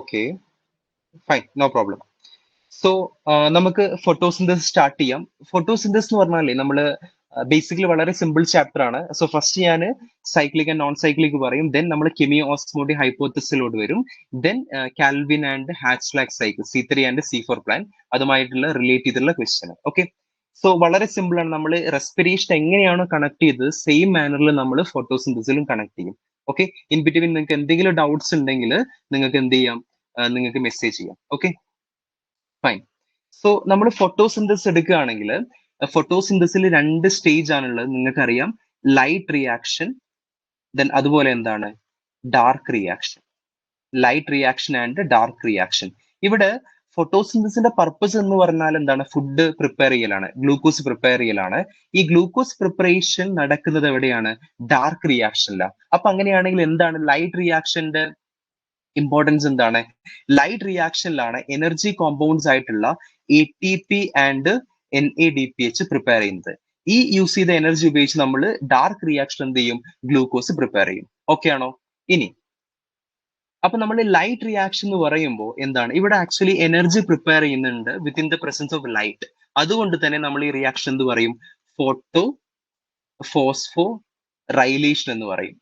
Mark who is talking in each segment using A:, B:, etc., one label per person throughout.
A: Okay, fine, no problem. So നമുക്ക് photosynthesis start ചെയ്യാം. Photosynthesis എന്ന് പറഞ്ഞാലേ നമ്മള് ബേസിക്കലി വളരെ സിമ്പിൾ ചാപ്റ്റർ ആണ്. സോ ഫസ്റ്റ് ഞാൻ സൈക്ലിക് ആൻഡ് നോൺ സൈക്ലിക് പറയും, ദെൻ നമ്മൾ കെമിയോ ഓസ്മോട്ടിക് ഹൈപ്പോത്തസിസിലോട്ട് വരും, then Calvin and Hatch Slack cycle C3 and C4 plan അതുമായിട്ടുള്ള റിലേറ്റ് ചെയ്തിട്ടുള്ള ക്വസ്റ്റ്യൻ. ഓക്കെ, സോ വളരെ സിമ്പിൾ ആണ്. നമ്മൾ റെസ്പിറേഷൻ എങ്ങനെയാണോ കണക്ട് ചെയ്തത് സെയിം മാനറിൽ നമ്മൾ ഫോട്ടോസിന്തസിലും കണക്ട് ചെയ്യും. ഓക്കെ, ഇൻ ബിറ്റ്വീൻ നിങ്ങൾക്ക് എന്തെങ്കിലും ഡൗട്ട്സ് ഉണ്ടെങ്കിൽ നിങ്ങൾക്ക് എന്ത് ചെയ്യാം, നിങ്ങൾക്ക് മെസ്സേജ് ചെയ്യാം. Okay, fine. സോ നമ്മൾ ഫോട്ടോസിന്തസിസ് എടുക്കുകയാണെങ്കിൽ ഫോട്ടോസിന്തസിൽ രണ്ട് സ്റ്റേജ് ആണുള്ളത്, നിങ്ങൾക്കറിയാം. ലൈറ്റ് റിയാക്ഷൻ, ദെൻ അതുപോലെ എന്താണ് dark reaction. Light reaction and dark reaction. ഇവിടെ ഫോട്ടോസിന്തസിന്റെ പർപ്പസ് എന്ന് പറഞ്ഞാൽ എന്താണ്, ഫുഡ് പ്രിപ്പയർ ചെയ്യലാണ്, ഗ്ലൂക്കോസ് പ്രിപ്പയർ ചെയ്യലാണ്. ഈ ഗ്ലൂക്കോസ് പ്രിപ്പറേഷൻ നടക്കുന്നത് എവിടെയാണ്, ഡാർക്ക് റിയാക്ഷനിലാണ്. അപ്പൊ അങ്ങനെയാണെങ്കിൽ എന്താണ് ലൈറ്റ് റിയാക്ഷന്റെ ഇമ്പോർട്ടൻസ് എന്താണ്? ലൈറ്റ് റിയാക്ഷനിലാണ് എനർജി കോമ്പൗണ്ട്സ് ആയിട്ടുള്ള ATP ആൻഡ് NADPH പ്രിപ്പയർ ചെയ്യുന്നത്. ഈ യൂസ് ചെയ്ത എനർജി ഉപയോഗിച്ച് നമ്മൾ ഡാർക്ക് റിയാക്ഷൻ എന്ത് ചെയ്യും, ഗ്ലൂക്കോസ് പ്രിപ്പയർ ചെയ്യും. ഓക്കെ ആണോ? ഇനി അപ്പൊ നമ്മൾ ലൈറ്റ് റിയാക്ഷൻ എന്ന് പറയുമ്പോൾ എന്താണ്, ഇവിടെ ആക്ച്വലി എനർജി പ്രിപ്പയർ ചെയ്യുന്നുണ്ട് within the presence of light. അതുകൊണ്ട് തന്നെ നമ്മൾ ഈ റിയാക്ഷൻ എന്ത് പറയും, ഫോട്ടോ ഫോസ്ഫോ റൈലേഷൻ എന്ന് പറയും.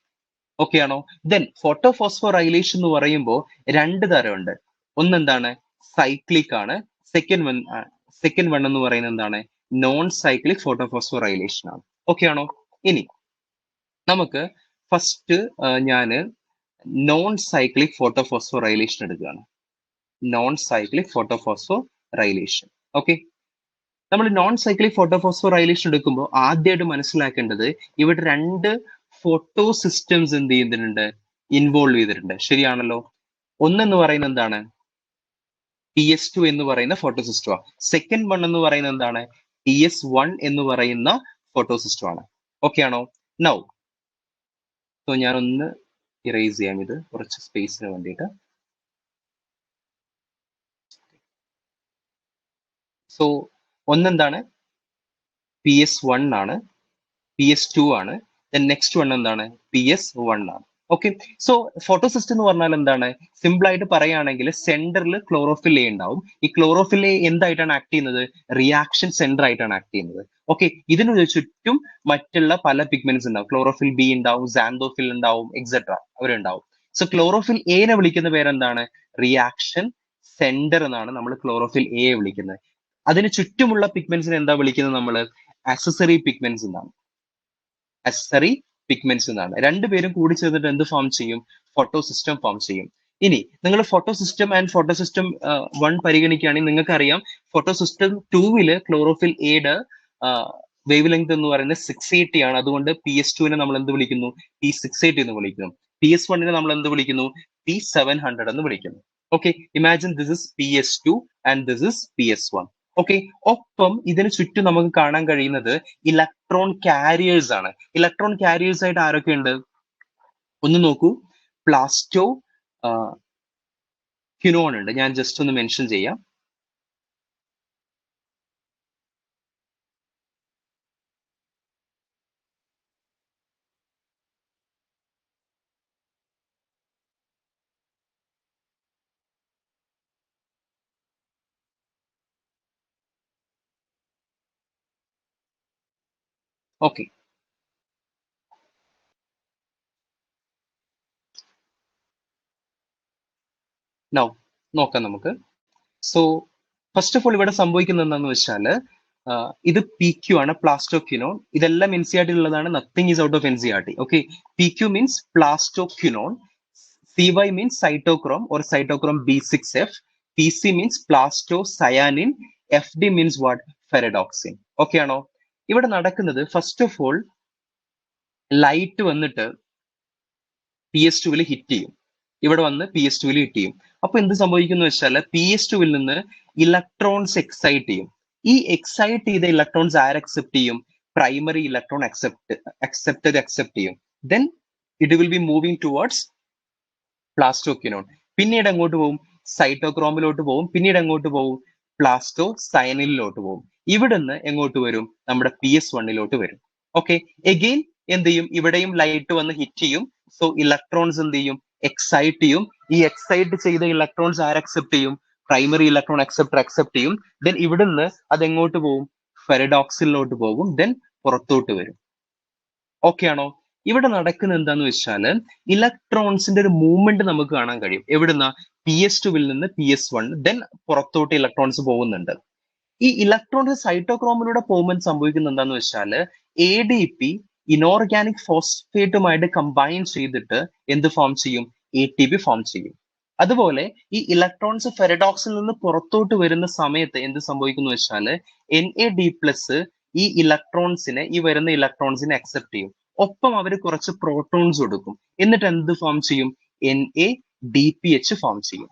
A: ഓക്കെ ആണോ? ദെൻ ഫോട്ടോഫോസ്ഫോറൈലേഷൻ എന്ന് പറയുമ്പോൾ രണ്ട് തരമുണ്ട്. ഒന്നെന്താണ്, സൈക്ലിക് ആണ്. സെക്കൻഡ് വൺ എന്ന് പറയുന്നത് എന്താണ്, നോൺ സൈക്ലിക് ഫോട്ടോഫോസ്ഫോറൈലേഷൻ ആണ്. ഓക്കെ ആണോ? ഇനി നമുക്ക് ഫസ്റ്റ് ഞാന് നോൺ സൈക്ലിക് ഫോട്ടോഫോസ്ഫോറൈലേഷൻ എടുക്കുകയാണ്. Non cyclic photophosphorylation. ഓക്കെ, നമ്മൾ നോൺ സൈക്ലിക് ഫോട്ടോഫോസ്ഫോറൈലേഷൻ എടുക്കുമ്പോൾ ആദ്യമായിട്ട് മനസ്സിലാക്കേണ്ടത് ഇവിടെ രണ്ട് ഫോട്ടോ സിസ്റ്റംസ് എന്ത് ചെയ്യുന്നുണ്ട്, ഇൻവോൾവ് ചെയ്തിട്ടുണ്ട്. ശരിയാണല്ലോ? ഒന്നെന്ന് പറയുന്നത് എന്താണ്, PS2 എന്ന് പറയുന്ന ഫോട്ടോ സിസ്റ്റമാണ്. സെക്കൻഡ് വൺ എന്ന് പറയുന്നത് എന്താണ്, PS1 എന്ന് പറയുന്ന ഫോട്ടോ സിസ്റ്റം ആണ്. ഓക്കെ ആണോ? നൗ സോ ഞാനൊന്ന് ഇറേസ് ചെയ്യാം ഇത് കുറച്ച് സ്പേസിന് വേണ്ടിയിട്ട്. സോ ഒന്നെന്താണ്, PS1 ആണ്, PS2 ആണ്, നെക്സ്റ്റ് വൺ എന്താണ്, PS1 ആണ്. ഓക്കെ, സോ ഫോട്ടോ സിസ്റ്റം എന്ന് പറഞ്ഞാൽ എന്താണ്, സിമ്പിൾ ആയിട്ട് പറയുകയാണെങ്കിൽ സെന്ററിൽ ക്ലോറോഫിൽ എ ഉണ്ടാവും. ഈ ക്ലോറോഫിൽ എ എന്തായിട്ടാണ് ആക്ട് ചെയ്യുന്നത്, റിയാക്ഷൻ സെന്റർ ആയിട്ടാണ് ആക്ട് ചെയ്യുന്നത്. ഓക്കെ, ഇതിന് ചുറ്റും മറ്റുള്ള പല പിഗ്മെന്റ്സ് ഉണ്ടാവും. ക്ലോറോഫിൽ ബി ഉണ്ടാവും, സാന്തോഫിൽ ഉണ്ടാവും, എക്സെട്ര അവരുണ്ടാവും. സോ ക്ലോറോഫിൽ എനെ വിളിക്കുന്ന പേരെന്താണ്, റിയാക്ഷൻ സെന്റർ എന്നാണ് നമ്മൾ ക്ലോറോഫിൽ എ വിളിക്കുന്നത്. അതിന് ചുറ്റുമുള്ള പിഗ്മെന്റ്സിനെ എന്താ വിളിക്കുന്നത്, നമ്മൾ ആക്സസറി പിഗ്മെന്റ്സ് എന്നാണ്. അക്സസറി പിഗ്മെന്റ്സ് എന്നാണ്. രണ്ടുപേരും കൂടി ചേർന്നിട്ട് എന്ത് ഫോം ചെയ്യും, ഫോട്ടോ സിസ്റ്റം ഫോം ചെയ്യും. ഇനി നിങ്ങൾ photo system and photo system 1 പരിഗണിക്കുകയാണെങ്കിൽ നിങ്ങൾക്ക് അറിയാം, ഫോട്ടോ സിസ്റ്റം 2 ക്ലോറോഫിൽ എയുടെ വേവ് ലെങ്ത് എന്ന് പറയുന്നത് 680 ആണ്. അതുകൊണ്ട് PS2 നമ്മൾ എന്ത് വിളിക്കുന്നു, P680 എന്ന് വിളിക്കുന്നു. PS1 നമ്മൾ എന്ത് വിളിക്കുന്നു, P700 എന്ന് വിളിക്കുന്നു. Okay, imagine this is PS2 and this is PS1. Okay, ഒപ്പം ഇതിന് ചുറ്റും നമുക്ക് കാണാൻ കഴിയുന്നത് ഇലക്ട്രോൺ കാരിയേഴ്സ് ആണ്. ഇലക്ട്രോൺ കാരിയേഴ്സ് ആയിട്ട് ആരൊക്കെ ഉണ്ട്, ഒന്ന് നോക്കൂ. പ്ലാസ്റ്റോ ക്വിനോൺ ഉണ്ട്. ഞാൻ ജസ്റ്റ് ഒന്ന് മെൻഷൻ ചെയ്യാം. ഓക്കെ, നൗ നോക്കാം നമുക്ക്. സോ ഫസ്റ്റ് ഓഫ് ഓൾ ഇവിടെ സംഭവിക്കുന്നത് എന്താണെന്ന് വെച്ചാൽ ഇത് PQ ആണ്, പ്ലാസ്റ്റോക്വിനോൺ. ഇതെല്ലാം NCERT ഉള്ളതാണ്, nothing is out of NCERT. Okay, PQ means plastoquinone, CY means cytochrome or cytochrome B6F, PC means plastocyanin, FD means what, ferredoxin. Okay ആണോ? ഇവിടെ നടക്കുന്നത് ഫസ്റ്റ് ഓഫ് ഓൾ ലൈറ്റ് വന്നിട്ട് PS2 ഹിറ്റ് ചെയ്യും. ഇവിടെ വന്ന് PS2 ഹിറ്റ് ചെയ്യും. അപ്പൊ എന്ത് സംഭവിക്കുന്നു വെച്ചാൽ PS2 നിന്ന് ഇലക്ട്രോൺസ് എക്സൈറ്റ് ചെയ്യും. ഈ എക്സൈറ്റ് ചെയ്ത ഇലക്ട്രോൺസ് ആര് അക്സെപ്റ്റ് ചെയ്യും, പ്രൈമറി ഇലക്ട്രോൺ അക്സെപ്റ്റ് ചെയ്യും. Then it will be moving towards plastoquinone. പിന്നീട് എങ്ങോട്ട് പോകും, സൈറ്റോക്രോമിലോട്ട് പോകും. പിന്നീട് എങ്ങോട്ട് പോകും, പ്ലാസ്റ്റോസയനിലോട്ട് പോകും. ഇവിടുന്ന് എങ്ങോട്ട് വരും, നമ്മുടെ PS1 വരും. ഓക്കെ, എഗെയിൻ എന്ത് ചെയ്യും, ഇവിടെയും ലൈറ്റ് വന്ന് ഹിറ്റ് ചെയ്യും. സോ ഇലക്ട്രോൺസ് എന്ത് ചെയ്യും, എക്സൈറ്റ് ചെയ്യും. ഈ എക്സൈറ്റ് ചെയ്ത ഇലക്ട്രോൺസ് ആര് അക്സെപ്റ്റ് ചെയ്യും? പ്രൈമറി ഇലക്ട്രോൺ അക്സെപ്റ്റ് ചെയ്യും. ദെൻ ഇവിടുന്ന് അത് എങ്ങോട്ട് പോകും? ഫെറഡോക്സിലോട്ട് പോകും. ദെൻ പുറത്തോട്ട് വരും. ഓക്കെ ആണോ? ഇവിടെ നടക്കുന്ന എന്താന്ന് വെച്ചാൽ ഇലക്ട്രോൺസിന്റെ ഒരു മൂവ്മെന്റ് നമുക്ക് കാണാൻ കഴിയും. എവിടുന്ന? PS2 നിന്ന് PS1, ദെൻ പുറത്തോട്ട് ഇലക്ട്രോൺസ് പോകുന്നുണ്ട്. ഈ ഇലക്ട്രോൺസ് സൈറ്റോക്രോമിലൂടെ പോകുമ്പോൾ സംഭവിക്കുന്നത് എന്താന്ന് വെച്ചാൽ ADP ഇനോർഗാനിക് ഫോസ്ഫേറ്റുമായിട്ട് കമ്പൈൻ ചെയ്തിട്ട് എന്ത് ഫോം ചെയ്യും? ATP ഫോം ചെയ്യും. അതുപോലെ ഈ ഇലക്ട്രോൺസ് ഫെറഡോക്സിൽ നിന്ന് പുറത്തോട്ട് വരുന്ന സമയത്ത് എന്ത് സംഭവിക്കുന്നു വെച്ചാൽ NAD+ ഈ ഇലക്ട്രോൺസിനെ, ഈ വരുന്ന ഇലക്ട്രോൺസിനെ അക്സെപ്റ്റ് ചെയ്യും. ഒപ്പം അവർ കുറച്ച് പ്രോട്ടോൺസ് കൊടുക്കും. എന്നിട്ട് എന്ത് ഫോം ചെയ്യും? NADPH ഫോം ചെയ്യും.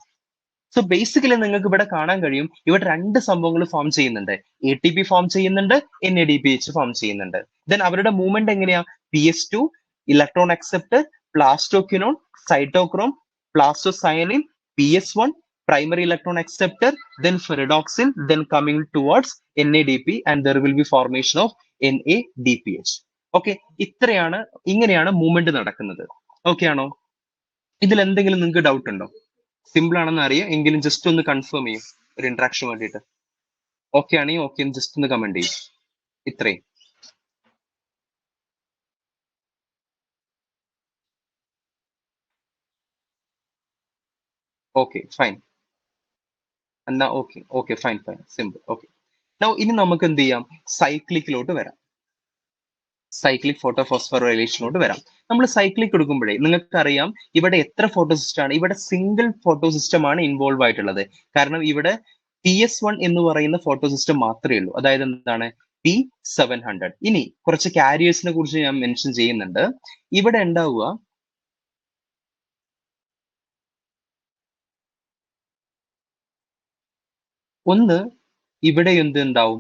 A: സോ ബേസിക്കലി നിങ്ങൾക്ക് ഇവിടെ കാണാൻ കഴിയും, ഇവിടെ രണ്ട് സംഭവങ്ങൾ ഫോം ചെയ്യുന്നുണ്ട്. ATP ഫോം ചെയ്യുന്നുണ്ട്, NADPH ഫോം ചെയ്യുന്നുണ്ട്. ദെൻ അവരുടെ മൂവ്മെന്റ് എങ്ങനെയാ? PS2 electron accept, plastoquinone, cytochrome, plastocyanin, PS1 primary electron acceptor, then ferredoxin, then coming towards NADP, and there will be formation of NADPH. Okay, ഇങ്ങനെയാണ് movement നടക്കുന്നത്. Okay ആണോ? ഇതിൽ എന്തെങ്കിലും നിങ്ങൾക്ക് ഡൗട്ട് ഉണ്ടോ? സിമ്പിൾ ആണെന്ന് അറിയാം, എങ്കിലും ജസ്റ്റ് ഒന്ന് കൺഫേം ചെയ്യും ഒരു ഇന്ററാക്ഷൻ വേണ്ടിയിട്ട്. ഓക്കെ ആണെങ്കിൽ ഓക്കെ ജസ്റ്റ് ഒന്ന് കമന്റ് ചെയ്യും. ഇത്രയും. Okay fine. എന്നാ ഓക്കെ ഫൈൻ സിമ്പിൾ. ഓക്കെ, ഇനി നമുക്ക് എന്ത് ചെയ്യാം? സൈക്ലിക്കിലോട്ട് വരാം. സൈക്ലിക് ഫോട്ടോഫോസ്ഫോറൈലേഷനിലോട്ട് വരാം. നമ്മൾ സൈക്ലിക് എടുക്കുമ്പോഴേ നിങ്ങൾക്കറിയാം ഇവിടെ എത്ര ഫോട്ടോസിസ്റ്റം ആണ്? ഇവിടെ സിംഗിൾ ഫോട്ടോസിസ്റ്റം ആണ് ഇൻവോൾവ് ആയിട്ടുള്ളത്. കാരണം ഇവിടെ PS1 എന്ന് പറയുന്ന ഫോട്ടോസിസ്റ്റം മാത്രമേ ഉള്ളൂ. അതായത് എന്താണ്? P700. ഇനി കുറച്ച് കാരിയേഴ്സിനെ കുറിച്ച് ഞാൻ മെൻഷൻ ചെയ്യുന്നുണ്ട്. ഇവിടെ ഉണ്ടാവുക ഒന്ന്, ഇവിടെ എന്തുണ്ടാവും?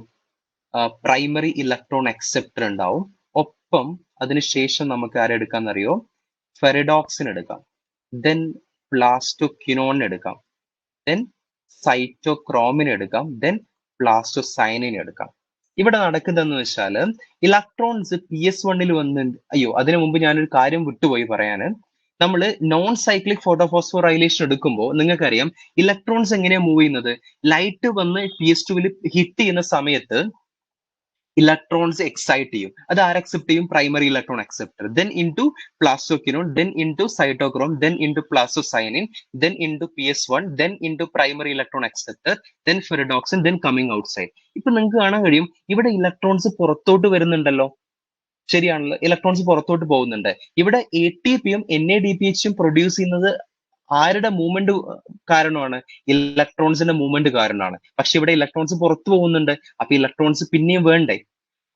A: പ്രൈമറി ഇലക്ട്രോൺ അക്സെപ്റ്റർ ഉണ്ടാവും. ഒപ്പം അതിനുശേഷം നമുക്ക് ആരെടുക്കാന്നറിയോ? ഫെറഡോക്സിൻ എടുക്കാം, ദെൻ പ്ലാസ്റ്റോക്വിനോൺ എടുക്കാം, ദെൻ സൈറ്റോക്രോമിന് എടുക്കാം, ദെൻ പ്ലാസ്റ്റോസൈനിൻ എടുക്കാം. ഇവിടെ നടക്കുന്നതെന്ന് വെച്ചാൽ ഇലക്ട്രോൺസ് PS1 വന്ന്, അതിനു മുമ്പ് ഞാനൊരു കാര്യം വിട്ടുപോയി പറയാന്. നമ്മൾ നോൺ സൈക്ലിക് ഫോട്ടോഫോസ്ഫോറൈലേഷൻ എടുക്കുമ്പോൾ നിങ്ങൾക്കറിയാം ഇലക്ട്രോൺസ് എങ്ങനെയാ മൂവ് ചെയ്യുന്നത്? ലൈറ്റ് വന്ന് PS2 ഹിറ്റ് ചെയ്യുന്ന സമയത്ത് ഇലക്ട്രോൺസ് എക്സൈറ്റ് ചെയ്യും. അത് ആര് അക്സെപ്റ്റ് ചെയ്യും? Primary electron acceptor, then into plastoquinone, then into cytochrome, then into plastocyanin, then into PS1, then into primary electron acceptor, then ferredoxin, then coming outside. ഇപ്പൊ നിങ്ങൾക്ക് കാണാൻ കഴിയും ഇവിടെ ഇലക്ട്രോൺസ് പുറത്തോട്ട് വരുന്നുണ്ടല്ലോ. ശരിയാണല്ലോ, ഇലക്ട്രോൺസ് പുറത്തോട്ട് പോകുന്നുണ്ട്. ഇവിടെ ATPയും NADPHും പ്രൊഡ്യൂസ് ചെയ്യുന്നത് ആരുടെ മൂവ്മെന്റ് കാരണമാണ്? ഇലക്ട്രോൺസിന്റെ മൂവ്മെന്റ് കാരണമാണ്. പക്ഷെ ഇവിടെ ഇലക്ട്രോൺസ് പുറത്തു പോകുന്നുണ്ട്. അപ്പൊ ഇലക്ട്രോൺസ് പിന്നെയും വേണ്ടേ?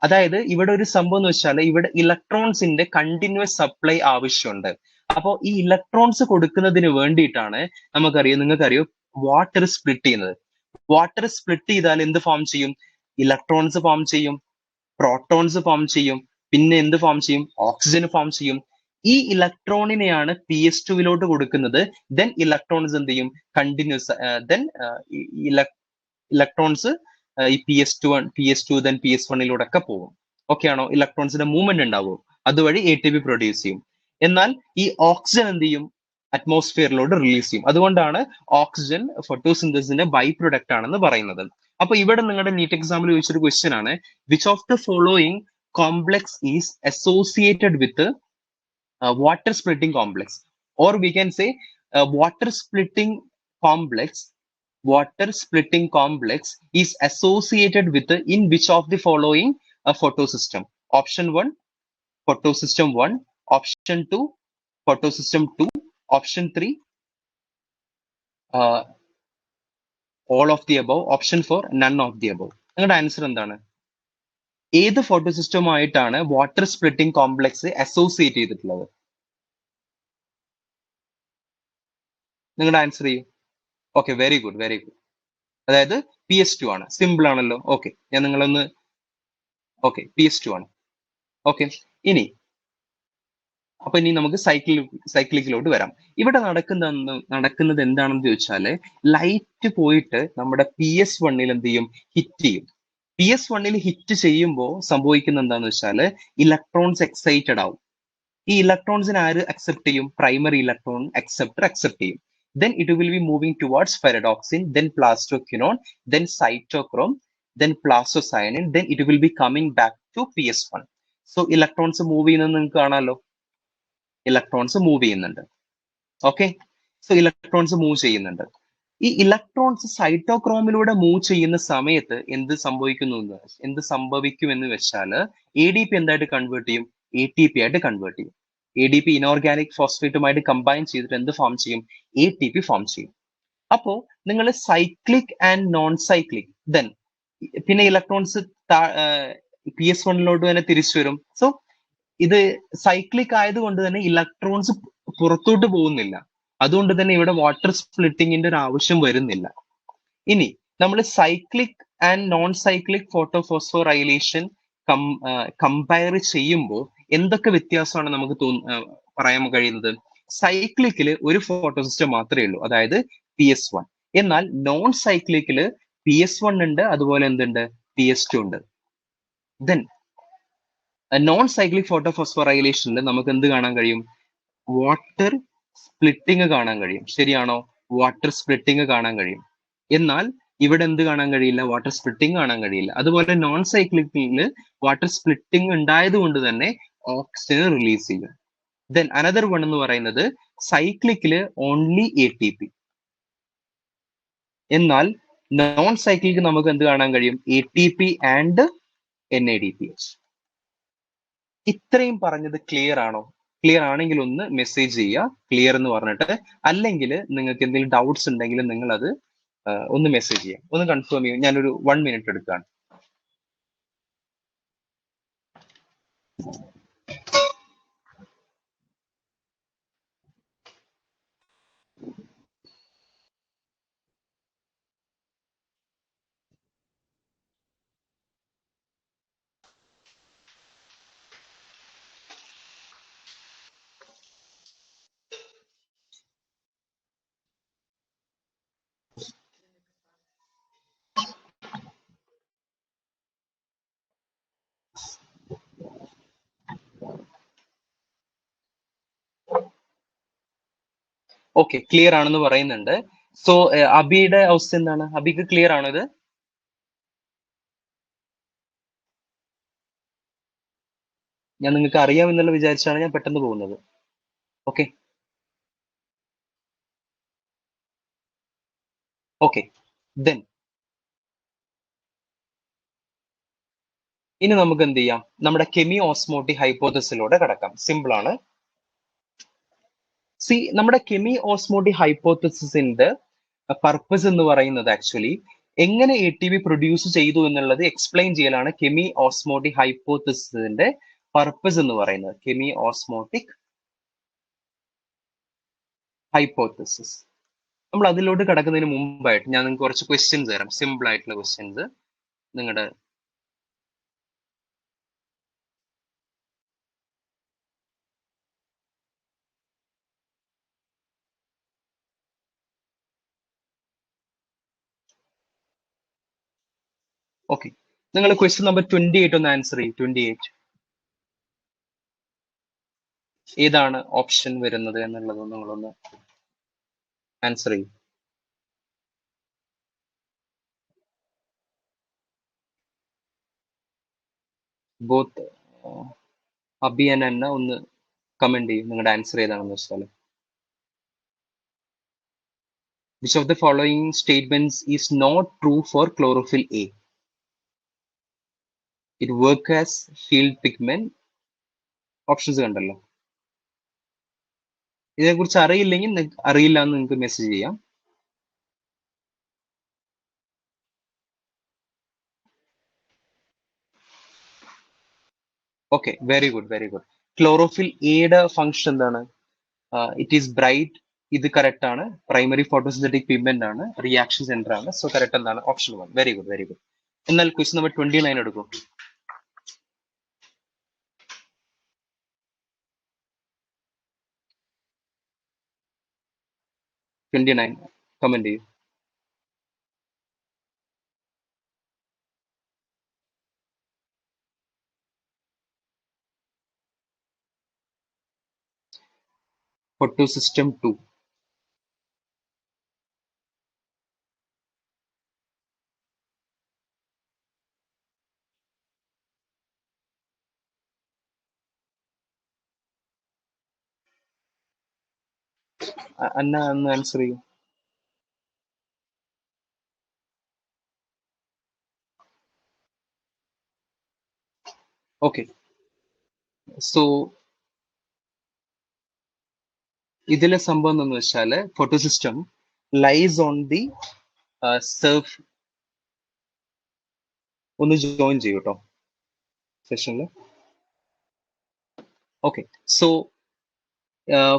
A: അതായത് ഇവിടെ ഒരു സംഭവം എന്ന് വെച്ചാൽ ഇവിടെ ഇലക്ട്രോൺസിന്റെ കണ്ടിന്യൂസ് സപ്ലൈ ആവശ്യമുണ്ട്. അപ്പോ ഈ ഇലക്ട്രോൺസ് കൊടുക്കുന്നതിന് വേണ്ടിയിട്ടാണ് നിങ്ങൾക്കറിയോ വാട്ടർ സ്പ്ലിറ്റ് ചെയ്യുന്നത്. വാട്ടർ സ്പ്ലിറ്റ് ചെയ്താൽ എന്ത് ഫോം ചെയ്യും? ഇലക്ട്രോൺസ് ഫോം ചെയ്യും, പ്രോട്ടോൺസ് ഫോം ചെയ്യും, പിന്നെ എന്ത് ഫോം ചെയ്യും? ഓക്സിജൻ ഫോം ചെയ്യും. ഈ ഇലക്ട്രോണിനെയാണ് PS2 കൊടുക്കുന്നത്. ദെൻ ഇലക്ട്രോൺസ് എന്ത് ചെയ്യും? കണ്ടിന്യൂസ് ദെൻ ഇലക്ട്രോൺസ് ഈ PS2 ദെൻ PS1 ഒക്കെ പോകും. ഓക്കെ ആണോ? ഇലക്ട്രോൺസിന്റെ മൂവ്മെന്റ് ഉണ്ടാവും. അതുവഴി ATP പ്രൊഡ്യൂസ് ചെയ്യും. എന്നാൽ ഈ ഓക്സിജൻ എന്ത് ചെയ്യും? അറ്റ്മോസ്ഫിയറിലോട്ട് റിലീസ് ചെയ്യും. അതുകൊണ്ടാണ് ഓക്സിജൻ ഫോട്ടോസിന്തസിന്റെ ബൈ പ്രൊഡക്റ്റ് ആണെന്ന് പറയുന്നത്. അപ്പൊ ഇവിടെ നിങ്ങളുടെ നീറ്റ് എക്സാമിൽ ചോദിച്ചൊരു ക്വസ്റ്റ്യൻ ആണ്, which of the following complex is associated with water splitting complex, or we can say water splitting complex is associated with in which of the following photosystem? Option 1 photosystem 1, option 2 photosystem 2, option 3 all of the above, option 4 none of the above. നിങ്ങളുടെ answer എന്താണ്? ഏത് ഫോട്ടോസിസ്റ്റമായിട്ടാണ് water splitting complex associate ചെയ്തിട്ടുള്ളത്? നിങ്ങളുടെ answer ചെയ്യൂ. Okay, very good. അതായത് PS2 ആണ്. Simple ആണല്ലോ. Okay, ഞാൻ നിങ്ങളൊന്ന് PS2 ആണ്. ഓക്കെ, ഇനി നമുക്ക് സൈക്ലിക്കിലോട്ട് വരാം. ഇവിടെ നടക്കുന്നത് എന്താണെന്ന് ചോദിച്ചാല് ലൈറ്റ് പോയിട്ട് നമ്മുടെ PS1 എന്ത് ചെയ്യും? ഹിറ്റ് ചെയ്യും. PS1 ഹിറ്റ് ചെയ്യുമ്പോൾ സംഭവിക്കുന്ന എന്താണെന്ന് വെച്ചാല് ഇലക്ട്രോൺസ് എക്സൈറ്റഡ് ആവും. ഈ ഇലക്ട്രോൺസിനെ ആര് അക്സെപ്റ്റ് ചെയ്യും? പ്രൈമറി ഇലക്ട്രോൺ അക്സെപ്റ്റർ അക്സെപ്റ്റ് ചെയ്യും. then it will be moving towards pyridoxine, then plastoquinone, then cytochrome, then plastocyanin, then it will be coming back to PS1. So electrons move ചെയ്യുന്നത് നിങ്ങൾക്ക് കാണാമല്ലോ, electrons move ചെയ്യുന്നുണ്ട്. Okay, so electrons move ചെയ്യുന്നുണ്ട്. ഈ electrons സൈറ്റോക്രോമിലൂടെ move ചെയ്യുന്ന സമയത്ത് എന്ത് സംഭവിക്കുമെന്ന് വെച്ചാൽ എ ഡി പി എന്തായിട്ട് കൺവേർട്ട് ചെയ്യും, എ ടി പി ആയിട്ട് കൺവേർട്ട് ചെയ്യും. എ ഡി പി ഇനോർഗാനിക് ഫോസ്ഫേറ്റുമായിട്ട് കമ്പൈൻ ചെയ്തിട്ട് എന്ത് ഫോം ചെയ്യും, എ ടി പി ഫോം ചെയ്യും. അപ്പോ നിങ്ങൾ cyclic and non cyclic, then പിന്നെ ഇലക്ട്രോൺസ് PS1 തന്നെ തിരിച്ചു വരും. സോ ഇത് സൈക്ലിക് ആയതുകൊണ്ട് തന്നെ ഇലക്ട്രോൺസ് പുറത്തോട്ട് പോകുന്നില്ല. അതുകൊണ്ട് തന്നെ ഇവിടെ വാട്ടർ സ്പ്ലിറ്റിങ്ങിന്റെ ഒരു ആവശ്യം വരുന്നില്ല. ഇനി നമ്മൾ cyclic and non cyclic photophosphorylation compare ചെയ്യുമ്പോൾ എന്തൊക്കെ വ്യത്യാസമാണ് നമുക്ക് പറയാൻ കഴിയുന്നത്? സൈക്ലിക്കില് ഒരു ഫോട്ടോസിസ്റ്റം മാത്രമേ ഉള്ളൂ, അതായത് PS1. എന്നാൽ നോൺ സൈക്ലിക്കില് PS1 ഉണ്ട്, അതുപോലെ എന്തുണ്ട്, PS2 ഉണ്ട്. ദെൻ നോൺ സൈക്ലിക് ഫോട്ടോഫോസ്ഫോറൈലേഷനിൽ നമുക്ക് എന്ത് കാണാൻ കഴിയും? വാട്ടർ സ്പ്ലിറ്റിംഗ് കാണാൻ കഴിയും. ശരിയാണോ? വാട്ടർ സ്പ്ലിറ്റിംഗ് കാണാൻ കഴിയും. എന്നാൽ ഇവിടെ എന്ത് കാണാൻ കഴിയില്ല? വാട്ടർ സ്പ്ലിറ്റിംഗ് കാണാൻ കഴിയില്ല. അതുപോലെ നോൺ സൈക്ലിക്കിൽ വാട്ടർ സ്പ്ലിറ്റിംഗ് ഉണ്ടായത് കൊണ്ട് തന്നെ ഓക്സിജൻ റിലീസ് ചെയ്യും. ദെൻ അനദർ വൺ എന്ന് പറയുന്നത് സൈക്ലിക്കില് ഓൺലി എ ടി പി. എന്നാൽ നോൺ സൈക്ലിക്ക് നമുക്ക് എന്ത് കാണാൻ കഴിയും? A T P and NADPH. ഇത്രയും പറഞ്ഞത് ക്ലിയർ ആണോ? ക്ലിയർ ആണെങ്കിൽ ഒന്ന് മെസ്സേജ് ചെയ്യുക, ക്ലിയർ എന്ന് പറഞ്ഞിട്ട്. അല്ലെങ്കിൽ നിങ്ങൾക്ക് എന്തെങ്കിലും ഡൗട്ട്സ് ഉണ്ടെങ്കിൽ നിങ്ങൾ അത് ഒന്ന് മെസ്സേജ് ചെയ്യാം, ഒന്ന് കൺഫേം ചെയ്യും. ഞാനൊരു 1 മിനിറ്റ് എടുക്കുകയാണ്. ഓക്കെ, ക്ലിയർ ആണെന്ന് പറയുന്നുണ്ട്. സോ അബിയുടെ അവസ്ഥ എന്താണ്? അബിക്ക് ക്ലിയർ ആണോ ഇത്? ഞാൻ നിങ്ങൾക്ക് അറിയാമെന്നുള്ള വിചാരിച്ചാണ് ഞാൻ പെട്ടെന്ന് പോകുന്നത്. ഓക്കെ ഓക്കെ, ദെൻ ഇനി നമുക്ക് എന്ത് ചെയ്യാം? നമ്മുടെ കെമി ഓസ്മോട്ടിക് ഹൈപ്പോത്തസിലൂടെ കടക്കാം. സിമ്പിൾ ആണ്. നമ്മുടെ കെമി ഓസ്മോട്ടിക് ഹൈപ്പോത്തസിന്റെ പർപ്പസ് എന്ന് പറയുന്നത് ആക്ച്വലി എങ്ങനെ എ ടി പി പ്രൊഡ്യൂസ് ചെയ്തു എന്നുള്ളത് എക്സ്പ്ലെയിൻ ചെയ്യലാണ് കെമി ഓസ്മോട്ടിക് ഹൈപ്പോത്തസിന്റെ പർപ്പസ് എന്ന് പറയുന്നത്. കെമി ഓസ്മോട്ടിക് ഹൈപ്പോത്തസിസ്. നമ്മൾ അതിലോട്ട് കടക്കുന്നതിന് മുമ്പായിട്ട് ഞാൻ നിങ്ങൾക്ക് കുറച്ച് ക്വസ്റ്റ്യൻസ് തരാം, സിമ്പിൾ ആയിട്ടുള്ള ക്വസ്റ്റ്യൻസ്. നിങ്ങളുടെ ഓക്കെ, നിങ്ങൾ ക്വസ്റ്റ്യൻ നമ്പർ 28 ഒന്ന് ആൻസർ ചെയ്യും. 28 ഏതാണ് ഓപ്ഷൻ വരുന്നത് എന്നുള്ളത് നിങ്ങളൊന്ന് ആൻസർ ചെയ്യും. ബോത്ത് അബി ആൻഡ് അന്ന ഒന്ന് കമന്റ് ചെയ്യും നിങ്ങളുടെ ആൻസർ ഏതാണെന്ന് വെച്ചാൽ. Which of the following statements is not true for chlorophyll a? It work as shield pigment. Options കണ്ടല്ലോ. ഇതിനെക്കുറിച്ച് അറിയില്ലെങ്കിൽ അറിയില്ല എന്ന് നിങ്ങൾക്ക് മെസ്സേജ് ചെയ്യാം. Okay, very good very good. Chlorophyll എയുടെ ഫംഗ്ഷൻ എന്താണ്? It is bright. ഇത് കറക്റ്റ് ആണ്. പ്രൈമറി ഫോട്ടോസിന്തറ്റിക് പിഗ്മെന്റ് ആണ്, റിയാക്ഷൻ സെന്റർ ആണ്. സോ കറക്റ്റ് എന്താണ്? Option 1. Very good very good. എന്നാൽ ക്വസ്റ്റ്യൻ നമ്പർ 29 എടുക്കും. 29 കമന്റ് ചെയ്യും. Photo system 2. അന്ന ഒന്ന് ആൻസർ ചെയ്യൂ. ഓക്കെ, സോ ഇതിലെ സംഭവം എന്ന് വെച്ചാല് photosystem lies on the surf. ഒന്ന് ജോയിൻ ചെയ്യൂ കേട്ടോ സെഷനിൽ. Okay, so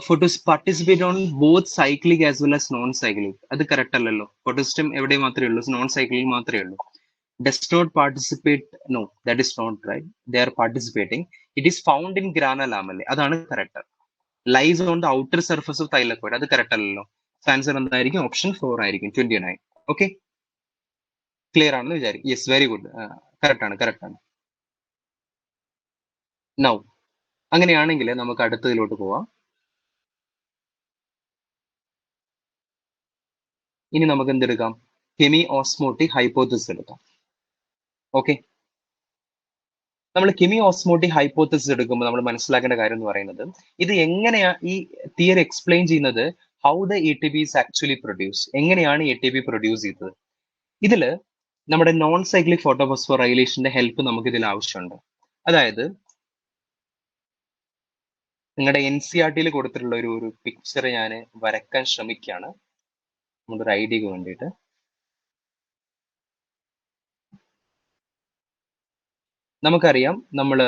A: photos participate on both cyclic as well as non cyclic. അത് കറക്റ്റ് അല്ലല്ലോ. ഫോട്ടോസിസ്റ്റം എവിടെ മാത്രമേ ഉള്ളൂ? നോൺ സൈക്ലിക് മാത്രമേ ഉള്ളൂ. Does not participate, no, that is not right. They are participating. It is found in grana lamella. അതാണ് കറക്റ്റ്. Lies on the outer surface of thylakoid. അത് കറക്റ്റ് അല്ലല്ലോ. ആൻസർ എന്തായിരിക്കും? ഓപ്ഷൻ 4 ആയിരിക്കും, 29. ഓക്കെ, ക്ലിയർ ആണെന്ന് വിചാരിക്കും. Yes, very good. കറക്റ്റ് ആണ്, correct ആണ്. നൗ അങ്ങനെയാണെങ്കിൽ നമുക്ക് അടുത്തതിലോട്ട് പോവാം. ഇനി നമുക്ക് എന്തെടുക്കാം? കെമി ഓസ്മോട്ടിക് ഹൈപ്പോത്തിസിസ് എടുക്കാം. ഓക്കെ, നമ്മൾ കെമി ഓസ്മോട്ടിക് ഹൈപ്പോത്തിസിസ് എടുക്കുമ്പോൾ നമ്മൾ മനസ്സിലാക്കേണ്ട കാര്യം എന്ന് പറയുന്നത്, ഇത് എങ്ങനെയാ ഈ തിയറി എക്സ്പ്ലെയിൻ ചെയ്യുന്നത്? How the A T P is actually produce. എങ്ങനെയാണ് എ ടി പി പ്രൊഡ്യൂസ് ചെയ്തത്? ഇതില് നമ്മുടെ നോൺ സൈക്ലിക് ഫോട്ടോഫോസ്ഫോറൈലേഷന്റെ ഹെൽപ്പ് നമുക്ക് ഇതിൽ ആവശ്യമുണ്ട്. അതായത് നിങ്ങളുടെ എൻ സി ആർ ടിയിൽ കൊടുത്തിട്ടുള്ള ഒരു പിക്ചർ ഞാൻ വരക്കാൻ ശ്രമിക്കുകയാണ് നമ്മുടെ ഒരു ഐഡിയക്ക് വേണ്ടിയിട്ട്. നമുക്കറിയാം, നമ്മൾ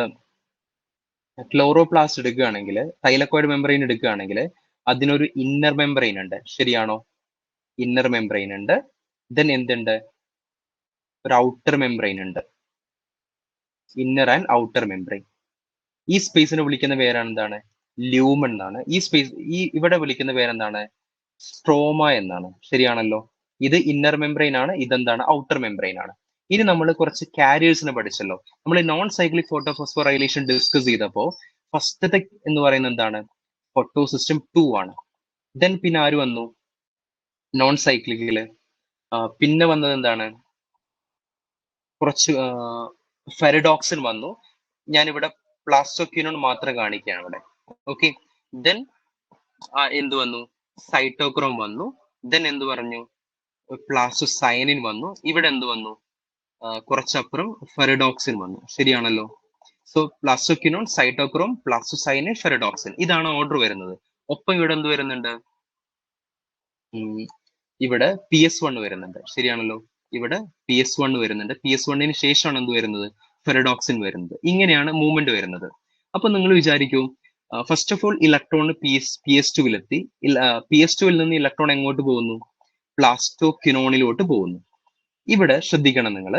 A: ക്ലോറോപ്ലാസ്റ്റ് എടുക്കുകയാണെങ്കിൽ, തൈലക്കോയിഡ് മെമ്പറൈൻ എടുക്കുകയാണെങ്കിൽ അതിനൊരു ഇന്നർ മെമ്പറൈൻ ഉണ്ട്, ശരിയാണോ? ഇന്നർ മെമ്പറൈൻ ഉണ്ട്. ദെൻ എന്തുണ്ട്? ഒരു ഔട്ടർ മെമ്പറൈൻ ഉണ്ട്. Inner and outer membrane. ഈ സ്പേസിനെ വിളിക്കുന്ന പേരാണ് എന്താണ്? ല്യൂമൻ എന്നാണ്. ഈ സ്പേസ് ഇവിടെ വിളിക്കുന്ന പേരെന്താണ്? സ്ട്രോമ എന്നാണ്, ശരിയാണല്ലോ. ഇത് ഇന്നർ മെമ്പറൈൻ ആണ്, ഇതെന്താണ്? ഔട്ടർ മെമ്പറൈൻ ആണ്. ഇനി നമ്മൾ കുറച്ച് കാരിയേഴ്സിനെ പഠിച്ചല്ലോ. നമ്മൾ നോൺ സൈക്ലിക് ഫോട്ടോഫോസ്ഫോറൈലേഷൻ ഡിസ്കസ് ചെയ്തപ്പോ ഫസ്റ്റത്തെ എന്ന് പറയുന്നത് എന്താണ്? ഫോട്ടോസിസ്റ്റം 2 ആണ്. ദെൻ പിന്നെ ആര് വന്നു നോൺ സൈക്ലിക്കില്? പിന്നെ വന്നത് എന്താണ്? കുറച്ച് ഫെറഡോക്സിൻ വന്നു. ഞാനിവിടെ പ്ലാസ്റ്റോക്വിനോൺ മാത്രം കാണിക്കുകയാണ് ഇവിടെ. ഓക്കെ, ദെൻ എന്ത് വന്നു? സൈറ്റോക്രോം വന്നു. ദെൻ എന്ത് പറഞ്ഞു? പ്ലാസ്റ്റോസൈനിൻ വന്നു. ഇവിടെ എന്ത് വന്നു? കുറച്ചപ്പുറം ഫെറഡോക്സിൻ വന്നു, ശരിയാണല്ലോ. സോ പ്ലാസ്റ്റോക്വിനോൺ, സൈറ്റോക്രോം, പ്ലാസ്റ്റോസൈനിൻ, ഫെറഡോക്സിൻ, ഇതാണ് ഓർഡർ വരുന്നത്. ഒപ്പം ഇവിടെ എന്ത് വരുന്നുണ്ട്? ഇവിടെ PS1 വരുന്നുണ്ട്, ശരിയാണല്ലോ. ഇവിടെ PS1 വരുന്നുണ്ട്. PS1 ശേഷമാണ് എന്ത് വരുന്നത്? ഫെറഡോക്സിൻ വരുന്നത്. ഇങ്ങനെയാണ് മൂവ്മെന്റ് വരുന്നത്. അപ്പൊ നിങ്ങൾ വിചാരിക്കൂ, ഫസ്റ്റ് ഓഫ് ഓൾ ഇലക്ട്രോൺ PS2-ലെത്തി. PS2-ൽ നിന്ന് ഇലക്ട്രോൺ എങ്ങോട്ട് പോകുന്നു? പ്ലാസ്റ്റോക്വിനോണിലോട്ട് പോകുന്നു. ഇവിടെ ശ്രദ്ധിക്കണം നിങ്ങൾ,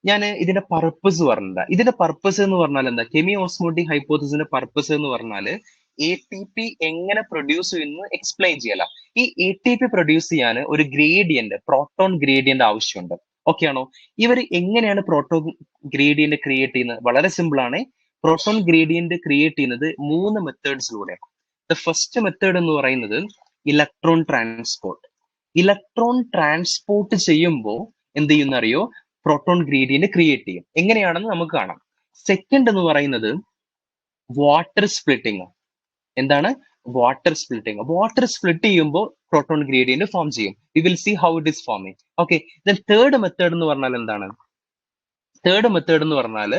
A: ഞാൻ ഇതിന്റെ പർപ്പസ് പറഞ്ഞില്ല. ഇതിന്റെ പർപ്പസ് എന്ന് പറഞ്ഞാൽ എന്താ? കെമി ഓസ്മോട്ടിക് ഹൈപ്പോത്തിസിന്റെ പർപ്പസ് എന്ന് പറഞ്ഞാൽ എ ടി പി എങ്ങനെ പ്രൊഡ്യൂസ് ചെയ്യുന്നു എക്സ്പ്ലെയിൻ ചെയ്യല. ഈ എ ടി പി പ്രൊഡ്യൂസ് ചെയ്യാൻ ഒരു ഗ്രേഡിയന്റ്, പ്രോട്ടോൺ ഗ്രേഡിയന്റ് ആവശ്യമുണ്ട്. ഓക്കെ ആണോ? ഇവർ എങ്ങനെയാണ് പ്രോട്ടോൺ ഗ്രേഡിയന്റ് ക്രിയേറ്റ് ചെയ്യുന്നത്? വളരെ സിമ്പിൾ ആണ്. പ്രോട്ടോൺ ഗ്രേഡിയന്റ് ക്രിയേറ്റ് ചെയ്യുന്നത് 3 മെത്തേഡ്സിലൂടെ. ദ ഫസ്റ്റ് മെത്തേഡ് എന്ന് പറയുന്നത് ഇലക്ട്രോൺ ട്രാൻസ്പോർട്ട്. ഇലക്ട്രോൺ ട്രാൻസ്പോർട്ട് ചെയ്യുമ്പോൾ എന്ത് ചെയ്യുന്ന അറിയോ? പ്രോട്ടോൺ ഗ്രേഡിയന്റ് ക്രിയേറ്റ് ചെയ്യും. എങ്ങനെയാണെന്ന് നമുക്ക് കാണാം. സെക്കൻഡ് എന്ന് പറയുന്നത് വാട്ടർ സ്പ്ലിറ്റിംഗ്. എന്താണ്? Water splitting. വാട്ടർ സ്പ്ലിറ്റ് ചെയ്യുമ്പോൾ പ്രോട്ടോൺ ഗ്രേഡിയന്റ് ഫോം ചെയ്യും. We will see how it is forming. Okay, then third method എന്ന് പറഞ്ഞാൽ എന്താണ്? തേർഡ് മെത്തേഡ് എന്ന് പറഞ്ഞാൽ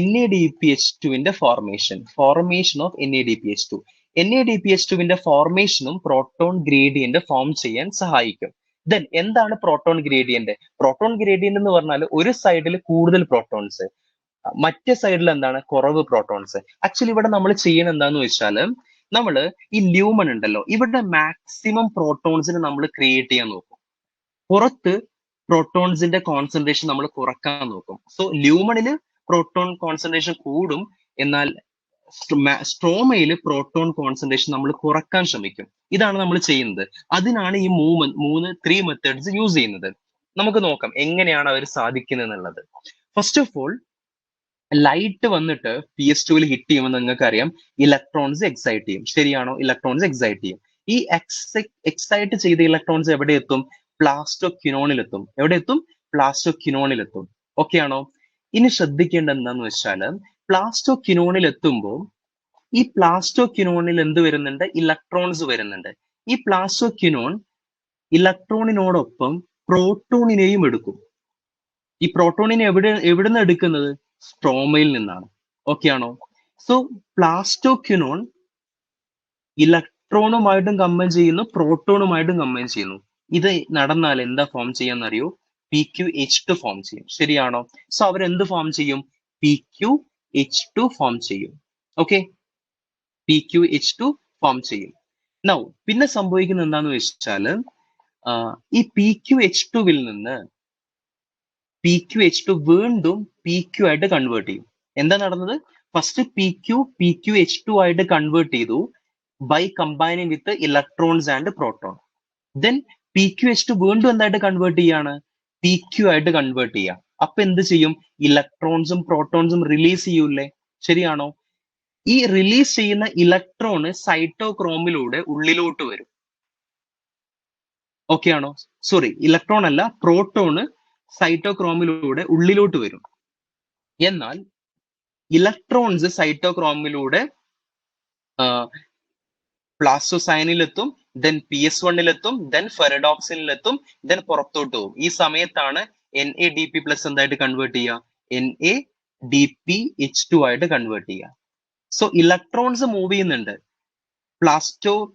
A: NADPH2-ന്റെ ഫോർമേഷൻ ഓഫ് NADPH2. NADPH2-ന്റെ ഫോർമേഷനും പ്രോട്ടോൺ ഗ്രേഡിയന്റ് ഫോം ചെയ്യാൻ സഹായിക്കും. ദെൻ എന്താണ് പ്രോട്ടോൺ ഗ്രേഡിയന്റ്? പ്രോട്ടോൺ ഗ്രേഡിയന്റ് എന്ന് പറഞ്ഞാൽ ഒരു സൈഡിൽ കൂടുതൽ പ്രോട്ടോൺസ്, മറ്റേ സൈഡിൽ എന്താണ്? കുറവ് പ്രോട്ടോൺസ്. ആക്ച്വലി ഇവിടെ നമ്മൾ ചെയ്യണത് എന്താന്ന് വെച്ചാൽ, നമ്മൾ ഈ ല്യൂമൻ ഉണ്ടല്ലോ, ഇവിടെ മാക്സിമം പ്രോട്ടോൺസിന് നമ്മൾ ക്രിയേറ്റ് ചെയ്യാൻ നോക്കും. പുറത്ത് പ്രോട്ടോൺസിന്റെ കോൺസെൻട്രേഷൻ നമ്മൾ കുറക്കാൻ നോക്കും. സോ ല്യൂമണില് പ്രോട്ടോൺ കോൺസെൻട്രേഷൻ കൂടും, എന്നാൽ സ്ട്രോമയിൽ പ്രോട്ടോൺ കോൺസെൻട്രേഷൻ നമ്മൾ കുറക്കാൻ ശ്രമിക്കും. ഇതാണ് നമ്മൾ ചെയ്യുന്നത്. അതിനാണ് ഈ 3 മെത്തേഡ്സ് യൂസ് ചെയ്യുന്നത്. നമുക്ക് നോക്കാം എങ്ങനെയാണ് അവർ സാധിക്കുന്നത് എന്നുള്ളത്. ഫസ്റ്റ് ഓഫ് ഓൾ, ലൈറ്റ് വന്നിട്ട് PS2-ൽ ഹിറ്റ് ചെയ്യുമ്പോൾ നിങ്ങൾക്ക് അറിയാം ഇലക്ട്രോൺസ് എക്സൈറ്റ് ചെയ്യും, ശരിയാണോ? ഇലക്ട്രോൺസ് എക്സൈറ്റ് ചെയ്യും. ഈ എക്സൈറ്റ് ചെയ്ത ഇലക്ട്രോൺസ് എവിടെ എത്തും? പ്ലാസ്റ്റോക്വിനോണിലെത്തും. എവിടെ എത്തും? പ്ലാസ്റ്റോക്വിനോണിലെത്തും. ഓക്കെ ആണോ? ഇനി ശ്രദ്ധിക്കേണ്ടത് എന്താന്ന് വെച്ചാൽ, പ്ലാസ്റ്റോക്വിനോണിൽ എത്തുമ്പോൾ ഈ പ്ലാസ്റ്റോക്വിനോണിൽ എന്ത് വരുന്നുണ്ട്? ഇലക്ട്രോൺസ് വരുന്നുണ്ട്. ഈ പ്ലാസ്റ്റോക്വിനോൺ ഇലക്ട്രോണിനോടൊപ്പം പ്രോട്ടോണിനെയും എടുക്കും. ഈ പ്രോട്ടോണിനെ എവിടുന്ന് എടുക്കുന്നത്? സ്ട്രോമയിൽ നിന്നാണ്. ഓക്കെ ആണോ? സോ പ്ലാസ്റ്റോക്വിനോൺ ഇലക്ട്രോണുമായിട്ടും കമ്പൈൻ ചെയ്യുന്നു, പ്രോട്ടോണുമായിട്ടും കമ്പൈൻ ചെയ്യുന്നു. ഇത് നടന്നാൽ എന്താ ഫോം ചെയ്യാന്നറിയോ? PQH2 ഫോം ചെയ്യും. ശരിയാണോ? സോ അവരെന്ത് ഫോം ചെയ്യും? PQH2 ഫോം ചെയ്യും. ഓക്കെ, PQH2 ഫോം ചെയ്യും. നൗ പിന്നെ സംഭവിക്കുന്നത് എന്താന്ന് വെച്ചാല് ഈ PQH2വിൽ നിന്ന് PQH2 വീണ്ടും PQ ആയിട്ട് കൺവേർട്ട് ചെയ്യും. എന്താ നടന്നത്? ഫസ്റ്റ് PQH2 ആയിട്ട് കൺവേർട്ട് ചെയ്തു by combining with electrons and proton. Then PQH2 വീണ്ടും എന്തായിട്ട് കൺവേർട്ട് ചെയ്യാണ്? PQ ആയിട്ട് കൺവേർട്ട് ചെയ്യാം. അപ്പൊ എന്ത് ചെയ്യും? ഇലക്ട്രോൺസും പ്രോട്ടോൺസും റിലീസ് ചെയ്യൂലേ? ശരിയാണോ? ഈ റിലീസ് ചെയ്യുന്ന ഇലക്ട്രോണ് സൈറ്റോക്രോമിലൂടെ ഉള്ളിലോട്ട് വരും. ഓക്കെ ആണോ? സോറി, ഇലക്ട്രോൺ അല്ല, പ്രോട്ടോണ് സൈറ്റോക്രോമിലൂടെ ഉള്ളിലോട്ട് വരും. എന്നാൽ ഇലക്ട്രോൺസ് സൈറ്റോക്രോമിലൂടെ പ്ലാസ്റ്റോസൈനിലെത്തും, ദെൻ PS1-ലെത്തും, ദെൻ ഫെറഡോക്സിനിലെത്തും, ദെൻ പുറത്തോട്ട് പോകും. ഈ സമയത്താണ് NADP+ എന്തായിട്ട് കൺവേർട്ട് ചെയ്യുക? NADPH2 ആയിട്ട് കൺവേർട്ട് ചെയ്യുക. സോ ഇലക്ട്രോൺസ് മൂവ് ചെയ്യുന്നുണ്ട്.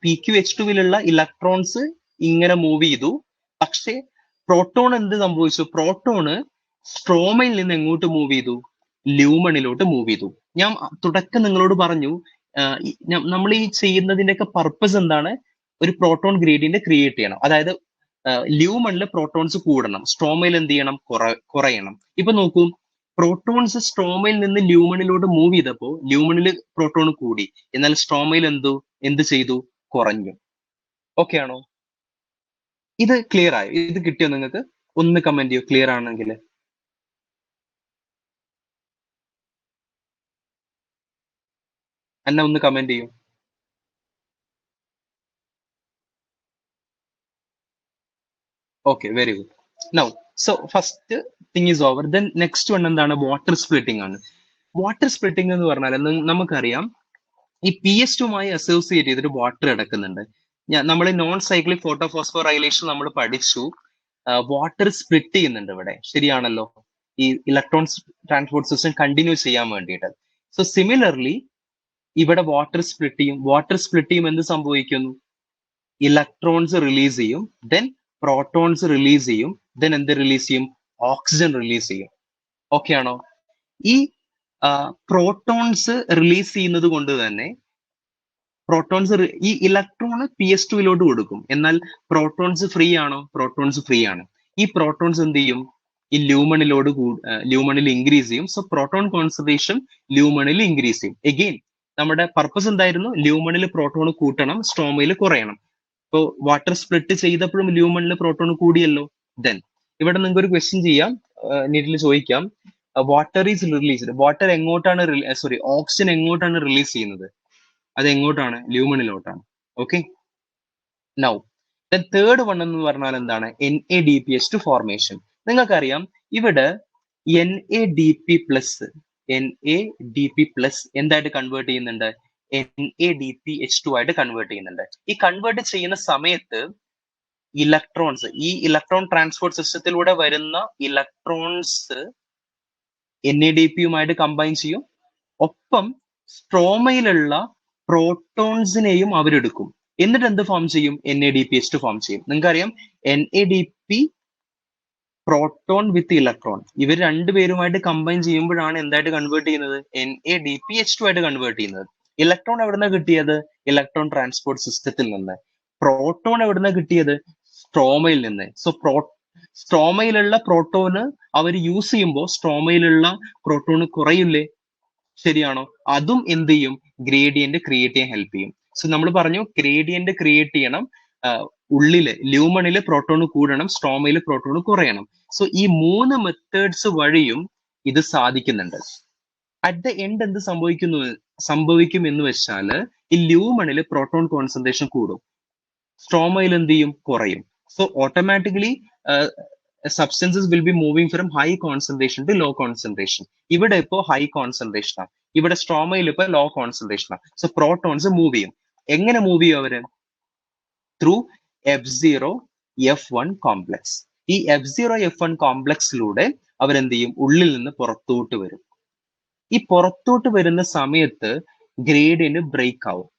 A: PQH2വിലുള്ള ഇലക്ട്രോൺസ് ഇങ്ങനെ മൂവ് ചെയ്തു. പക്ഷേ പ്രോട്ടോൺ എന്ത് സംഭവിച്ചു? പ്രോട്ടോണ് സ്ട്രോമയിൽ നിന്ന് എങ്ങോട്ട് മൂവ് ചെയ്തു? ല്യൂമണിലോട്ട് മൂവ് ചെയ്തു. ഞാൻ തുടക്കം നിങ്ങളോട് പറഞ്ഞു, നമ്മൾ ഈ ചെയ്യുന്നതിന്റെയൊക്കെ പർപ്പസ് എന്താണ്? ഒരു പ്രോട്ടോൺ ഗ്രേഡിയന്റ് ക്രിയേറ്റ് ചെയ്യണം. അതായത് ല്യൂമണിൽ പ്രോട്ടോൺസ് കൂടണം, സ്ട്രോമയിൽ എന്ത് ചെയ്യണം? കുറയണം. ഇപ്പൊ നോക്കൂ, പ്രോട്ടോൺസ് സ്ട്രോമയിൽ നിന്ന് ല്യൂമണിലോട്ട് മൂവ് ചെയ്തപ്പോ ല്യൂമണിൽ പ്രോട്ടോൺ കൂടി, എന്നാൽ സ്ട്രോമയിൽ എന്ത് ചെയ്തു? കുറഞ്ഞു. ഓക്കെ ആണോ? ഇത് ക്ലിയർ ആയോ? ഇത് കിട്ടിയോ നിങ്ങൾക്ക്? ഒന്ന് കമന്റ് ചെയ്യോ ക്ലിയർ ആണെങ്കിൽ. എന്നാ ഒന്ന് കമന്റ് ചെയ്യൂ. Okay, very good. Now so first thing is over. Then next one എന്താണ്? വാട്ടർ സ്പ്ലിറ്റിംഗ് ആണ്. വാട്ടർ സ്പ്ലിറ്റിംഗ് എന്ന് പറഞ്ഞാൽ നമുക്കറിയാം, ഈ PS2മായി അസോസിയേറ്റ് ചെയ്തിട്ട് വാട്ടർ കിടക്കുന്നുണ്ട്. നമ്മൾ നോൺ സൈക്ലിക് ഫോട്ടോഫോസ്ഫോറൈലേഷൻ നമ്മൾ പഠിച്ചു. വാട്ടർ സ്പ്ലിറ്റ് ചെയ്യുന്നുണ്ട് ഇവിടെ. ശരിയാണല്ലോ? ഈ ഇലക്ട്രോൺ ട്രാൻസ്പോർട്ട് സിസ്റ്റം കണ്ടിന്യൂ ചെയ്യാൻ വേണ്ടിയിട്ട്. സോ സിമിലർലി ഇവിടെ വാട്ടർ സ്പ്ലിറ്റ് ചെയ്യും. വാട്ടർ സ്പ്ലിറ്റ് ചെയ്യും, എന്ത് സംഭവിക്കുന്നു? ഇലക്ട്രോൺസ് റിലീസ് ചെയ്യും, ദെൻ പ്രോട്ടോൺസ് റിലീസ് ചെയ്യും, ദെൻ എന്ത് റിലീസ് ചെയ്യും? ഓക്സിജൻ റിലീസ് ചെയ്യും. ഓക്കെ ആണോ? ഈ പ്രോട്ടോൺസ് റിലീസ് ചെയ്യുന്നത് കൊണ്ട് തന്നെ ഈ ഇലക്ട്രോൺ PS2വിലോട്ട് കൊടുക്കും. എന്നാൽ പ്രോട്ടോൺസ് ഫ്രീ ആണോ? പ്രോട്ടോൺസ് ഫ്രീ ആണ്. ഈ പ്രോട്ടോൺസ് എന്ത് ചെയ്യും? ഈ ല്യൂമണിൽ ഇൻക്രീസ് ചെയ്യും. സോ പ്രോട്ടോൺ കോൺസെൻട്രേഷൻ ല്യൂമണിൽ ഇൻക്രീസ് ചെയ്യും. എഗെയിൻ നമ്മുടെ പർപ്പസ് എന്തായിരുന്നു? ല്യൂമണിൽ പ്രോട്ടോൺ കൂട്ടണം, സ്ട്രോമയിൽ കുറയണം. ഇപ്പൊ വാട്ടർ സ്പ്ലിറ്റ് ചെയ്തപ്പോഴും ല്യൂമണിൽ പ്രോട്ടോൺ കൂടിയല്ലോ. ദെൻ ഇവിടെ നിങ്ങൾക്ക് ഒരു ക്വസ്റ്റ്യൻ ചെയ്യാം, നീറ്റിൽ ചോദിക്കാം. Water is released. വാട്ടർ എങ്ങോട്ടാണ് ഓക്സിജൻ എങ്ങോട്ടാണ് റിലീസ് ചെയ്യുന്നത്? അത് എങ്ങോട്ടാണ്? ല്യൂമണിലോട്ടാണ്. Okay, now then third one എന്ന് പറഞ്ഞാൽ എന്താണ്? NADPH2 formation. നിങ്ങൾക്കറിയാം, ഇവിടെ NADP+ എന്തായിട്ട് കൺവേർട്ട് ചെയ്യുന്നുണ്ട്? NADPH2 ആയിട്ട് കൺവേർട്ട് ചെയ്യുന്നുണ്ട്. ഈ കൺവേർട്ട് ചെയ്യുന്ന സമയത്ത് ഇലക്ട്രോൺസ്, ഈ ഇലക്ട്രോൺ ട്രാൻസ്പോർട്ട് സിസ്റ്റത്തിലൂടെ വരുന്ന ഇലക്ട്രോൺസ് NADPയുമായിട്ട് കമ്പൈൻ ചെയ്യും. ഒപ്പം സ്ട്രോമയിലുള്ള പ്രോട്ടോൺസിനെയും അവരെടുക്കും. എന്നിട്ട് എന്ത് ഫോം ചെയ്യും? NADPH2 ഫോം ചെയ്യും. നിങ്ങൾക്കറിയാം, NADP പ്രോട്ടോൺ വിത്ത് ഇലക്ട്രോൺ, ഇവർ രണ്ടുപേരുമായിട്ട് കമ്പൈൻ ചെയ്യുമ്പോഴാണ് എന്തായിട്ട് കൺവേർട്ട് ചെയ്യുന്നത്? NADPH2 ആയിട്ട് കൺവേർട്ട് ചെയ്യുന്നത്. ഇലക്ട്രോൺ എവിടുന്ന കിട്ടിയത്? ഇലക്ട്രോൺ ട്രാൻസ്പോർട്ട് സിസ്റ്റത്തിൽ നിന്ന്. പ്രോട്ടോൺ എവിടുന്ന കിട്ടിയത്? സ്ട്രോമയിൽ നിന്ന്. സോ സ്ട്രോമയിലുള്ള പ്രോട്ടോണ് അവർ യൂസ് ചെയ്യുമ്പോൾ സ്ട്രോമയിലുള്ള പ്രോട്ടോണ് കുറയില്ലേ? ശരിയാണോ? അതും എന്ത് ചെയ്യും? ഗ്രേഡിയന്റ് ക്രിയേറ്റ് ചെയ്യാൻ ഹെൽപ്പ് ചെയ്യും. സോ നമ്മൾ പറഞ്ഞു, ഗ്രേഡിയന്റ് ക്രിയേറ്റ് ചെയ്യണം. ഉള്ളില് ല്യൂമണില് പ്രോട്ടോൺ കൂടണം, സ്ട്രോമയിൽ പ്രോട്ടോൺ കുറയണം. സോ ഈ 3 മെത്തേഡ്സ് വഴിയും ഇത് സാധിക്കുന്നുണ്ട്. അറ്റ് ദ എൻഡ് എന്ത് സംഭവിക്കും എന്ന് വെച്ചാല്, ഈ ല്യൂമണില് പ്രോട്ടോൺ കോൺസെൻട്രേഷൻ കൂടും, സ്ട്രോമയിൽ എന്ത് ചെയ്യും? കുറയും. So automatically substances will be moving from high concentration to low concentration. ഇവിടെ ഇപ്പോൾ ഹൈ കോൺസെൻട്രേഷൻ ആണ്. ഇവിടെ സ്ട്രോമയിൽ ഇപ്പൊ ലോ കോൺസെൻട്രേഷൻ ആണ്. സോ പ്രോട്ടോൺസ് മൂവ് ചെയ്യും. എങ്ങനെ മൂവ് ചെയ്യും അവര്? Through F0F1 complex. ഈ F0F1 കോംപ്ലക്സിലൂടെ അവരെന്ത് ചെയ്യും? ഉള്ളിൽ നിന്ന് പുറത്തോട്ട് വരും. ഈ പുറത്തോട്ട് വരുന്ന സമയത്ത് ഗ്രേഡിയന്റ് ബ്രേക്ക് ആവും.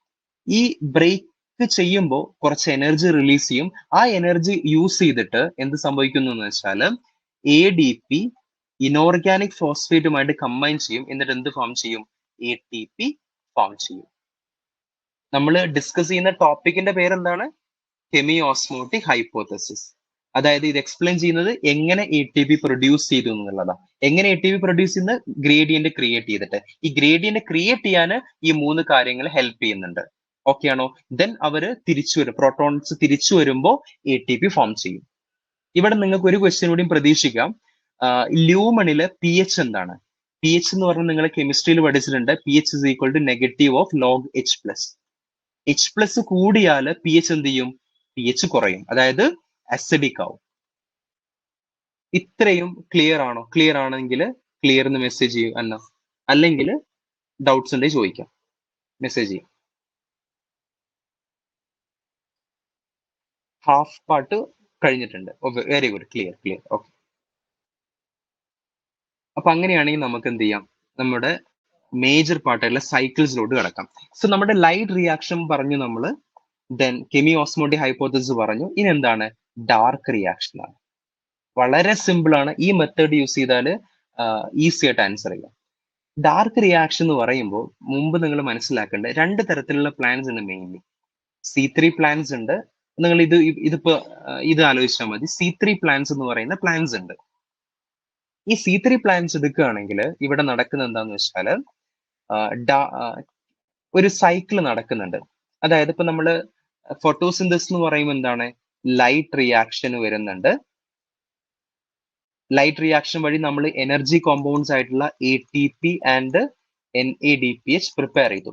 A: ഈ ബ്രേക്ക് ചെയ്യുമ്പോൾ കുറച്ച് എനർജി റിലീസ് ചെയ്യും. ആ എനർജി യൂസ് ചെയ്തിട്ട് എന്ത് സംഭവിക്കുന്നു എന്ന് വെച്ചാൽ ADP ഇനോർഗാനിക് ഫോസ്ഫേറ്റുമായിട്ട് കമ്പൈൻ ചെയ്യും. എന്നിട്ട് എന്ത് ഫോം ചെയ്യും? ATP ഫോം ചെയ്യും. നമ്മൾ ഡിസ്കസ് ചെയ്യുന്ന ടോപ്പിക്കിന്റെ പേരെന്താണ്? Chemiosmotic hypothesis. അതായത് ഇത് എക്സ്പ്ലെയിൻ ചെയ്യുന്നത് എങ്ങനെ ATP പ്രൊഡ്യൂസ് ചെയ്തു എന്നുള്ളതാണ്. എങ്ങനെ ATP പ്രൊഡ്യൂസ് ചെയ്യുന്ന? ഗ്രേഡിയന്റ് ക്രിയേറ്റ് ചെയ്തിട്ട്. ഈ ഗ്രേഡിയന്റ് ക്രിയേറ്റ് ചെയ്യാൻ ഈ 3 കാര്യങ്ങൾ ഹെൽപ്പ് ചെയ്യുന്നുണ്ട്. ഓക്കെ ആണോ? ദെൻ അവര് തിരിച്ചു വരും. പ്രോട്ടോൺസ് തിരിച്ചു വരുമ്പോൾ ATP ഫോം ചെയ്യും. ഇവിടെ നിങ്ങൾക്ക് ഒരു ക്വസ്റ്റ്യൻ കൂടി പ്രതീക്ഷിക്കാം. ലൂമണില് pH എന്താണ്? pH എന്ന് പറഞ്ഞാൽ നിങ്ങൾ കെമിസ്ട്രിയിൽ പഠിച്ചിട്ടുണ്ട്. pH is equal to negative of log H+. H+ കൂടിയാൽ pH എന്ത് ചെയ്യും? pH കുറയും. അതായത് അസിഡിക് ആവും. ഇത്രയും ക്ലിയർ ആണോ? ക്ലിയർ ആണെങ്കിൽ ക്ലിയർ എന്ന് മെസ്സേജ് ചെയ്യും അന്ന. അല്ലെങ്കിൽ ഡൗട്ട്സ് ഉണ്ടെങ്കിൽ ചോദിക്കാം, മെസ്സേജ് ചെയ്യും. ഹാഫ് പാർട്ട് കഴിഞ്ഞിട്ടുണ്ട്. Very good, clear clear. Okay. അപ്പൊ അങ്ങനെയാണെങ്കിൽ നമുക്ക് എന്ത് ചെയ്യാം? നമ്മുടെ മേജർ പാർട്ടായിട്ടുള്ള സൈക്കിൾസിലോട്ട് കിടക്കാം. സോ നമ്മുടെ ലൈറ്റ് റിയാക്ഷൻ പറഞ്ഞു നമ്മൾ. ദെൻ കെമിയോസ്മോട്ടിക് ഹൈപ്പോത്തസിസ് പറഞ്ഞു. ഇനി എന്താണ്? ഡാർക്ക് റിയാക്ഷൻ ആണ്. വളരെ സിമ്പിൾ ആണ്. ഈ മെത്തേഡ് യൂസ് ചെയ്താൽ ഈസി ആയിട്ട് ആൻസർ ചെയ്യാം. ഡാർക്ക് റിയാക്ഷൻ എന്ന് പറയുമ്പോൾ മുമ്പ് നിങ്ങൾ മനസ്സിലാക്കേണ്ട 2 തരത്തിലുള്ള പ്ലാൻസ് ഉണ്ട് മെയിൻലി. C3 പ്ലാൻസ് ഉണ്ട്. നിങ്ങൾ ഇതിപ്പോ ഇത് ആലോചിച്ചാൽ മതി. C3 പ്ലാൻസ് എന്ന് പറയുന്ന പ്ലാൻസ് ഉണ്ട്. ഈ C3 പ്ലാൻസ് എടുക്കുകയാണെങ്കിൽ ഇവിടെ നടക്കുന്ന എന്താന്ന് വെച്ചാൽ ഒരു സൈക്കിൾ നടക്കുന്നുണ്ട്. അതായത് ഇപ്പൊ നമ്മള് ഫോട്ടോസിന്തസിസ് എന്ന് പറയുമ്പോൾ എന്താണ്? ലൈറ്റ് റിയാക്ഷൻ വരുന്നുണ്ട്. ലൈറ്റ് റിയാക്ഷൻ വഴി നമ്മൾ എനർജി കോമ്പൗണ്ട്സ് ആയിട്ടുള്ള ATP ആൻഡ് NADPH പ്രിപ്പയർ ചെയ്തു.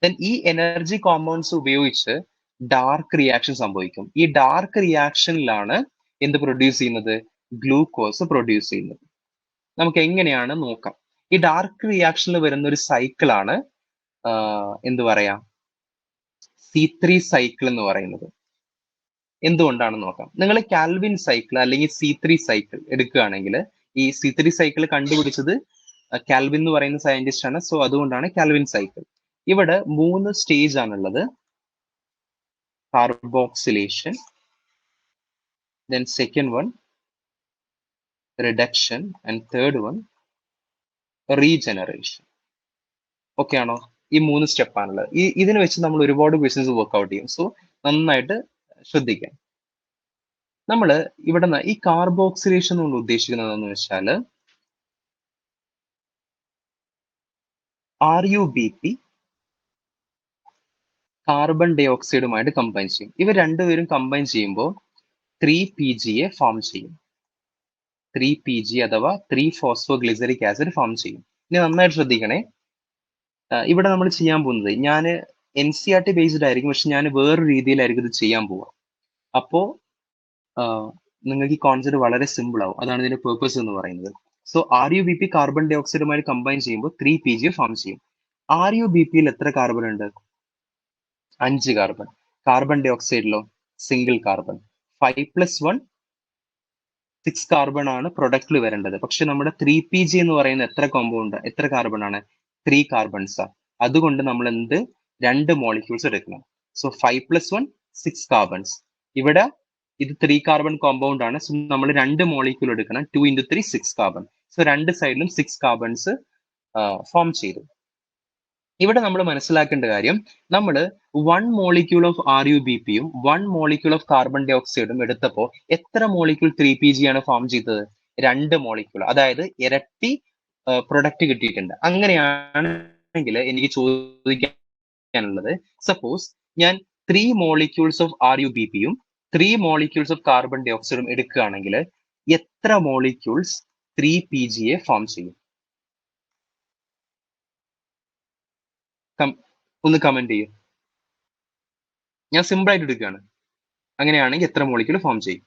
A: ദെൻ ഈ എനർജി കോമ്പൗണ്ട്സ് ഉപയോഗിച്ച് ഡാർക്ക് റിയാക്ഷൻ സംഭവിക്കും. ഈ ഡാർക്ക് റിയാക്ഷനിലാണ് എന്ത് പ്രൊഡ്യൂസ് ചെയ്യുന്നത്? ഗ്ലൂക്കോസ് പ്രൊഡ്യൂസ് ചെയ്യുന്നത്. നമുക്ക് എങ്ങനെയാണ് നോക്കാം. ഈ ഡാർക്ക് റിയാക്ഷനിൽ വരുന്ന ഒരു സൈക്കിളാണ് എന്ത് പറയാ, C3 സൈക്കിൾ എന്ന് പറയുന്നത്. എന്തുകൊണ്ടാണെന്ന് നോക്കാം. നിങ്ങൾ കാൽവിൻ സൈക്കിൾ അല്ലെങ്കിൽ C3 സൈക്കിൾ എടുക്കുകയാണെങ്കിൽ, ഈ C3 സൈക്കിൾ കണ്ടുപിടിച്ചത് കാൽവിൻ എന്ന് പറയുന്ന സയന്റിസ്റ്റ് ആണ്. സോ അതുകൊണ്ടാണ് കാൽവിൻ സൈക്കിൾ. ഇവിടെ 3 സ്റ്റേജ് ആണുള്ളത്. Carboxylation, then second one reduction, and third one regeneration. Okay ആണോ? ഈ 3 സ്റ്റെപ്പ് ആണുള്ളത്. ഇതിന് വെച്ച് നമ്മൾ ഒരുപാട് ക്വസ്റ്റ്യൻസ് വർക്ക്ഔട്ട് ചെയ്യും. സോ നന്നായിട്ട് ശ്രദ്ധിക്കാം. നമ്മൾ ഇവിടെ ഈ കാർബോക്സിലേഷൻ കൊണ്ട് ഉദ്ദേശിക്കുന്നത് എന്ന് വെച്ചാൽ RuBp കാർബൺ ഡൈ ഓക്സൈഡുമായിട്ട് കമ്പൈൻ ചെയ്യും. ഇവർ രണ്ടുപേരും കമ്പൈൻ ചെയ്യുമ്പോൾ 3PGA ഫോം ചെയ്യും. 3PG അഥവാ 3-ഫോസ്ഫോഗ്ലിസറിക് ആസിഡ് ഫോം ചെയ്യും. ഇനി നന്നായിട്ട് ശ്രദ്ധിക്കണേ. ഇവിടെ നമ്മൾ ചെയ്യാൻ പോകുന്നത്, ഞാൻ NCERT ബേസ്ഡ് ആയിരിക്കും, പക്ഷെ ഞാൻ വേറൊരു രീതിയിലായിരിക്കും ഇത് ചെയ്യാൻ പോവുക. അപ്പോ നിങ്ങൾക്ക് ഈ കോൺസെപ്റ്റ് വളരെ സിമ്പിൾ ആവും. അതാണ് ഇതിന്റെ പേർപ്പസ് എന്ന് പറയുന്നത്. സോ RuBp കാർബൺ ഡൈ ഓക്സൈഡുമായി കമ്പൈൻ ചെയ്യുമ്പോൾ 3PGA ഫോം ചെയ്യും. RuBpയിൽ എത്ര കാർബൺ ഉണ്ട്? 5 കാർബൺ. കാർബൺ ഡൈ ഓക്സൈഡിലോ സിംഗിൾ കാർബൺ. 5+1 6 കാർബൺ ആണ് പ്രൊഡക്റ്റിൽ വരേണ്ടത്. പക്ഷെ നമ്മുടെ 3PG എന്ന് പറയുന്ന എത്ര കാർബൺ ആണ്? 3 കാർബൺസ്. അതുകൊണ്ട് നമ്മൾ 2 മോളിക്യൂൾസ് എടുക്കണം. So 5+1 6 carbons. ഇവിടെ ഇത് 3 കാർബൺ കോമ്പൗണ്ട് ആണ്. സോ നമ്മൾ 2 മോളിക്യൂൾ എടുക്കണം. 2 × 3 6 കാർബൺ. സോ രണ്ട് സൈഡിലും 6 കാർബൺസ് ഫോം ചെയ്തു. ഇവിടെ നമ്മൾ മനസ്സിലാക്കേണ്ട കാര്യം, നമ്മൾ 1 മോളിക്യൂൾ ഓഫ് RuBpയും 1 മോളിക്യൂൾ ഓഫ് കാർബൺ ഡൈ ഓക്സൈഡും എടുത്തപ്പോൾ എത്ര മോളിക്യൂൾ 3PG ആണ് ഫോം ചെയ്തത്? 2 മോളിക്യൂൾ. അതായത് ഇരട്ടി പ്രൊഡക്റ്റ് കിട്ടിയിട്ടുണ്ട്. അങ്ങനെയാണെങ്കിൽ എനിക്ക് ചോദിക്കാനുള്ളത്, സപ്പോസ് ഞാൻ 3 മോളിക്യൂൾസ് ഓഫ് RuBpയും 3 മോളിക്യൂൾസ് ഓഫ് കാർബൺ ഡൈ ഓക്സൈഡും എടുക്കുകയാണെങ്കിൽ എത്ര മോളിക്യൂൾസ് 3PGA ഫോം ചെയ്യും? ഒന്ന് കമന്റ് ചെയ്യും. ഞാൻ സിമ്പിൾ ആയിട്ട് എടുക്കുകയാണ്. അങ്ങനെയാണെങ്കിൽ എത്ര മോളിക്യൂൾ ഫോം ചെയ്യും?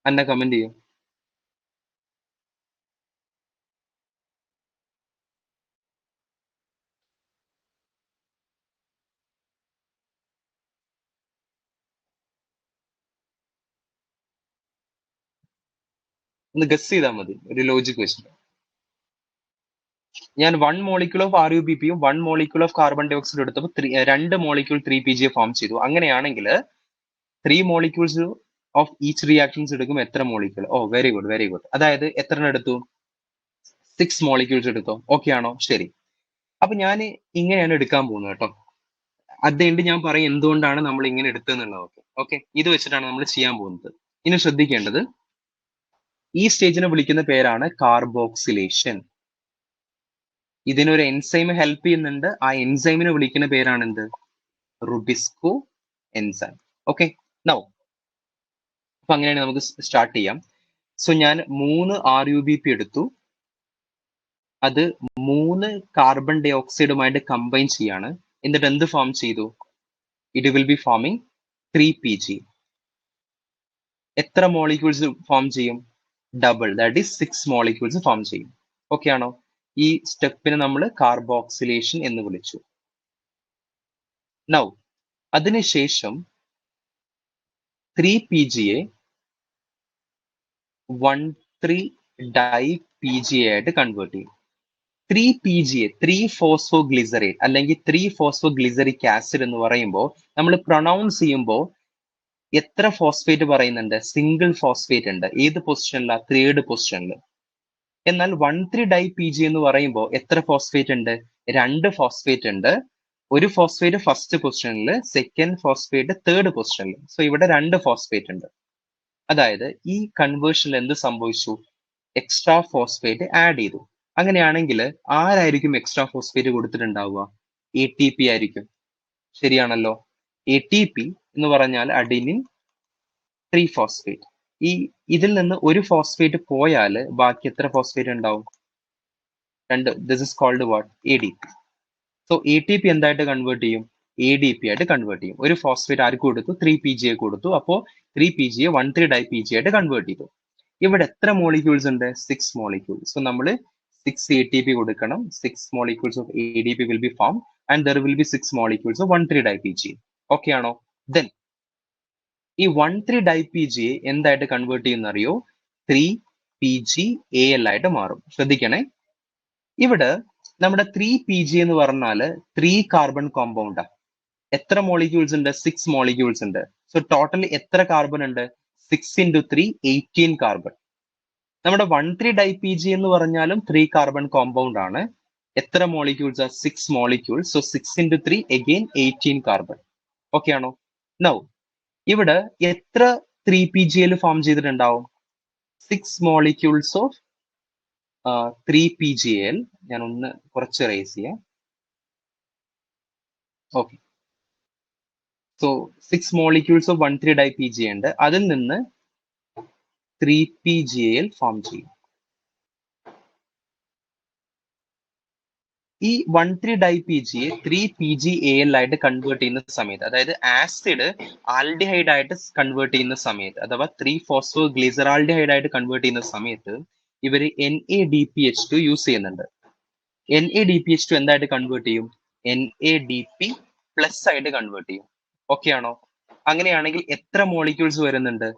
A: അന്ന കമന്റ് ചെയ്യും. ഒന്ന് ഗസ് ചെയ്താൽ മതി, ഒരു ലോജിക് വെച്ചിട്ട്. ഞാൻ 1 മോളിക്യൂൾ ഓഫ് RuBPയും 1 molecule of carbon dioxide എടുത്തപ്പോൾ 2 മോളിക്യൂൾ 3PGയെ ഫോം ചെയ്തു. അങ്ങനെയാണെങ്കിൽ 3 മോളിക്യൂൾസ് ഓഫ് ഈച്ച് റിയാക്ഷൻസ് എടുക്കും എത്ര മോളിക്യൂൾ? ഓ വെരി ഗുഡ്, വെരി ഗുഡ്. അതായത് എത്ര എടുത്തു? 6 മോളിക്യൂൾസ് എടുത്തോ? ഓക്കെ ആണോ? ശരി. അപ്പൊ ഞാൻ ഇങ്ങനെയാണ് എടുക്കാൻ പോകുന്നത് കേട്ടോ. അതുകൊണ്ട് ഞാൻ പറയും എന്തുകൊണ്ടാണ് നമ്മൾ ഇങ്ങനെ എടുത്തതെന്നുള്ളത്. ഓക്കെ, ഇത് വെച്ചിട്ടാണ് നമ്മൾ ചെയ്യാൻ പോകുന്നത്. ഇനി ശ്രദ്ധിക്കേണ്ടത്, ഈ സ്റ്റേജിനെ വിളിക്കുന്ന പേരാണ് കാർബോക്സിലേഷൻ. ഇതിനൊരു എൻസൈം ഹെൽപ്പ് ചെയ്യുന്നുണ്ട്. ആ എൻസൈമിനെ വിളിക്കുന്ന പേരാണ് എന്ത്? RuBisCO enzyme. ഓക്കെ, നൗ അപ്പൊ അങ്ങനെയാണ് നമുക്ക് സ്റ്റാർട്ട് ചെയ്യാം. സോ ഞാൻ 3 RuBP എടുത്തു. അത് 3 കാർബൺ ഡൈ ഓക്സൈഡുമായിട്ട് കമ്പൈൻ ചെയ്യാണ്. എന്നിട്ട് എന്ത് ഫോം ചെയ്തു? It will be forming 3PG. എത്ര മോളിക്യൂൾസ് ഫോം ചെയ്യും? Double, that is 6 molecules form ചെയ്യും. ഓക്കെ ആണോ? ഈ സ്റ്റെപ്പിനെ നമ്മൾ കാർബോക്സിലേഷൻ എന്ന് വിളിച്ചു. നൗ അതിനുശേഷം 3PGയെ 1,3-DiPGA ആയിട്ട് കൺവേർട്ട് ചെയ്യും. 3PGA 3-ഫോസ്ഫോഗ്ലിസറേറ്റ് അല്ലെങ്കിൽ 3-ഫോസ്ഫോഗ്ലിസറിക് ആസിഡ് എന്ന് പറയുമ്പോൾ നമ്മൾ പ്രൊനൗൺസ് ചെയ്യുമ്പോൾ എത്ര ഫോസ്ഫേറ്റ് പറയുന്നുണ്ട്? സിംഗിൾ ഫോസ്ഫേറ്റ് ഉണ്ട്. ഏത് പൊസിഷനിലാണ്? 3rd പൊസിഷനിൽ. എന്നാൽ 1,3-DiPG എന്ന് പറയുമ്പോൾ എത്ര ഫോസ്ഫേറ്റ് ഉണ്ട്? 2 ഫോസ്ഫേറ്റ് ഉണ്ട്. ഒരു ഫോസ്ഫേറ്റ് ഫസ്റ്റ് പൊസിഷനിൽ, സെക്കൻഡ് ഫോസ്ഫേറ്റ് 3rd പൊസിഷനിൽ. സോ ഇവിടെ 2 ഫോസ്ഫേറ്റ് ഉണ്ട്. അതായത് ഈ കൺവേർഷനിൽ എന്ത് സംഭവിച്ചു? എക്സ്ട്രാ ഫോസ്ഫേറ്റ് ആഡ് ചെയ്തു. അങ്ങനെയാണെങ്കിൽ ആരായിരിക്കും എക്സ്ട്രാ ഫോസ്ഫേറ്റ് കൊടുത്തിട്ടുണ്ടാവുക? ATP ആയിരിക്കും. ശരിയാണല്ലോ. ATP എന്ന് പറഞ്ഞാൽ അഡിനിൻ 3 ഫോസ്ഫേറ്റ്. ഇതിൽ നിന്ന് ഒരു ഫോസ്ഫേറ്റ് പോയാൽ ബാക്കി എത്ര ഫോസ്ഫേറ്റ് ഉണ്ടാവും? 2. This is called what? ADP. So ATP എന്തായിട്ട് കൺവേർട്ട് ചെയ്യും? ADP ആയിട്ട് കൺവേർട്ട് ചെയ്യും. ഒരു ഫോസ്ഫേറ്റ് ആർക്ക് കൊടുത്തു? 3PGയെ കൊടുത്തു. അപ്പോൾ 3PGയെ 1,3-DiPG ആയിട്ട് കൺവേർട്ട് ചെയ്തു. ഇവിടെ എത്ര മോളിക്യൂൾസ് ഉണ്ട്? 6 മോളിക്യൂൾസ്. സോ നമ്മൾ 6 ATP കൊടുക്കണം. 6 molecules of ADP will be formed and there will be 6 molecules of 1,3-DiPG. Okay ആണോ? ദെൻ ഈ 1,3-DiPGയെ എന്തായിട്ട് കൺവേർട്ട് ചെയ്യുന്ന അറിയോ? 3PGAL ആയിട്ട് മാറും. ശ്രദ്ധിക്കണേ, ഇവിടെ നമ്മുടെ 3PG എന്ന് പറഞ്ഞാല് 3 കാർബൺ കോമ്പൗണ്ടാ. എത്ര മോളിക്യൂൾസ് ഉണ്ട്? 6 മോളിക്യൂൾസ് ഉണ്ട്. സോ ടോട്ടൽ എത്ര കാർബൺ ഉണ്ട്? 6 into 3 18 കാർബൺ. നമ്മുടെ 1,3-DiPG എന്ന് പറഞ്ഞാലും 3 കാർബൺ കോമ്പൗണ്ട് ആണ്. എത്ര molecules? 6 molecules. So 6 into 3 again 18 carbon. Okay ആണോ? നൗ ഇവിടെ എത്ര 3PGL ഫോം ചെയ്തിട്ടുണ്ടാവും? 6 മോളിക്യൂൾസ് ഓഫ് 3PGL. ഞാൻ ഒന്ന് കുറച്ച് റേസ് ചെയ്യാം. Okay, so 6 molecules of 1,3-DiPG ഉണ്ട്. അതിൽ നിന്ന് 3PGAL ഫോം ചെയ്യും. ഈ 1,3-DiPGയെ 3PGAL ആയിട്ട് കൺവേർട്ട് ചെയ്യുന്ന സമയത്ത്, അതായത് ആസിഡ് ആൽഡിഹൈഡ് ആയിട്ട് കൺവേർട്ട് ചെയ്യുന്ന സമയത്ത്, അഥവാ 3-ഫോസ്ഫോഗ്ലിസറാൾഡിഹൈഡ് ആയിട്ട് കൺവേർട്ട് ചെയ്യുന്ന സമയത്ത് ഇവര് NADPH2 യൂസ് ചെയ്യുന്നുണ്ട്. NADPH2 എന്തായിട്ട് കൺവേർട്ട് ചെയ്യും? NADP പ്ലസ് ആയിട്ട് കൺവേർട്ട് ചെയ്യും. ഓക്കെ ആണോ? അങ്ങനെയാണെങ്കിൽ എത്ര മോളിക്യൂൾസ് വരുന്നുണ്ട്?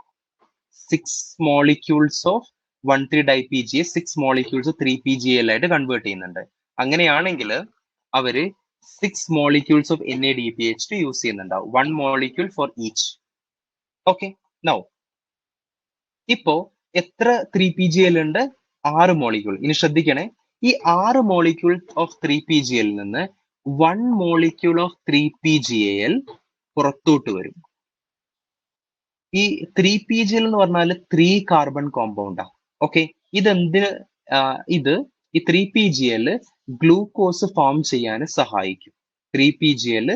A: 6 മോളിക്യൂൾസ് ഓഫ് 1,3-DiPGയെ 6 മോളിക്യൂൾസ് 3PGAL ആയിട്ട് കൺവേർട്ട് ചെയ്യുന്നുണ്ട്. അങ്ങനെയാണെങ്കിൽ അവര് 6 മോളിക്യൂൾസ് ഓഫ് NADPH2 യൂസ് ചെയ്യുന്നുണ്ടാവും. 1 molecule for each. Okay, now ഇപ്പോ എത്ര 3PGL ഉണ്ട്? 6 മോളിക്യൂൾ. ഇനി ശ്രദ്ധിക്കണേ, ഈ 6 മോളിക്യൂൾ ഓഫ് 3PGL നിന്ന് 1 മോളിക്യൂൾ ഓഫ് 3PGAL പുറത്തോട്ട് വരും. ഈ 3PGL എന്ന് പറഞ്ഞാൽ 3 കാർബൺ കോമ്പൗണ്ടാ. ഓക്കെ, ഇതെന്തിന്? ഇത് ഈ 3PGL ഗ്ലൂക്കോസ് ഫോം ചെയ്യാൻ സഹായിക്കും. 3PGL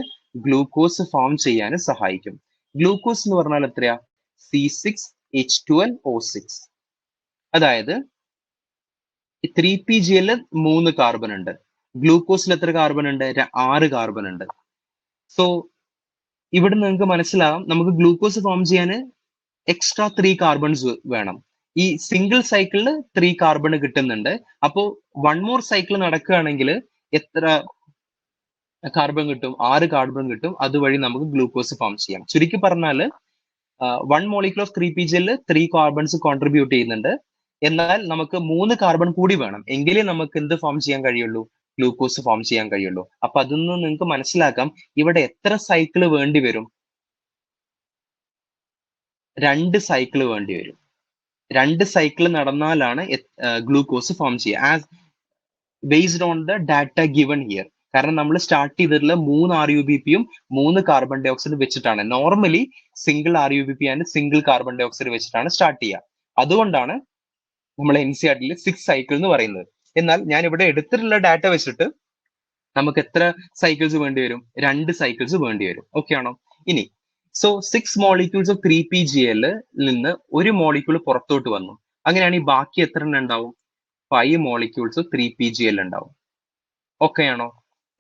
A: ഗ്ലൂക്കോസ് ഫോം ചെയ്യാൻ സഹായിക്കും. ഗ്ലൂക്കോസ് എന്ന് പറഞ്ഞാൽ എത്രയാ? C6H12O6. അതായത് 3PGL 3 കാർബൺ ഉണ്ട്. ഗ്ലൂക്കോസിൽ എത്ര കാർബൺ ഉണ്ട്? 6 കാർബൺ ഉണ്ട്. സോ ഇവിടെ നിങ്ങൾക്ക് മനസ്സിലാവും, നമുക്ക് ഗ്ലൂക്കോസ് ഫോം ചെയ്യാൻ എക്സ്ട്രാ 3 കാർബൺസ് വേണം. ഈ സിംഗിൾ സൈക്കിളിൽ 3 കാർബൺ കിട്ടുന്നുണ്ട്. അപ്പോൾ 1 മോർ സൈക്കിൾ നടക്കുകയാണെങ്കിൽ എത്ര കാർബൺ കിട്ടും? 6 കാർബൺ കിട്ടും. അതുവഴി നമുക്ക് ഗ്ലൂക്കോസ് ഫോം ചെയ്യാം. ചുരുക്കി പറഞ്ഞാൽ 1 molecule of 3PGL 3 carbons contribute ചെയ്യുന്നുണ്ട്. എന്നാൽ നമുക്ക് 3 കാർബൺ കൂടി വേണം, എങ്കിലേ നമുക്ക് എന്ത് ഫോം ചെയ്യാൻ കഴിയുള്ളൂ, ഗ്ലൂക്കോസ് ഫോം ചെയ്യാൻ കഴിയുള്ളൂ. അപ്പൊ അതൊന്ന് നിങ്ങൾക്ക് മനസ്സിലാക്കാം, ഇവിടെ എത്ര സൈക്കിൾ വേണ്ടി വരും, 2 സൈക്കിൾ വേണ്ടി വരും. 2 സൈക്കിൾ നടന്നാലാണ് ഗ്ലൂക്കോസ് ഫോം ചെയ്യുക, as based on the data given here. കാരണം നമ്മൾ സ്റ്റാർട്ട് ചെയ്തിട്ടുള്ള 3 ആർ യു ബി പിയും 3 കാർബൺ ഡൈ ഓക്സൈഡ് വെച്ചിട്ടാണ്. Normally single R U B P and single carbon dioxide വെച്ചിട്ടാണ് സ്റ്റാർട്ട് ചെയ്യുക. അതുകൊണ്ടാണ് നമ്മൾ എൻ സി ആർ ടിയിൽ 6 സൈക്കിൾ എന്ന് പറയുന്നത്. എന്നാൽ ഞാൻ ഇവിടെ എടുത്തിട്ടുള്ള ഡാറ്റ വെച്ചിട്ട് നമുക്ക് എത്ര സൈക്കിൾസ് വേണ്ടി വരും, 2 സൈക്കിൾസ് വേണ്ടി വരും. ഓക്കെ ആണോ? ഇനി സോ 6 മോളിക്യൂൾസ് ഓഫ് 3 PgL നിന്ന് ഒരു മോളിക്യൂൾ പുറത്തോട്ട് വന്നു. അങ്ങനെയാണെങ്കിൽ ബാക്കി എത്ര എണ്ണം ഉണ്ടാവും, 5 മോളിക്യൂൾസ് ഓഫ് 3 PgL ഉണ്ടാവും. ഓക്കെ ആണോ?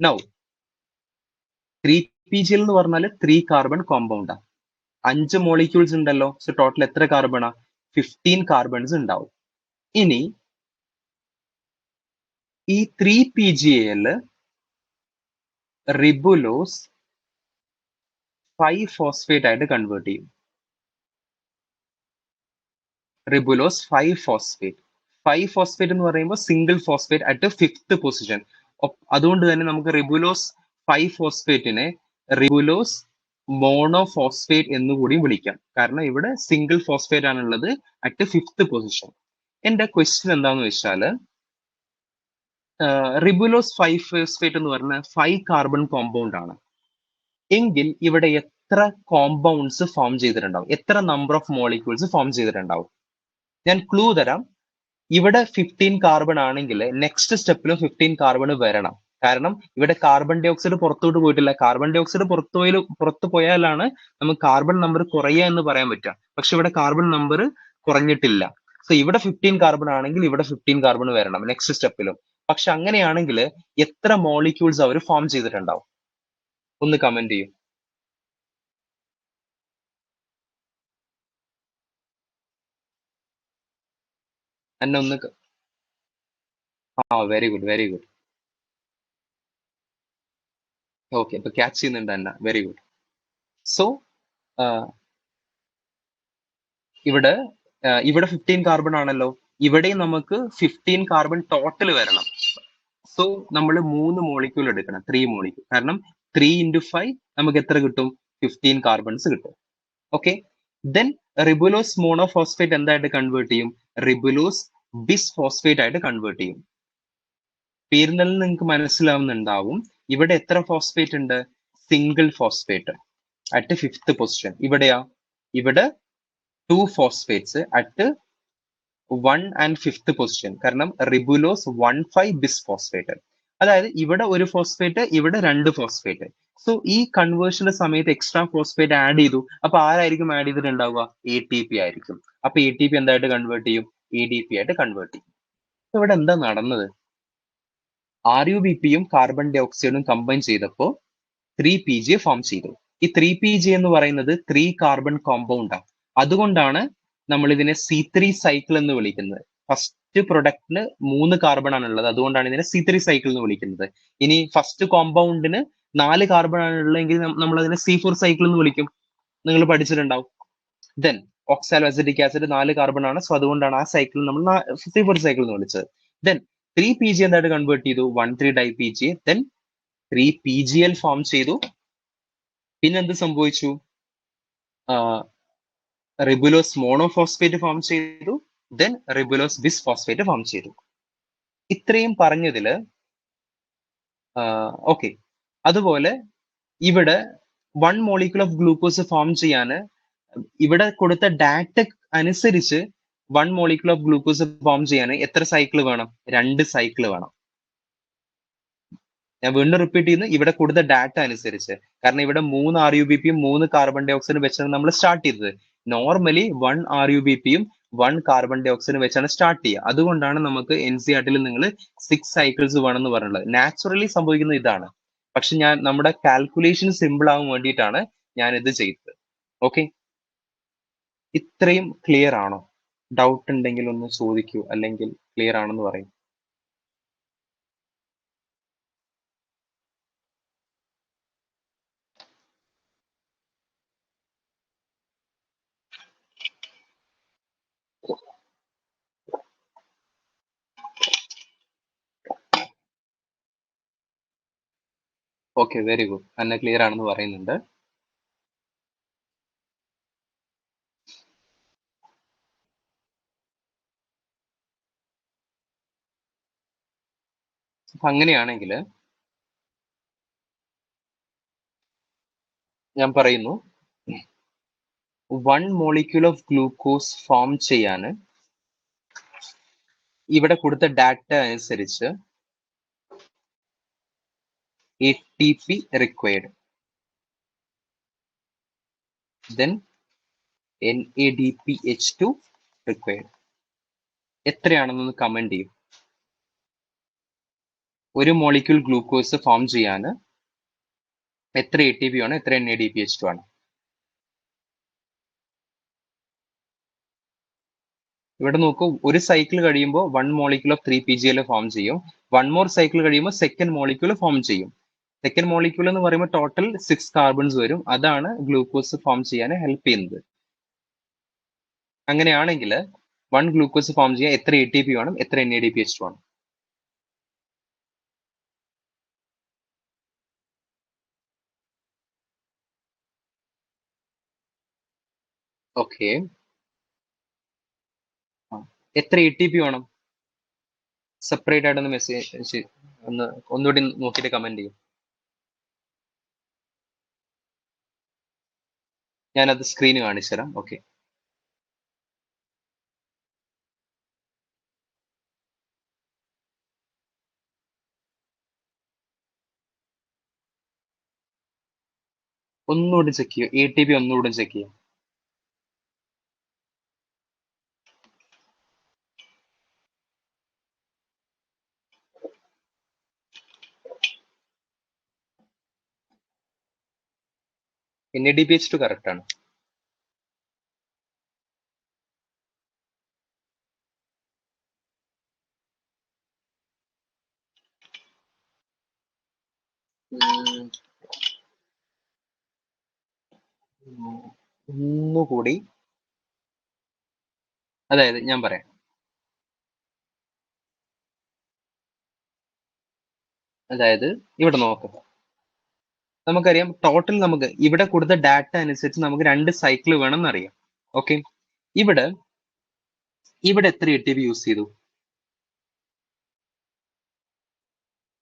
A: നൗ 3 PgL എന്ന് പറഞ്ഞാൽ 3 കാർബൺ കോമ്പൗണ്ടാ, 5 മോളിക്യൂൾസ് ഉണ്ടല്ലോ. സോ ടോട്ടൽ എത്ര കാർബണാ, 15 കാർബൺസ് ഉണ്ടാവും. ഇനി ഈ 3 PgL റിബുലോസ് 5-ഫോസ്ഫേറ്റ് ആയിട്ട് കൺവേർട്ട് ചെയ്യും. റിബുലോസ് 5-ഫോസ്ഫേറ്റ്. 5-ഫോസ്ഫേറ്റ് എന്ന് പറയുമ്പോൾ single phosphate at 5th position. അതുകൊണ്ട് തന്നെ നമുക്ക് റിബുലോസ് 5-ഫോസ്ഫേറ്റിനെ റിബുലോസ് മോണോഫോസ്ഫേറ്റ് എന്ന് കൂടി വിളിക്കാം. കാരണം ഇവിടെ സിംഗിൾ ഫോസ്ഫേറ്റ് ആണുള്ളത് അറ്റ് 5th പൊസിഷൻ. എന്റെ ക്വസ്റ്റ്യൻ എന്താന്ന് വെച്ചാൽ, റിബുലോസ് 5-ഫോസ്ഫേറ്റ് എന്ന് പറഞ്ഞ 5 കാർബൺ കോമ്പൗണ്ട് ആണ് എങ്കിൽ ഇവിടെ എത്ര കോമ്പൗണ്ട്സ് ഫോം ചെയ്തിട്ടുണ്ടാവും, എത്ര നമ്പർ ഓഫ് മോളിക്യൂൾസ് ഫോം ചെയ്തിട്ടുണ്ടാവും? ഞാൻ ക്ലൂ തരാം. ഇവിടെ 15 കാർബൺ ആണെങ്കിൽ നെക്സ്റ്റ് സ്റ്റെപ്പിലും 15 കാർബൺ വരണം. കാരണം ഇവിടെ കാർബൺ ഡൈ ഓക്സൈഡ് പുറത്തോട്ട് പോയിട്ടില്ല. കാർബൺ ഡൈ ഓക്സൈഡ് പുറത്തു പോയാലാണ് നമുക്ക് കാർബൺ നമ്പർ കുറയുക എന്ന് പറയാൻ പറ്റുക. പക്ഷെ ഇവിടെ കാർബൺ നമ്പർ കുറഞ്ഞിട്ടില്ല. സോ ഇവിടെ 15 കാർബൺ ആണെങ്കിൽ ഇവിടെ 15 കാർബൺ വരണം നെക്സ്റ്റ് സ്റ്റെപ്പിലും. പക്ഷെ അങ്ങനെയാണെങ്കിൽ എത്ര മോളിക്യൂൾസ് അവർ ഫോം ചെയ്തിട്ടുണ്ടാവും? ഒന്ന് കമന്റ് ചെയ്യും. എന്നെ ഒന്ന് very good, very good. Okay, ഇപ്പൊ ക്യാച്ച് ചെയ്യുന്നുണ്ട് എന്നെ, വെരി ഗുഡ്. സോ ഇവിടെ 15 കാർബൺ ആണല്ലോ, ഇവിടെ നമുക്ക് 15 കാർബൺ ടോട്ടൽ വരണം. സോ നമ്മൾ 3 മോളിക്യൂൾ എടുക്കണം, 3 മോളിക്യൂൾ. കാരണം 3 × 5 നമുക്ക് എത്ര കിട്ടും, 15 കാർബൺസ് കിട്ടും. ഓക്കെ, ദെൻ റിബുലോസ് മോണോഫോസ്ഫേറ്റ് എന്തായിട്ട് കൺവേർട്ട് ചെയ്യും, റിബുലോസ് ബിസ് ഫോസ്ഫേറ്റ് ആയിട്ട് കൺവേർട്ട് ചെയ്യും. പേരിൽ നിന്ന് നിങ്ങൾക്ക് മനസ്സിലാവുന്നുണ്ടാവും ഇവിടെ എത്ര ഫോസ്ഫേറ്റ് ഉണ്ട്, single phosphate at 5th position. ഇവിടെയാ, ഇവിടെ 2 phosphates at 1 and 5th position. കാരണം റിബുലോസ് 1,5 ബിസ് ഫോസ്ഫേറ്റ്. അതായത് ഇവിടെ ഒരു ഫോസ്ഫേറ്റ്, ഇവിടെ 2 ഫോസ്ഫേറ്റ്. സോ ഈ കൺവേർഷന്റെ സമയത്ത് എക്സ്ട്രാ ഫോസ്ഫേറ്റ് ആഡ് ചെയ്തു. അപ്പൊ ആരായിരിക്കും ആഡ് ചെയ്തിട്ടുണ്ടാവുക, ATP ആയിരിക്കും. അപ്പൊ ATP എന്തായിട്ട് കൺവേർട്ട് ചെയ്യും, ADP ആയിട്ട് കൺവേർട്ട് ചെയ്യും. ഇവിടെ എന്താ നടന്നത്, ആർ യു ബി പിയും കാർബൺ ഡൈ ഓക്സൈഡും കമ്പൈൻ ചെയ്തപ്പോൾ 3 PgA ഫോം ചെയ്തു. ഈ 3 PgA എന്ന് പറയുന്നത് 3 കാർബൺ കോമ്പൗണ്ടാണ്. അതുകൊണ്ടാണ് നമ്മൾ ഇതിനെ C3 സൈക്കിൾ എന്ന് വിളിക്കുന്നത്. ഫസ്റ്റ് പ്രൊഡക്റ്റിന് 3 കാർബൺ ആണുള്ളത്, അതുകൊണ്ടാണ് ഇതിനെ C3 സൈക്കിൾ എന്ന് വിളിക്കുന്നത്. ഇനി ഫസ്റ്റ് കോമ്പൗണ്ടിന് 4 കാർബൺ ആണുള്ളതെങ്കിൽ നമ്മൾ അതിനെ C4 സൈക്കിൾ എന്ന് വിളിക്കും. നിങ്ങൾ പഠിച്ചിട്ടുണ്ടാവും. Then oxaloacetic acid 4 carbon ആണ്. സോ അതുകൊണ്ടാണ് ആ സൈക്കിൾ നമ്മൾ C4 സൈക്കിൾ എന്ന് വിളിച്ചത്. ദെൻ 3 PgA എന്തായിട്ട് കൺവേർട്ട് ചെയ്തു, 1,3-DiPgA. ദെൻ 3 PgL ഫോം ചെയ്തു. പിന്നെ എന്ത് സംഭവിച്ചു, റിബുലോസ് മോണോഫോസ്ഫേറ്റ് ഫോം ചെയ്തു. ദെൻ റിബുലോസ് ബിസ് ഫോസ്ഫേറ്റ് ഫോം ചെയ്തു. ഇത്രയും പറഞ്ഞതില് ഓക്കെ. അതുപോലെ ഇവിടെ 1 മോളിക്യൂൾ ഓഫ് ഗ്ലൂക്കോസ് ഫോം ചെയ്യാൻ ഇവിടെ കൊടുത്ത ഡാറ്റ അനുസരിച്ച് 1 മോളിക്യൂൾ ഓഫ് ഗ്ലൂക്കോസ് ഫോം ചെയ്യാൻ എത്ര സൈക്കിൾ വേണം, 2 സൈക്കിൾ വേണം. ഞാൻ വീണ്ടും റിപ്പീറ്റ് ചെയ്യുന്നു, ഇവിടെ കൊടുത്ത ഡാറ്റ അനുസരിച്ച്. കാരണം ഇവിടെ 3 ആർ യു ബി പിയും 3 കാർബൺ ഡൈ ഓക്സൈഡും വെച്ചാണ് നമ്മൾ സ്റ്റാർട്ട് ചെയ്തത്. നോർമലി 1 ആർ യു ബി പിയും 1 കാർബൺ ഡൈ ഓക്സൈഡും വെച്ചാണ് സ്റ്റാർട്ട് ചെയ്യുക. അതുകൊണ്ടാണ് നമുക്ക് NCERT നിങ്ങൾ 6 സൈക്കിൾസ് വേണമെന്ന് പറഞ്ഞുള്ളത്. നാച്ചുറലി സംഭവിക്കുന്നത് ഇതാണ്. പക്ഷെ നമ്മുടെ കാൽക്കുലേഷൻ സിമ്പിൾ ആവാൻ വേണ്ടിയിട്ടാണ് ഞാൻ ഇത് ചെയ്തത്. ഓക്കെ, ഇത്രയും ക്ലിയർ ആണോ? ഡൗട്ട് ഉണ്ടെങ്കിൽ ഒന്ന് ചോദിക്കൂ, അല്ലെങ്കിൽ ക്ലിയർ ആണെന്ന് പറയും. Okay, very good. Anna clear ആണെന്ന് പറയുന്നുണ്ട്. അപ്പൊ അങ്ങനെയാണെങ്കിൽ ഞാൻ പറയുന്നു, 1 മോളിക്യൂൾ ഓഫ് ഗ്ലൂക്കോസ് ഫോം ചെയ്യാൻ ഇവിടെ കൊടുത്ത ഡാറ്റ അനുസരിച്ച് ATP required, then NADPH2 required. എത്രയാണെന്നൊന്ന് കമന്റ് ചെയ്യും. ഒരു മോളിക്യൂൾ ഗ്ലൂക്കോസ് ഫോം ചെയ്യാൻ എത്ര ATP ആണ്, എത്ര NADPH2 ആണ്? ഇവിടെ നോക്കൂ, ഒരു സൈക്കിൾ കഴിയുമ്പോൾ 1 മോളിക്യൂൾ ഓഫ് 3PGL ഫോം ചെയ്യും. 1 മോർ സൈക്കിൾ കഴിയുമ്പോൾ സെക്കൻഡ് മോളിക്യൂൾ ഫോം ചെയ്യും. സെക്കൻഡ് മോളിക്യൂൾ എന്ന് പറയുമ്പോൾ ടോട്ടൽ 6 കാർബൺസ് വരും. അതാണ് ഗ്ലൂക്കോസ് ഫോം ചെയ്യാൻ ഹെൽപ്പ് ചെയ്യുന്നത്. അങ്ങനെയാണെങ്കിൽ 1 ഗ്ലൂക്കോസ് ഫോം ചെയ്യാൻ എത്ര ATP വേണം, എത്ര NADPH2 ആണ്? ഓക്കെ, എത്ര ATP വേണം? സെപ്പറേറ്റ് ആയിട്ടൊന്ന് മെസ്സേജ് ഒന്നുകൂടി നോക്കിയിട്ട് കമന്റ് ചെയ്യും. ഞാനത് സ്ക്രീന് കാണിച്ചു തരാം. ഓക്കെ, ഒന്നുകൂടി ചെക്ക് ചെയ്യും. ATP ഒന്നുകൂടി ചെക്ക് ചെയ്യും. NADPH2 കറക്റ്റ് ആണ്. ഒന്നുകൂടി, അതായത് ഞാൻ പറയാം. അതായത് ഇവിടെ നോക്കാം, നമുക്കറിയാം ടോട്ടൽ നമുക്ക് ഇവിടെ കൊടുത്ത ഡാറ്റ അനുസരിച്ച് നമുക്ക് 2 സൈക്കിൾ വേണം എന്നറിയാം. ഓക്കെ, ഇവിടെ ഇവിടെ എത്ര ATP യൂസ് ചെയ്തു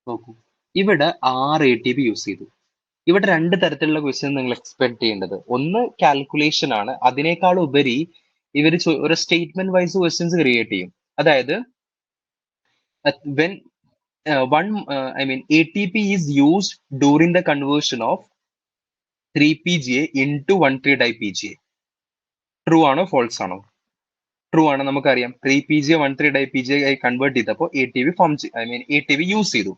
A: നോക്കൂ. ഇവിടെ 6 ATP യൂസ് ചെയ്തു. ഇവിടെ 2 തരത്തിലുള്ള ക്വസ്റ്റ്യൻ നിങ്ങൾ എക്സ്പെക്ട് ചെയ്യേണ്ടത്. ഒന്ന് കാൽക്കുലേഷൻ ആണ്, അതിനേക്കാൾ ഉപരി ഇവർ ഒരു സ്റ്റേറ്റ്മെന്റ് വൈസ് ക്വസ്റ്റ്യൻസ് ക്രിയേറ്റ് ചെയ്യും. അതായത് when ATP is used during the conversion of 3PGA into 1,3-dipga. True ആണോ ഫോൾസ് ആണോ? ട്രൂ ആണ്. നമുക്കറിയാം 3PGA 1,3-dipga ആയി കൺവേർട്ട് ചെയ്തപ്പോൾ ATP യൂസ് ചെയ്തു.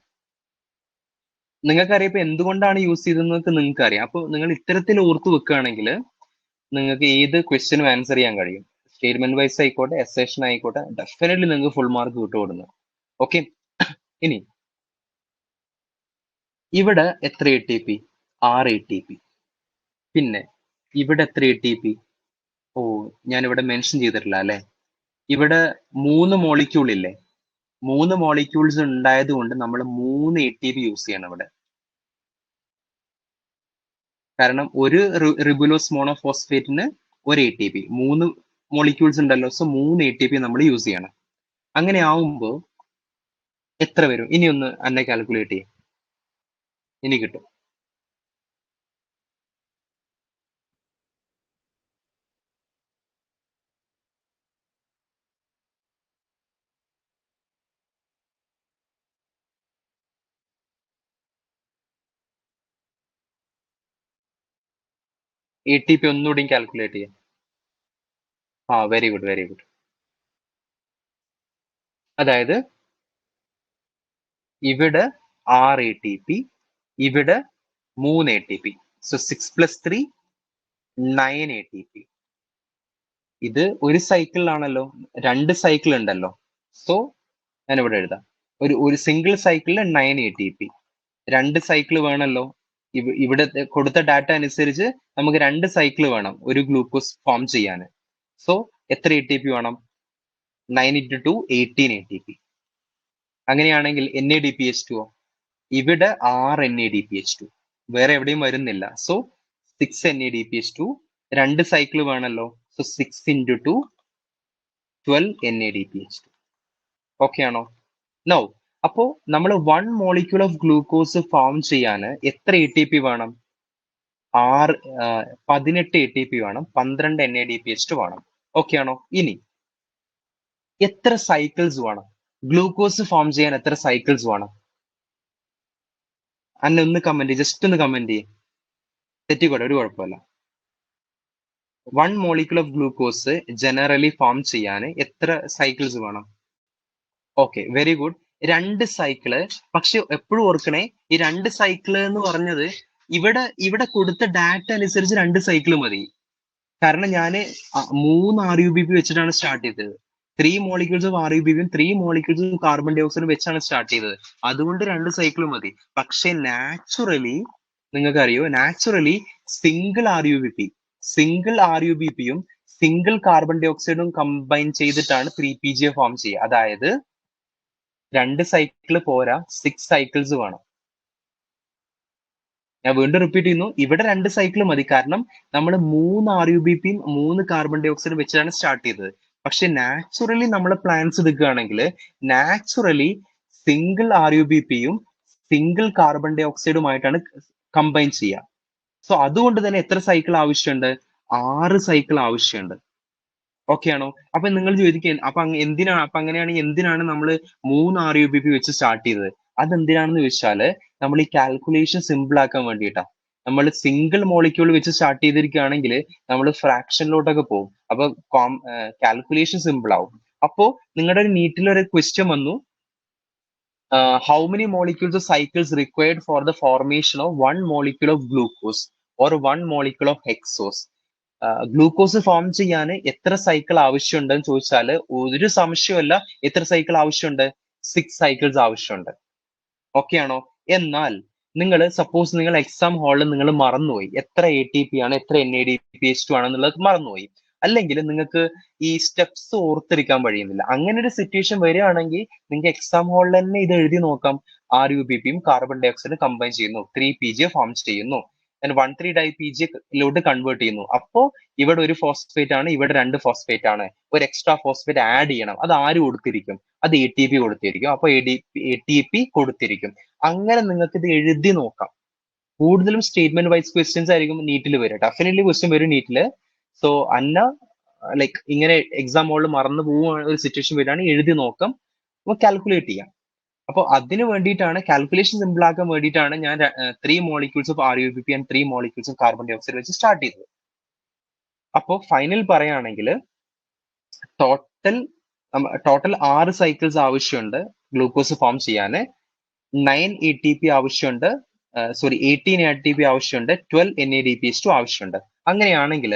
A: നിങ്ങൾക്കറിയാം ഇപ്പൊ എന്തുകൊണ്ടാണ് യൂസ് ചെയ്തതെന്നൊക്കെ നിങ്ങൾക്ക് അറിയാം. അപ്പൊ നിങ്ങൾ ഇത്തരത്തിൽ ഓർത്ത് വെക്കുകയാണെങ്കിൽ നിങ്ങൾക്ക് ഏത് ക്വസ്റ്റ്യനും ആൻസർ ചെയ്യാൻ കഴിയും. സ്റ്റേറ്റ്മെന്റ് വൈസ് ആയിക്കോട്ടെ, എസ്സേഷൻ ആയിക്കോട്ടെ, ഡെഫിനറ്റ്ലി നിങ്ങൾക്ക് ഫുൾ മാർക്ക് കിട്ടുകൊടുന്നു. ഓക്കെ, ഇനി ഇവിടെ എത്ര ATP? 6 ATP. പിന്നെ ഇവിടെ എത്ര ATP? ഓ, ഞാൻ ഇവിടെ മെൻഷൻ ചെയ്തിട്ടില്ല അല്ലെ. ഇവിടെ 3 മോളിക്യൂൾ ഇല്ലേ? 3 മോളിക്യൂൾസ് ഉണ്ടായത് കൊണ്ട് നമ്മൾ 3 ATP യൂസ് ചെയ്യണം ഇവിടെ. കാരണം ഒരു റിബുലോസ് മോണോഫോസ്ഫേറ്റിന് ഒരു ATP, 3 മോളിക്യൂൾസ് ഉണ്ടല്ലോ, സോ 3 ATP നമ്മൾ യൂസ് ചെയ്യണം. അങ്ങനെ ആവുമ്പോൾ എത്ര വരും? ഇനി ഒന്ന് എന്നെ കാൽക്കുലേറ്റ് ചെയ്യും. ഇനി കിട്ടും. ATP ഒന്നുകൂടി കാൽക്കുലേറ്റ് ചെയ്യാം. ആ, വെരി ഗുഡ്, വെരി ഗുഡ്. അതായത് ഇവിടെ 6 ATP, ഇവിടെ 3 ATP, സോ 6 + 3 9 ATP. ഇത് ഒരു സൈക്കിളിലാണല്ലോ, 2 സൈക്കിൾ ഉണ്ടല്ലോ. സോ ഞാൻ ഇവിടെ എഴുതാം, ഒരു സിംഗിൾ സൈക്കിളിൽ 9 ATP. 2 സൈക്കിൾ വേണമല്ലോ. ഇവിടെ കൊടുത്ത ഡാറ്റ അനുസരിച്ച് നമുക്ക് 2 സൈക്കിൾ വേണം ഒരു ഗ്ലൂക്കോസ് ഫോം ചെയ്യാൻ. സോ എത്ര ATP വേണം? 9 × 2 18 ATP. അങ്ങനെയാണെങ്കിൽ NADPH2 ഇവിടെ 6 NADPH2, വേറെ എവിടെയും വരുന്നില്ല. സോ 6 NADPH2, 2 സൈക്കിൾ വേണമല്ലോ. So 6 into 2, 12 NADPH2. ഓക്കെ ആണോ? നോ, അപ്പോ നമ്മൾ 1 മോളിക്യൂൾ ഓഫ് ഗ്ലൂക്കോസ് ഫോം ചെയ്യാൻ എത്ര ATP വേണം? 18 ATP വേണം, 12 NADPH2 വേണം. ഓക്കെ ആണോ? ഇനി എത്ര സൈക്കിൾസ് വേണം? ഗ്ലൂക്കോസ് ഫോം ചെയ്യാൻ എത്ര സൈക്കിൾസ് വേണം? അന്നെ ഒന്ന് കമന്റ്, ജസ്റ്റ് ഒന്ന് കമന്റ് ചെയ്യേ. തെറ്റിക്കോട്ടെ, ഒരു കുഴപ്പമില്ല. 1 molecule of glucose generally form ചെയ്യാൻ എത്ര സൈക്കിൾസ് വേണം? Okay, very good. 2 സൈക്കിള്. പക്ഷെ എപ്പോഴും ഓർക്കണേ, ഈ 2 സൈക്കിള് എന്ന് പറഞ്ഞത് ഇവിടെ ഇവിടെ കൊടുത്ത ഡാറ്റ അനുസരിച്ച് 2 സൈക്കിള് മതി. കാരണം ഞാൻ 3 RUBP വെച്ചിട്ടാണ് സ്റ്റാർട്ട് ചെയ്തത്. 3 മോളിക്യൂൾസ് ഓഫ് RUBPയും 3 മോളിക്യൂൾസ് ഓഫ് കാർബൺ ഡൈ ഓക്സൈഡും വെച്ചാണ് സ്റ്റാർട്ട് ചെയ്തത്. അതുകൊണ്ട് 2 സൈക്കിൾ മതി. പക്ഷെ നാച്ചുറലി നിങ്ങൾക്കറിയോ, നാച്ചുറലി സിംഗിൾ RUBPയും സിംഗിൾ കാർബൺ ഡൈ ഓക്സൈഡും കമ്പൈൻ ചെയ്തിട്ടാണ് 3PGA ഫോം ചെയ്യുക. അതായത് 2 സൈക്കിള് പോരാ, 6 സൈക്കിൾസ് വേണം. ഞാൻ വീണ്ടും റിപ്പീറ്റ് ചെയ്യുന്നു, ഇവിടെ 2 സൈക്കിൾ മതി. കാരണം നമ്മൾ 3 RUBPയും 3 കാർബൺ ഡൈ ഓക്സൈഡും വെച്ചാണ് സ്റ്റാർട്ട് ചെയ്തത്. പക്ഷെ നാച്ചുറലി നമ്മൾ പ്ലാന്റ്സ് എടുക്കുകയാണെങ്കിൽ നാച്ചുറലി സിംഗിൾ RUBPയും സിംഗിൾ കാർബൺ ഡൈ ഓക്സൈഡുമായിട്ടാണ് കമ്പൈൻ ചെയ്യുക. സോ അതുകൊണ്ട് തന്നെ എത്ര സൈക്കിൾ ആവശ്യമുണ്ട്? 6 സൈക്കിൾ ആവശ്യമുണ്ട്. ഓക്കെ ആണോ? അപ്പൊ നിങ്ങൾ ചോദിക്കുക, അപ്പൊ എന്തിനാണ്, അപ്പൊ അങ്ങനെയാണെങ്കിൽ എന്തിനാണ് നമ്മൾ 3 RUBP വെച്ച് സ്റ്റാർട്ട് ചെയ്തത്? അതെന്തിനാണെന്ന് ചോദിച്ചാല് നമ്മൾ ഈ കാൽക്കുലേഷൻ സിമ്പിൾ ആക്കാൻ വേണ്ടിയിട്ടാ. നമ്മൾ സിംഗിൾ മോളിക്യൂൾ വെച്ച് സ്റ്റാർട്ട് ചെയ്തിരിക്കുകയാണെങ്കിൽ നമ്മൾ ഫ്രാക്ഷനിലോട്ടൊക്കെ പോകും. അപ്പൊ കാൽക്കുലേഷൻ സിമ്പിൾ ആവും. അപ്പോ നിങ്ങളുടെ ഒരു നീറ്റിൽ ഒരു ക്വസ്റ്റ്യൻ വന്നു, how many molecules or cycles required for the formation of 1 molecule of glucose or 1 molecule of hexose? Glucose form ചെയ്യാൻ എത്ര സൈക്കിൾ ആവശ്യമുണ്ടെന്ന് ചോദിച്ചാൽ ഒരു സംശയമല്ല, എത്ര സൈക്കിൾ ആവശ്യമുണ്ട്? 6 സൈക്കിൾസ് ആവശ്യമുണ്ട്. ഓക്കെ ആണോ? എന്നാൽ നിങ്ങൾ സപ്പോസ് നിങ്ങൾ എക്സാം ഹാളിൽ നിങ്ങൾ മറന്നുപോയി എത്ര ATP ആണ്, എത്ര NADPH2 ആണെന്നുള്ളത് മറന്നുപോയി, അല്ലെങ്കിൽ നിങ്ങൾക്ക് ഈ സ്റ്റെപ്സ് ഓർത്തിരിക്കാൻ കഴിയുന്നില്ല. അങ്ങനെ ഒരു സിറ്റുവേഷൻ വരികയാണെങ്കിൽ നിങ്ങൾക്ക് എക്സാം ഹാളിൽ തന്നെ ഇത് എഴുതി നോക്കാം. RUBPയും കാർബൺ ഡൈ ഓക്സൈഡും കമ്പൈൻ ചെയ്യുന്നു, 3PGA ഫോം ചെയ്യുന്നു, 1,3-DiPGA കൺവേർട്ട് ചെയ്യുന്നു. അപ്പോ ഇവിടെ ഒരു ഫോസ്ഫേറ്റ് ആണ്, ഇവിടെ 2 ഫോസ്ഫേറ്റ് ആണ്, ഒരു എക്സ്ട്രാ ഫോസ്ഫേറ്റ് ആഡ് ചെയ്യണം. അത് ആര് കൊടുത്തിരിക്കും? അത് ATP കൊടുത്തിരിക്കും. അപ്പൊ ATP കൊടുത്തിരിക്കും. അങ്ങനെ നിങ്ങൾക്ക് ഇത് എഴുതി നോക്കാം. കൂടുതലും സ്റ്റേറ്റ്മെന്റ് വൈസ് ക്വസ്റ്റ്യൻസ് ആയിരിക്കും നീറ്റിൽ വരിക. ഡെഫിനറ്റ്ലി ക്വസ്റ്റ്യൻ വരും നീറ്റില്. സോ അന്ന ലൈക്ക് ഇങ്ങനെ എക്സാം ഹോളിൽ മറന്നു പോകുന്ന ഒരു സിറ്റുവേഷൻ വരികയാണെങ്കിൽ എഴുതി നോക്കാം, അപ്പൊ കാൽക്കുലേറ്റ് ചെയ്യാം. അപ്പോൾ അതിന് വേണ്ടിയിട്ടാണ്, കാൽക്കുലേഷൻ സിമ്പിൾ ആക്കാൻ വേണ്ടിയിട്ടാണ് ഞാൻ 3 molecules of RUBP and 3 molecules of carbon dioxide വെച്ച് സ്റ്റാർട്ട് ചെയ്തത്. അപ്പോൾ ഫൈനൽ പറയുകയാണെങ്കിൽ ടോട്ടൽ 6 സൈക്കിൾസ് ആവശ്യമുണ്ട് ഗ്ലൂക്കോസ് ഫോം ചെയ്യാൻ. 9 ATP ആവശ്യമുണ്ട്, 18 ATP ആവശ്യമുണ്ട്, 12 NADPH2 ആവശ്യമുണ്ട്. അങ്ങനെയാണെങ്കിൽ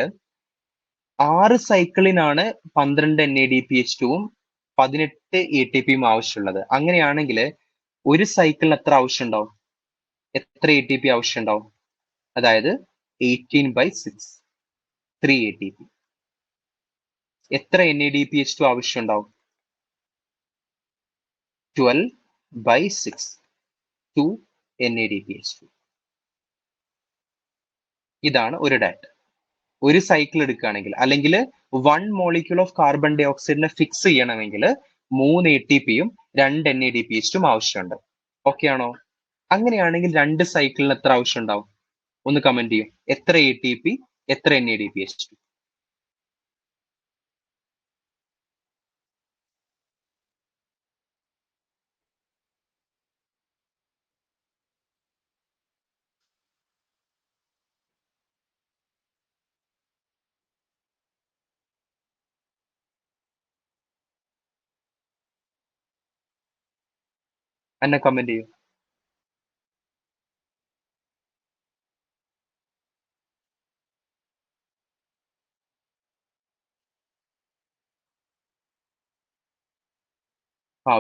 A: 6 സൈക്കിളിനാണ് 12 NADPH2വും 18 ATPയും ആവശ്യമുള്ളത്. അങ്ങനെയാണെങ്കിൽ ഒരു സൈക്കിളിന് എത്ര ആവശ്യം ഉണ്ടാവും? എത്ര ATP ആവശ്യം ഉണ്ടാവും? അതായത് 18/6, 3 ATP. എത്ര NADPH2 ആവശ്യം ഉണ്ടാവും? 12/6, 2 NADPH2. ഇതാണ് ഒരു ഡാറ്റ. ഒരു സൈക്കിൾ എടുക്കുകയാണെങ്കിൽ, അല്ലെങ്കിൽ 1 മോളിക്യൂൾ ഓഫ് കാർബൺ ഡൈ ഓക്സൈഡിനെ ഫിക്സ് ചെയ്യണമെങ്കിൽ 3 ATPയും 2 NADPH2 ആവശ്യമുണ്ട്. ഓക്കെ ആണോ? അങ്ങനെയാണെങ്കിൽ 2 സൈക്കിളിന് എത്ര ആവശ്യം ഉണ്ടാവും? ഒന്ന് കമന്റ് ചെയ്യും. എത്ര ATP, എത്ര NADPH2? എന്നെ കമന്റ് ചെയ്യും.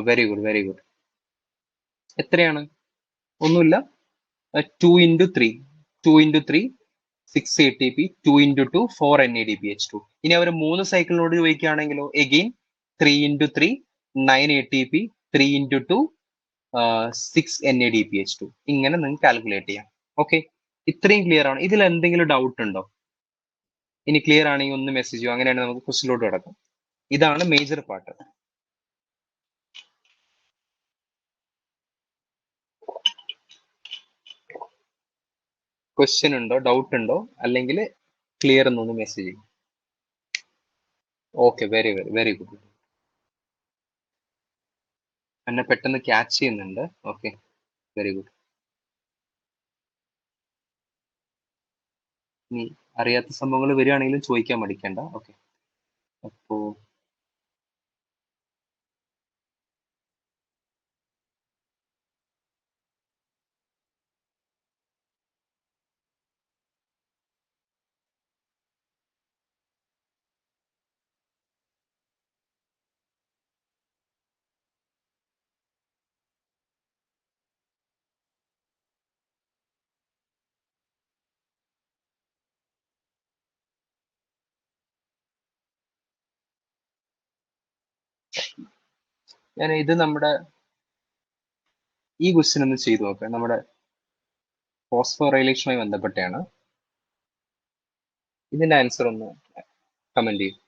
A: Very good, very good. എത്രയാണ്? ഒന്നുമില്ല. 2 into 3, 2 into 3, 6 ATP, 2 into 2, 4 NADPH2. ഇനി അവർ 3 സൈക്കിളിനോട് ചോദിക്കുകയാണെങ്കിലോ, again 3 into 3, 9 ATP, 3 into 2, 6 NADPH2 ഇങ്ങനെ നിങ്ങൾക്ക് കാൽക്കുലേറ്റ് ചെയ്യാം. ഓക്കെ, ഇത്രയും ക്ലിയർ ആണ്. ഇതിൽ എന്തെങ്കിലും ഡൗട്ട് ഉണ്ടോ? ഇനി ക്ലിയർ ആണെങ്കിൽ ഒന്ന് മെസ്സേജ് ചെയ്യും, അങ്ങനെയാണെങ്കിൽ നമുക്ക് ക്വസ്റ്റിലോട്ട് കിടക്കാം. ഇതാണ് മേജർ പാർട്ട്. ക്വസ്റ്റ്യൻ ഉണ്ടോ, ഡൗട്ട് ഉണ്ടോ, അല്ലെങ്കിൽ ക്ലിയർ എന്നൊന്ന് മെസ്സേജ് ചെയ്യും. Okay, very very very good. എന്നെ പെട്ടെന്ന് ക്യാച്ച് ചെയ്യുന്നുണ്ട്. Okay, very good. ഇനി അറിയാത്ത സംഭവങ്ങൾ വരികയാണെങ്കിലും ചോദിക്കാൻ മടിക്കണ്ട. ഓക്കെ, അപ്പോ ഞാൻ ഇത് നമ്മുടെ ഈ ക്വസ്റ്റ്യൻ ഒന്ന് ചെയ്തു നോക്കാം. നമ്മുടെ ഫോസ്ഫോറൈലേഷനുമായി ബന്ധപ്പെട്ടാണ്. ഇതിന്റെ ആൻസർ ഒന്ന് കമന്റ് ചെയ്യും.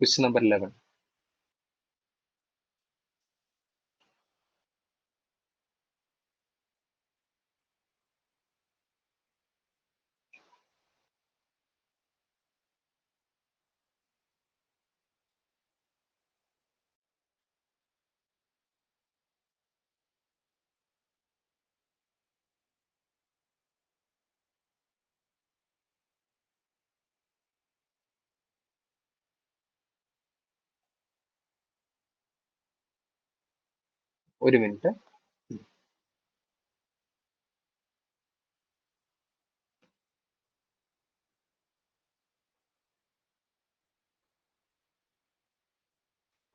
A: Question number 11. ഒരു മിനിറ്റ്.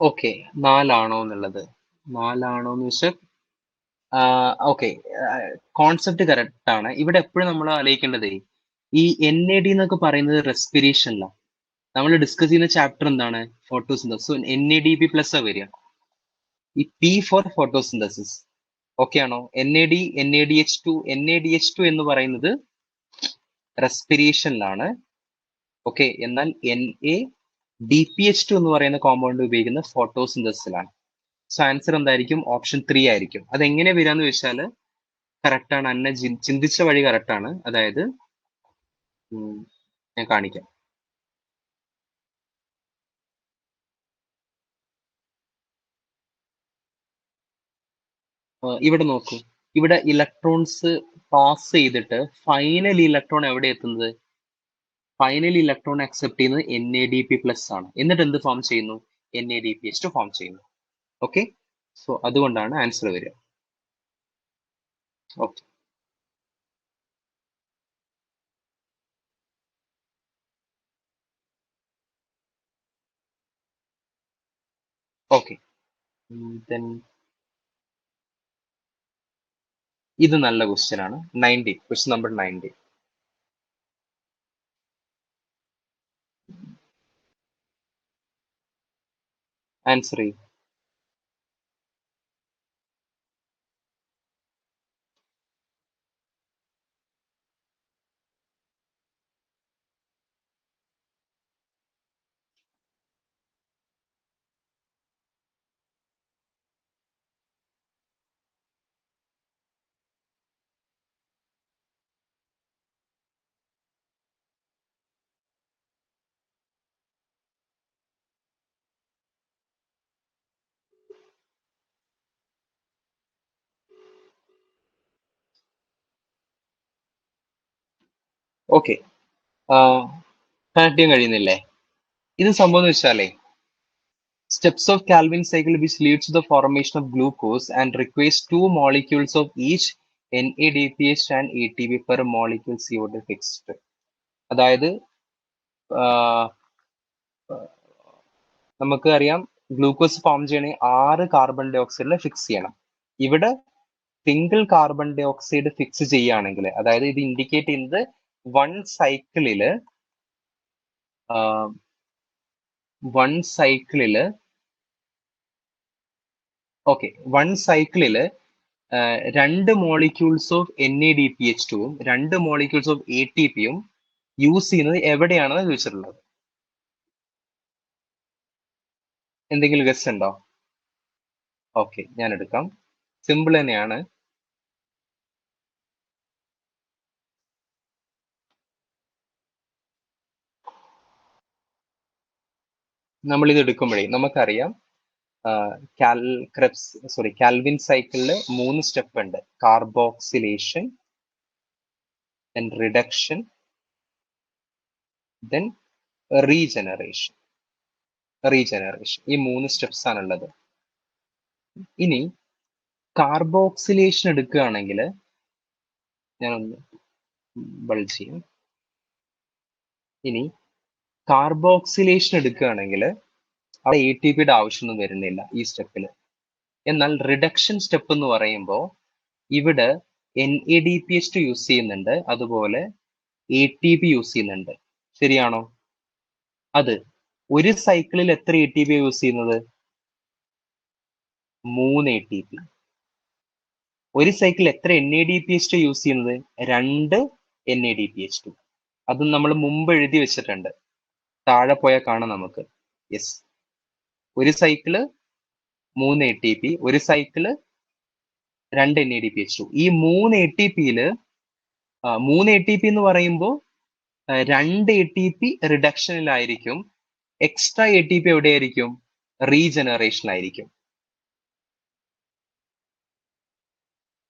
A: ഓക്കെ, 4 എന്നുള്ളത് 4 എന്ന് വെച്ചാൽ ഓക്കെ, കോൺസെപ്റ്റ് കറക്റ്റ് ആണ്. ഇവിടെ എപ്പോഴും നമ്മൾ ആലോചിക്കേണ്ടതേ ഈ NAD എന്നൊക്കെ പറയുന്നത് റെസ്പിറേഷനിലാണ്. നമ്മൾ ഡിസ്കസ് ചെയ്യുന്ന ചാപ്റ്റർ എന്താണ്? ഫോട്ടോസിന്തസിസ്. സോ NADP+ വരിക. ഈ P ഫോർ ഫോട്ടോസിന്തസിസ്. ഓക്കെ ആണോ? NADH2 എന്ന് പറയുന്നത് റെസ്പിറേഷനിലാണ്. ഓക്കെ, എന്നാൽ NADPH2 എന്ന് പറയുന്ന കോമ്പൗണ്ട് ഉപയോഗിക്കുന്ന ഫോട്ടോസിന്തസിസിലാണ്. സോ ആൻസർ എന്തായിരിക്കും? ഓപ്ഷൻ 3 ആയിരിക്കും. അതെങ്ങനെ വരാന്ന് വെച്ചാൽ കറക്റ്റ് ആണ്. അന്ന ചിന്തിച്ച വഴി കറക്റ്റ് ആണ്. അതായത് ഞാൻ കാണിക്കാം. ഇവിടെ നോക്കൂ, ഇവിടെ ഇലക്ട്രോൺസ് പാസ് ചെയ്തിട്ട് ഫൈനൽ ഇലക്ട്രോൺ എവിടെ എത്തുന്നത്? ഫൈനൽ ഇലക്ട്രോൺ അക്സെപ്റ്റ് ചെയ്യുന്നത് NADP+ ആണ്. എന്നിട്ട് എന്ത് ഫോം ചെയ്യുന്നു? NADPH2 ഫോം ചെയ്യുന്നു. ഓക്കെ, സോ അതുകൊണ്ടാണ് ആൻസർ വരിക. Okay, okay. ദെൻ ഇത് നല്ല ക്വസ്റ്റ്യൻ ആണ്. 90, ക്വസ്റ്റ്യൻ നമ്പർ 90. ആൻസർ ചെയ്യും. ഓക്കെ, കണക്ട് ചെയ്യാൻ കഴിയുന്നില്ലേ? ഇത് സംഭവം എന്ന് വെച്ചാലേ, steps of Calvin cycle which leads to the formation of glucose and requires 2 molecules of each NADPH and ATP per molecule CO2 fixed. അതായത് നമുക്ക് അറിയാം ഗ്ലൂക്കോസ് ഫോം ചെയ്യണമെങ്കിൽ 6 കാർബൺ ഡൈ ഓക്സൈഡിനെ ഫിക്സ് ചെയ്യണം. ഇവിടെ single carbon dioxide fix ചെയ്യുകയാണെങ്കിൽ, അതായത് ഇത് ഇൻഡിക്കേറ്റ് ചെയ്യുന്നത് വൺ സൈക്കിളില് വൺ സൈക്കിളില് ഓക്കെ വൺ സൈക്കിളില് രണ്ട് മോളിക്യൂൾസ് ഓഫ് NADPH2ഉം രണ്ട് മോളിക്യൂൾസ് ഓഫ് ATPയും യൂസ് ചെയ്യുന്നത് എവിടെയാണെന്ന് ചോദിച്ചിട്ടുള്ളത്. എന്തെങ്കിലും ഗസ് ഉണ്ടോ? ഓക്കെ, ഞാൻ എടുക്കാം. സിമ്പിൾ തന്നെയാണ്. നമ്മൾ ഇത് എടുക്കുമ്പോഴേ നമുക്കറിയാം കാൽവിൻ സൈക്കിളില് 3 സ്റ്റെപ്പ് ഉണ്ട്. Carboxylation, then reduction, then regeneration. ഈ 3 സ്റ്റെപ്സ് ആണുള്ളത്. ഇനി കാർബോക്സിലേഷൻ എടുക്കുകയാണെങ്കിൽ ഞാനൊന്ന് ബൾജ് ചെയ്യാം. ഇനി കാർബോക്സിലേഷൻ എടുക്കുകയാണെങ്കിൽ അവിടെ ATPയുടെ ആവശ്യമൊന്നും വരുന്നില്ല ഈ സ്റ്റെപ്പിൽ. എന്നാൽ റിഡക്ഷൻ സ്റ്റെപ്പ് എന്ന് പറയുമ്പോൾ ഇവിടെ NADPH2 യൂസ് ചെയ്യുന്നുണ്ട്, അതുപോലെ ATP യൂസ് ചെയ്യുന്നുണ്ട്. ശരിയാണോ? അത് ഒരു സൈക്കിളിൽ എത്ര ATP യൂസ് ചെയ്യുന്നത്? 3 ATP. ഒരു സൈക്കിൾ എത്ര NADPH2 യൂസ് ചെയ്യുന്നത്? 2 NADPH2. അതും നമ്മൾ മുമ്പ് എഴുതി വെച്ചിട്ടുണ്ട്, താഴെ പോയാൽ കാണാം നമുക്ക്. യെസ്, ഒരു സൈക്കിള് 3 ATP, ഒരു സൈക്കിള് 2 NADPH2. ഈ 3 ATPയില് 3 ATP എന്ന് പറയുമ്പോൾ 2 ATP റിഡക്ഷനിലായിരിക്കും, എക്സ്ട്രാ ATP എവിടെയായിരിക്കും? റീജനറേഷനിലായിരിക്കും.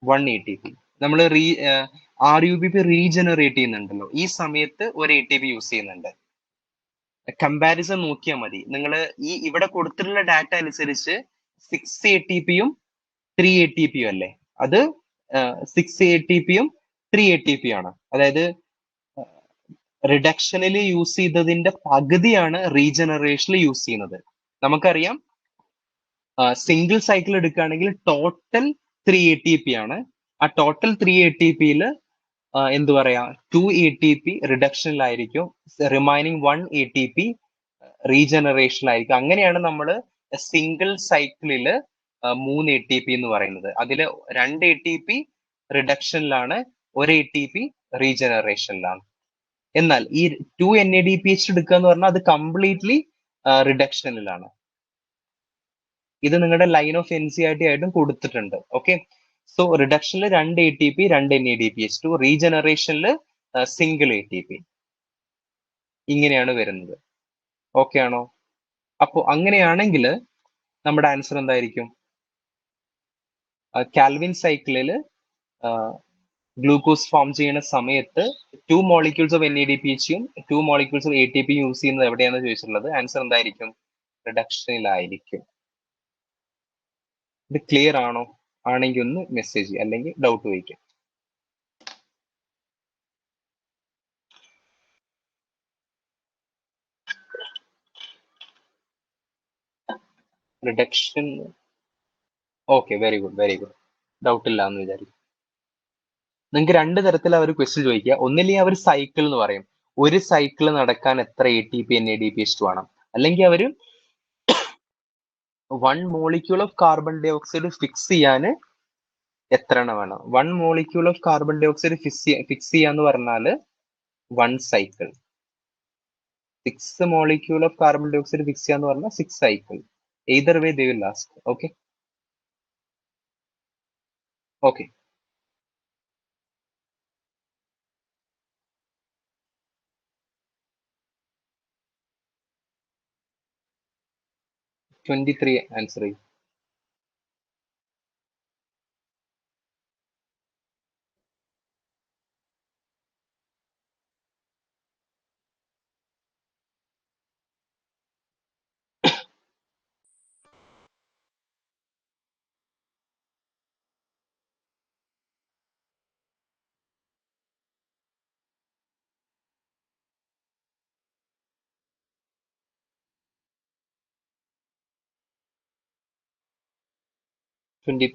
A: 1 ATP നമ്മൾ RUBP റീജനറേറ്റ് ചെയ്യുന്നുണ്ടല്ലോ, ഈ സമയത്ത് ഒരു ATP യൂസ് ചെയ്യുന്നുണ്ട്. കമ്പാരിസൺ നോക്കിയാൽ മതി. നിങ്ങൾ ഈ ഇവിടെ കൊടുത്തിട്ടുള്ള ഡാറ്റ അനുസരിച്ച് 6 ATPയും 3 ATPയും അല്ലേ? അത് 6 ATPയും 3 ATP ആണ്. അതായത് റിഡക്ഷനിൽ യൂസ് ചെയ്തതിന്റെ പകുതിയാണ് റീജനറേഷനിൽ യൂസ് ചെയ്യുന്നത്. നമുക്കറിയാം സിംഗിൾ സൈക്കിൾ എടുക്കുകയാണെങ്കിൽ ടോട്ടൽ 3 ATP ആണ്. ആ ടോട്ടൽ 3 ATPയിൽ എന്ത് പറയാ, 2 ATP റിഡക്ഷനിലായിരിക്കും, റിമൈനിങ് 1 ATP റീജനറേഷനിലായിരിക്കും. അങ്ങനെയാണ് നമ്മൾ സിംഗിൾ സൈക്കിളിൽ 3 ATP എന്ന് പറയുന്നത്. അതിൽ 2 ATP റിഡക്ഷനിലാണ്, 1 ATP റീജനറേഷനിലാണ്. എന്നാൽ ഈ 2 NADPH എടുക്കുക എന്ന് പറഞ്ഞാൽ അത് കംപ്ലീറ്റ്ലി റിഡക്ഷനിലാണ്. ഇത് നിങ്ങളുടെ ലൈൻ ഓഫ് NCERT ആയിട്ടും കൊടുത്തിട്ടുണ്ട്. ഓക്കെ, സോ റിഡക്ഷനിൽ 2 ATP 2 NADPH2, റീജനറേഷനിൽ സിംഗിൾ ATP. ഇങ്ങനെയാണ് വരുന്നത്. ഓക്കെ ആണോ? അപ്പോൾ അങ്ങനെയാണെങ്കിൽ നമ്മുടെ ആൻസർ എന്തായിരിക്കും? കാൽവിൻ സൈക്കിളിൽ ഗ്ലൂക്കോസ് ഫോം ചെയ്യുന്ന സമയത്ത് 2 മോളിക്യൂൾസ് ഓഫ് NADPHയും 2 മോളിക്യൂൾസ് ഓഫ് ATP യൂസ് ചെയ്യുന്നത് എവിടെയാണെന്ന് ചോദിച്ചിട്ടുള്ളത്. ആൻസർ എന്തായിരിക്കും? റിഡക്ഷനിലായിരിക്കും. ഇത് ക്ലിയർ ആണോ? ആണെങ്കിൽ ഒന്ന് മെസ്സേജ് ചെയ്യുക, അല്ലെങ്കിൽ ഡൗട്ട് ചോദിക്കാം. Reduction. Okay, very good, very good. Doubt ഇല്ല എന്ന് വിചാരിക്കും. നിങ്ങൾക്ക് 2 തരത്തിൽ അവർ ക്വസ്റ്റ്യൻ ചോദിക്കുക. ഒന്നില്ലെങ്കിൽ അവർ സൈക്കിൾ എന്ന് പറയും, ഒരു സൈക്കിൾ നടക്കാൻ എത്ര ATP NADPH2 വേണം, അല്ലെങ്കിൽ അവർ 1 molecule of carbon dioxide fix ചെയ്യാൻ എത്ര എണ്ണം വേണം. 1 molecule of carbon dioxide fix ചെയ്യാന്ന് പറഞ്ഞാൽ 1 cycle. 6 molecule of carbon dioxide fix ചെയ്യാന്ന് പറഞ്ഞാൽ 6 cycle. Either way they will last. Okay, okay. Three answer ചെയ്യും.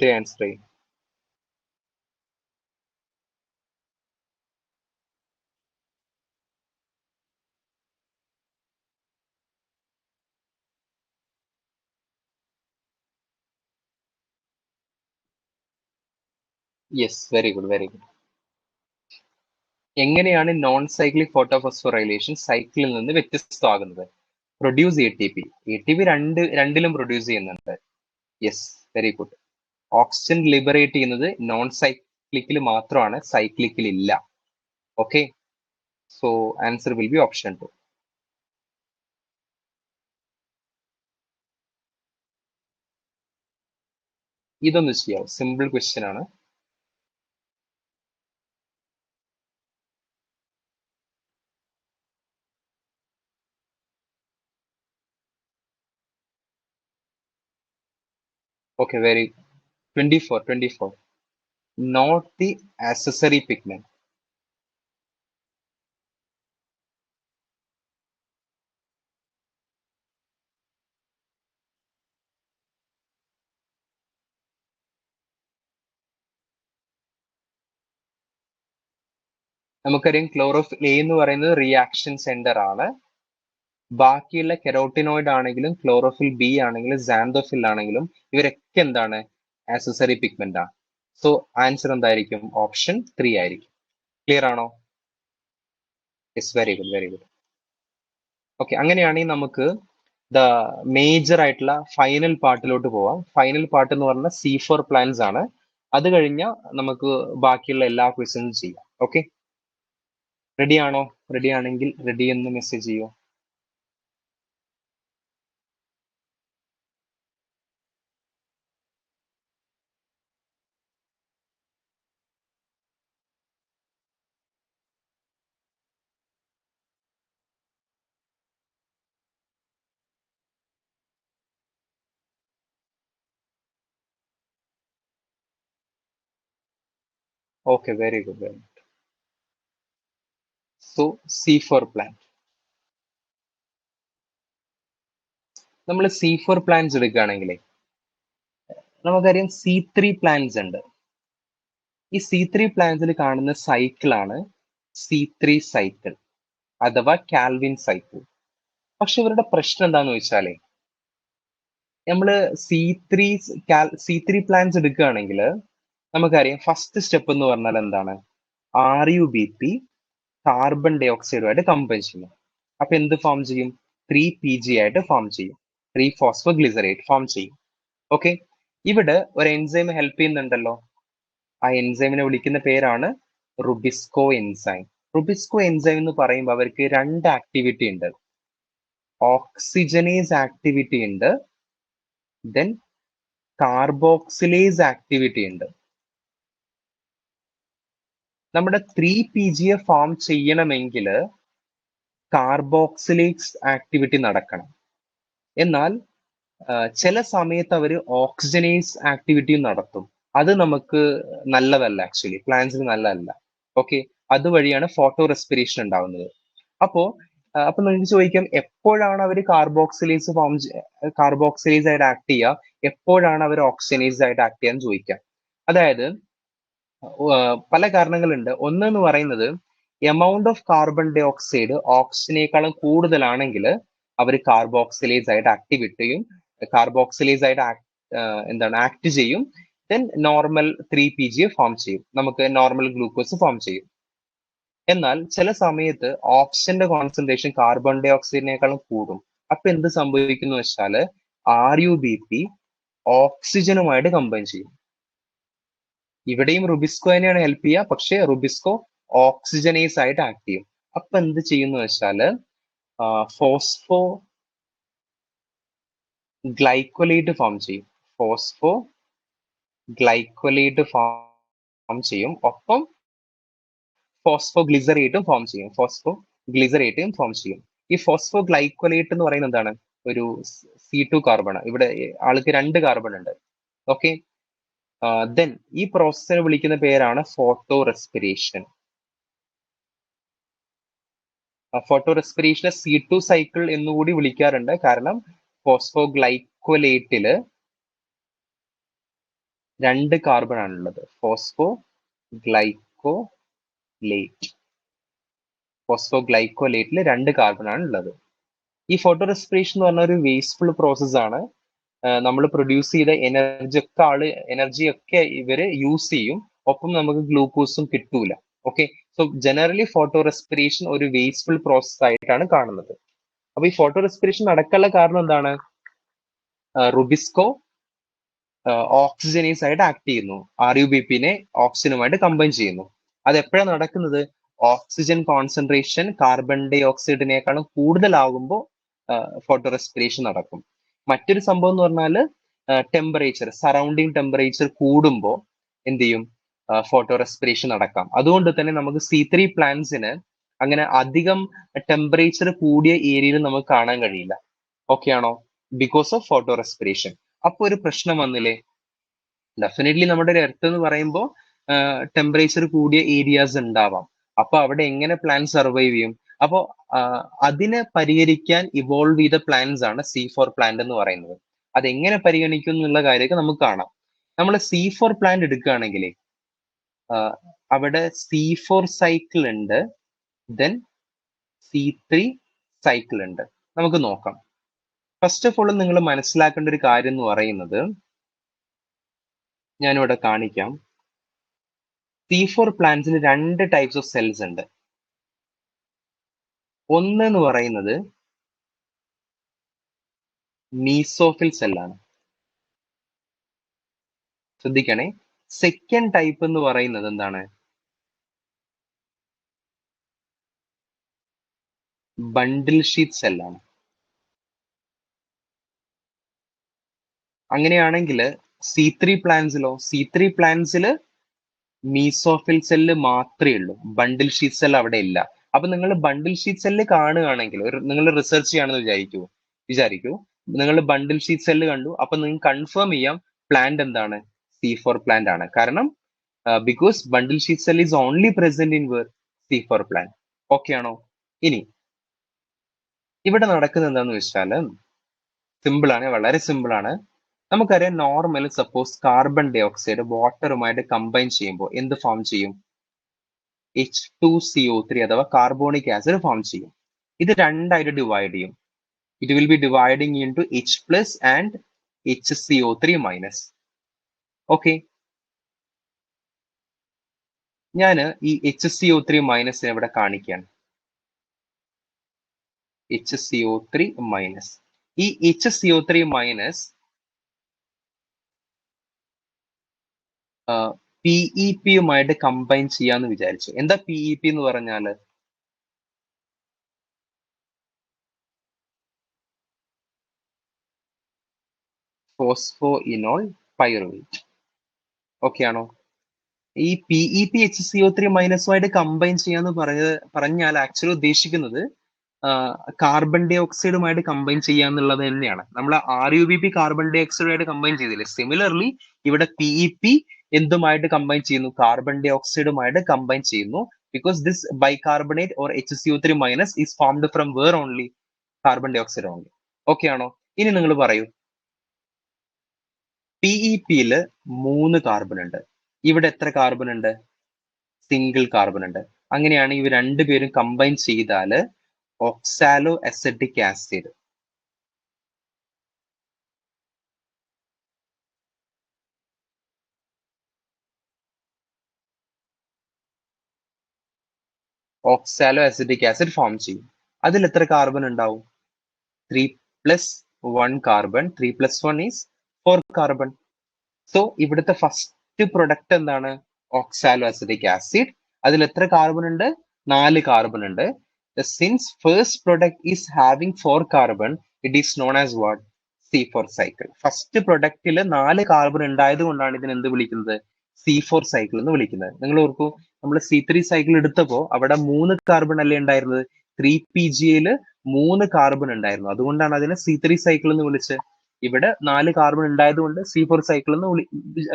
A: ത്രീ ആൻസർ ചെയ്യും. Yes, very good, very good. എങ്ങനെയാണ് നോൺ സൈക്ലിക് ഫോട്ടോഫോസ്ഫോറൈലേഷൻ സൈക്കിളിൽ നിന്ന് വ്യത്യസ്തമാകുന്നത്? Produce A T P. A T P രണ്ടിലും produce ചെയ്യുന്നുണ്ട്. Yes, very good. Oxygen liberate ചെയ്യുന്നത് non സൈക്ലിക്കിൽ മാത്രമാണ്, സൈക്ലിക്കിൽ ഇല്ല. Okay, so answer will be option 2. ഇതൊന്ന് ചെയ്യാം, സിമ്പിൾ ക്വസ്റ്റ്യൻ ആണ്. Okay, very 24. Not the accessory pigment. നമുക്കറിയാം ക്ലോറോഫിൽ എ എന്ന് പറയുന്നത് റിയാക്ഷൻ സെന്റർ ആണ്. ബാക്കിയുള്ള കെരോട്ടിനോയിഡ് ആണെങ്കിലും ക്ലോറോഫിൽ ബി ആണെങ്കിലും സാന്തോഫിൽ ആണെങ്കിലും ഇവരൊക്കെ എന്താണ്? ആക്സസറി പിഗ്മെന്റ് ആണ്. സോ ആൻസർ എന്തായിരിക്കും? ഓപ്ഷൻ 3 ആയിരിക്കും. ക്ലിയർ ആണോ? Yes, very good, very good. Okay, അങ്ങനെയാണെങ്കിൽ നമുക്ക് ദ മേജർ ആയിട്ടുള്ള ഫൈനൽ പാർട്ടിലോട്ട് പോവാം. ഫൈനൽ പാർട്ട് എന്ന് പറഞ്ഞാൽ C4 പ്ലാൻസ് ആണ്. അത് കഴിഞ്ഞാൽ നമുക്ക് ബാക്കിയുള്ള എല്ലാ ക്വസ്റ്റ്യൻസും ചെയ്യാം. ഓക്കെ, റെഡി ആണോ? റെഡി ആണെങ്കിൽ റെഡി എന്ന് മെസ്സേജ് ചെയ്യൂ. Okay, very good, very good. So C4 plant. നമ്മൾ C4 പ്ലാന്റ്സ് എടുക്കുകയാണെങ്കിലേ നമുക്കറിയാം C3 പ്ലാന്റ്സ് ഉണ്ട്. ഈ C3 പ്ലാന്റ്സിൽ കാണുന്ന സൈക്കിളാണ് C3 സൈക്കിൾ അഥവാ കാൽവിൻ സൈക്കിൾ. പക്ഷെ ഇവരുടെ പ്രശ്നം എന്താന്ന് വെച്ചാലേ, നമ്മള് C3 പ്ലാന്റ്സ് എടുക്കുകയാണെങ്കിൽ നമുക്കറിയാം ഫസ്റ്റ് സ്റ്റെപ്പ് എന്ന് പറഞ്ഞാൽ എന്താണ്? RuBp കാർബൺ ഡൈ ഓക്സൈഡുമായിട്ട് കമ്പൈൻ ചെയ്യും. അപ്പൊ എന്ത് ഫോം ചെയ്യും? 3Pg ആയിട്ട് ഫോം ചെയ്യും. 3-ഫോസ്ഫോഗ്ലിസറേറ്റ് ഫോം ചെയ്യും. ഓക്കെ, ഇവിടെ ഒരു എൻസൈം ഹെൽപ്പ് ചെയ്യുന്നുണ്ടല്ലോ. ആ എൻസൈമിനെ വിളിക്കുന്ന പേരാണ് റുബിസ്കോ എൻസൈം. റുബിസ്കോ എൻസൈം എന്ന് പറയുമ്പോൾ അവർക്ക് രണ്ട് ആക്ടിവിറ്റി ഉണ്ട്. ഓക്സിജനേസ് ആക്ടിവിറ്റി ഉണ്ട്, ദെൻ കാർബോക്സിലേസ് ആക്ടിവിറ്റി ഉണ്ട്. നമ്മുടെ 3Pg ഫോം ചെയ്യണമെങ്കിൽ കാർബോക്സിലേസ് ആക്ടിവിറ്റി നടക്കണം. എന്നാൽ ചില സമയത്ത് അവർ ഓക്സിജനേസ് ആക്ടിവിറ്റിയും നടത്തും. അത് നമുക്ക് നല്ലതല്ല, ആക്ച്വലി പ്ലാന്റ്സിന് നല്ലതല്ല. ഓക്കെ, അതുവഴിയാണ് ഫോട്ടോ റെസ്പിറേഷൻ ഉണ്ടാവുന്നത്. അപ്പോ നിങ്ങൾക്ക് ചോദിക്കാം, എപ്പോഴാണ് അവർ കാർബോക്സിലേസ് ആയിട്ട് ആക്ട് ചെയ്യുക, എപ്പോഴാണ് അവർ ഓക്സിജനേസ് ആയിട്ട് ആക്ട് ചെയ്യാന്ന് ചോദിക്കാം. അതായത് പല കാരണങ്ങളുണ്ട്. ഒന്നെന്ന് പറയുന്നത് amount of carbon dioxide ഓക്സിജനേക്കാളും കൂടുതലാണെങ്കിൽ അവർ കാർബോക്സിലേസ് ആയിട്ട് കാർബോക്സിലേസ് ആയിട്ട് ആക്ട് ചെയ്യും. ദെൻ നോർമൽ 3Pg ഫോം ചെയ്യും, നമുക്ക് നോർമൽ ഗ്ലൂക്കോസ് ഫോം ചെയ്യും. എന്നാൽ ചില സമയത്ത് ഓക്സിജന്റെ കോൺസെൻട്രേഷൻ കാർബൺ ഡൈ ഓക്സൈഡിനേക്കാളും കൂടും. അപ്പൊ എന്ത് സംഭവിക്കുന്നു വെച്ചാൽ RuBp ഓക്സിജനുമായിട്ട് കമ്പൈൻ ചെയ്യും. ഇവിടെയും റുബിസ്കോ തന്നെയാണ് ഹെൽപ്പ് ചെയ്യുക, പക്ഷെ റുബിസ്കോ ഓക്സിജനേസ് ആയിട്ട് ആക്ട് ചെയ്യും. അപ്പൊ എന്ത് ചെയ്യുന്നു വെച്ചാല് ഫോസ്ഫോ ഗ്ലൈക്കോലേറ്റ് ഫോം ചെയ്യും. ഗ്ലൈക്കോലേറ്റ് ഫോം ചെയ്യും, ഒപ്പം ഫോസ്ഫോഗ്ലിസറേറ്റും ഫോം ചെയ്യും. ഈ ഫോസ്ഫോഗ്ലൈക്കോലേറ്റ് എന്ന് പറയുന്നത് എന്താണ്? ഒരു C2 കാർബൺ. ഇവിടെ ആൾക്ക് 2 കാർബൺ ഉണ്ട്. ഓക്കെ, ദെൻ ഈ പ്രോസസ്സിനെ വിളിക്കുന്ന പേരാണ് ഫോട്ടോ റെസ്പിറേഷൻ. ഫോട്ടോ റെസ്പിറേഷനെ C2 സൈക്കിൾ എന്നുകൂടി വിളിക്കാറുണ്ട്. കാരണം ഫോസ്ഫോഗ്ലൈക്കോലേറ്റില് 2 കാർബൺ ആണുള്ളത്. ഫോസ്ഫോഗ്ലൈക്കോലേറ്റിൽ 2 കാർബൺ ആണ് ഉള്ളത്. ഈ ഫോട്ടോ റെസ്പിറേഷൻ എന്ന് പറഞ്ഞ ഒരു വേസ്റ്റ്ഫുൾ പ്രോസസ് ആണ്. നമ്മൾ പ്രൊഡ്യൂസ് ചെയ്ത എനർജി ഒക്കെ ഇവര് യൂസ് ചെയ്യും. ഒപ്പം നമുക്ക് ഗ്ലൂക്കോസും കിട്ടൂല. Okay, so generally photo respiration ഒരു വേസ്റ്റ്ഫുൾ പ്രോസസ് ആയിട്ടാണ് കാണുന്നത്. അപ്പൊ ഈ ഫോട്ടോ റെസ്പിറേഷൻ നടക്കാനുള്ള കാരണം എന്താണ്? റുബിസ്കോ ഓക്സിജനേസ് ആയിട്ട് ആക്ട് ചെയ്യുന്നു, RUBP-നെ ഓക്സിജനുമായിട്ട് കമ്പൈൻ ചെയ്യുന്നു. അത് എപ്പോഴാണ് നടക്കുന്നത്? ഓക്സിജൻ കോൺസെൻട്രേഷൻ കാർബൺ ഡൈ ഓക്സൈഡിനേക്കാളും കൂടുതലാകുമ്പോൾ ഫോട്ടോ റെസ്പിറേഷൻ നടക്കും. മറ്റൊരു സംഭവം എന്ന് പറഞ്ഞാൽ ടെമ്പറേച്ചർ, സറൗണ്ടിങ് ടെമ്പറേച്ചർ കൂടുമ്പോൾ എന്ത് ചെയ്യും? ഫോട്ടോ റെസ്പിറേഷൻ നടക്കാം. അതുകൊണ്ട് തന്നെ നമുക്ക് C3 പ്ലാന്റ്സിന് അങ്ങനെ അധികം ടെമ്പറേച്ചർ കൂടിയ ഏരിയയിൽ നമുക്ക് കാണാൻ കഴിയില്ല. ഓക്കെ ആണോ? Because of photo respiration. അപ്പൊ ഒരു പ്രശ്നം വന്നില്ലേ? ഡെഫിനറ്റ്ലി നമ്മുടെ ഒരു എർത്ത് എന്ന് പറയുമ്പോൾ ടെമ്പറേച്ചർ കൂടിയ ഏരിയാസ് ഉണ്ടാവാം. അപ്പൊ അവിടെ എങ്ങനെ പ്ലാന്റ് സർവൈവ് ചെയ്യും? അപ്പോ അതിനെ പരിഹരിക്കാൻ ഇവോൾവ് ചെയ്ത പ്ലാന്റ്സ് ആണ് C4 പ്ലാന്റ് എന്ന് പറയുന്നത്. അതെങ്ങനെ പരിഗണിക്കും എന്നുള്ള കാര്യമൊക്കെ നമുക്ക് കാണാം. നമ്മൾ C4 പ്ലാന്റ് എടുക്കുകയാണെങ്കിൽ അവിടെ C4 സൈക്കിൾ ഉണ്ട്, ദെൻ C3 സൈക്കിൾ ഉണ്ട്. നമുക്ക് നോക്കാം. ഫസ്റ്റ് ഓഫ് ഓൾ നിങ്ങൾ മനസ്സിലാക്കേണ്ട ഒരു കാര്യം എന്ന് പറയുന്നത്, ഞാനിവിടെ കാണിക്കാം. C4 പ്ലാന്റ്സിന് 2 ടൈപ്സ് ഓഫ് സെൽസ് ഉണ്ട്. ഒന്ന് എന്ന് പറയുന്നത് മീസോഫിൽ സെല്ലാണ്. ശ്രദ്ധിക്കണേ. സെക്കൻഡ് ടൈപ്പ് എന്ന് പറയുന്നത് എന്താണ്? ബണ്ടിൽ ഷീറ്റ് സെല്ലാണ്. അങ്ങനെയാണെങ്കിൽ C3 പ്ലാന്റ്സിൽ മീസോഫിൽ സെല്ല് മാത്രമേ ഉള്ളൂ, ബണ്ടിൽ ഷീറ്റ് സെൽ അവിടെ ഇല്ല. അപ്പൊ നിങ്ങൾ ബണ്ടിൽ ഷീറ്റ് സെല്ല് കാണുകയാണെങ്കിൽ, നിങ്ങൾ റിസർച്ച് ചെയ്യാണെന്ന് വിചാരിക്കൂ, നിങ്ങൾ ബണ്ടിൽ ഷീറ്റ് സെല്ല് കണ്ടു, അപ്പൊ നിങ്ങൾക്ക് കൺഫേം ചെയ്യാം പ്ലാന്റ് എന്താണ്? C4 പ്ലാന്റ് ആണ്. കാരണം because bundle sheath cell is only present in C4 plant. Okay ആണോ? ഇനി ഇവിടെ നടക്കുന്നത് എന്താന്ന് വെച്ചാൽ സിമ്പിൾ ആണ്, വളരെ സിമ്പിൾ ആണ്. നമുക്കറിയാം normal suppose carbon dioxide വാട്ടറുമായിട്ട് കമ്പൈൻ ചെയ്യുമ്പോൾ എന്ത് ഫോം ചെയ്യും? H2CO3 അഥവാ കാർബോണിക് ആസിഡ് ഫോം ചെയ്യും. ഇത് രണ്ടായിട്ട് ഡിവൈഡ് ചെയ്യും. It will be dividing into H+ and HCO3-. Okay, ഞാൻ ഈ HCO3- ഇവിടെ കാണിക്കുകയാണ്. HCO3-. ഈ HCO3- PEP-യുമായിട്ട് കമ്പൈൻ ചെയ്യാന്ന് വിചാരിച്ചു. എന്താ PEP എന്ന് പറഞ്ഞാല്? ഫോസ്ഫോഇനോൾ പൈറുവേറ്റ്. ഓക്കെ ആണോ? ഈ PEP HCO3- കമ്പൈൻ ചെയ്യാന്ന് പറഞ്ഞാൽ ആക്ച്വലി ഉദ്ദേശിക്കുന്നത് കാർബൺ ഡൈ ഓക്സൈഡുമായിട്ട് കമ്പൈൻ ചെയ്യാന്നുള്ളത് തന്നെയാണ്. നമ്മൾ RUBP കാർബൺ ഡൈ ഓക്സൈഡുമായിട്ട് കമ്പൈൻ ചെയ്തില്ലേ? സിമിലർലി ഇവിടെ PEP എന്തുമായിട്ട് കമ്പൈൻ ചെയ്യുന്നു? കാർബൺ ഡൈ ഓക്സൈഡുമായിട്ട് കമ്പൈൻ ചെയ്യുന്നു. Because this bicarbonate or HCO3- is formed from where only? Carbon dioxide only. Okay ആണോ? ഇനി നിങ്ങൾ പറയൂ, PEP-യില് 3 കാർബൺ ഉണ്ട്. ഇവിടെ എത്ര കാർബൺ ഉണ്ട്? സിംഗിൾ കാർബൺ ഉണ്ട്. അങ്ങനെയാണ് ഇവ രണ്ടുപേരും കമ്പൈൻ ചെയ്താൽ oxalo acetic acid. Oxalo acetic acid form ചെയ്യും. അതിൽ എത്ര കാർബൺ ഉണ്ടാവും? 3+1 കാർബൺ. 3+1 is 4 carbon. സോ ഇവിടുത്തെ ഫസ്റ്റ് പ്രൊഡക്റ്റ് എന്താണ്? Oxalo acetic acid. അതിൽ എത്ര കാർബൺ ഉണ്ട്? 4 കാർബൺ ഉണ്ട്. Since first product is having 4 carbon, it is known as what? C4 cycle. First പ്രൊഡക്റ്റിൽ 4 കാർബൺ ഉണ്ടായത് കൊണ്ടാണ് ഇതിനെ എന്ത് വിളിക്കുന്നത്? C4 സൈക്കിൾ എന്ന് വിളിക്കുന്നത്. നിങ്ങൾ ഓർക്കൂ, നമ്മൾ C3 സൈക്കിൾ എടുത്തപ്പോൾ അവിടെ 3 കാർബൺ അല്ലേ ഉണ്ടായിരുന്നത്? 3PGA-യിൽ 3 കാർബൺ ഉണ്ടായിരുന്നു. അതുകൊണ്ടാണ് അതിനെ C3 സൈക്കിൾ എന്ന് വിളിച്ചത്. ഇവിടെ 4 കാർബൺ ഉണ്ടായതുകൊണ്ട് C4 സൈക്കിൾ എന്ന്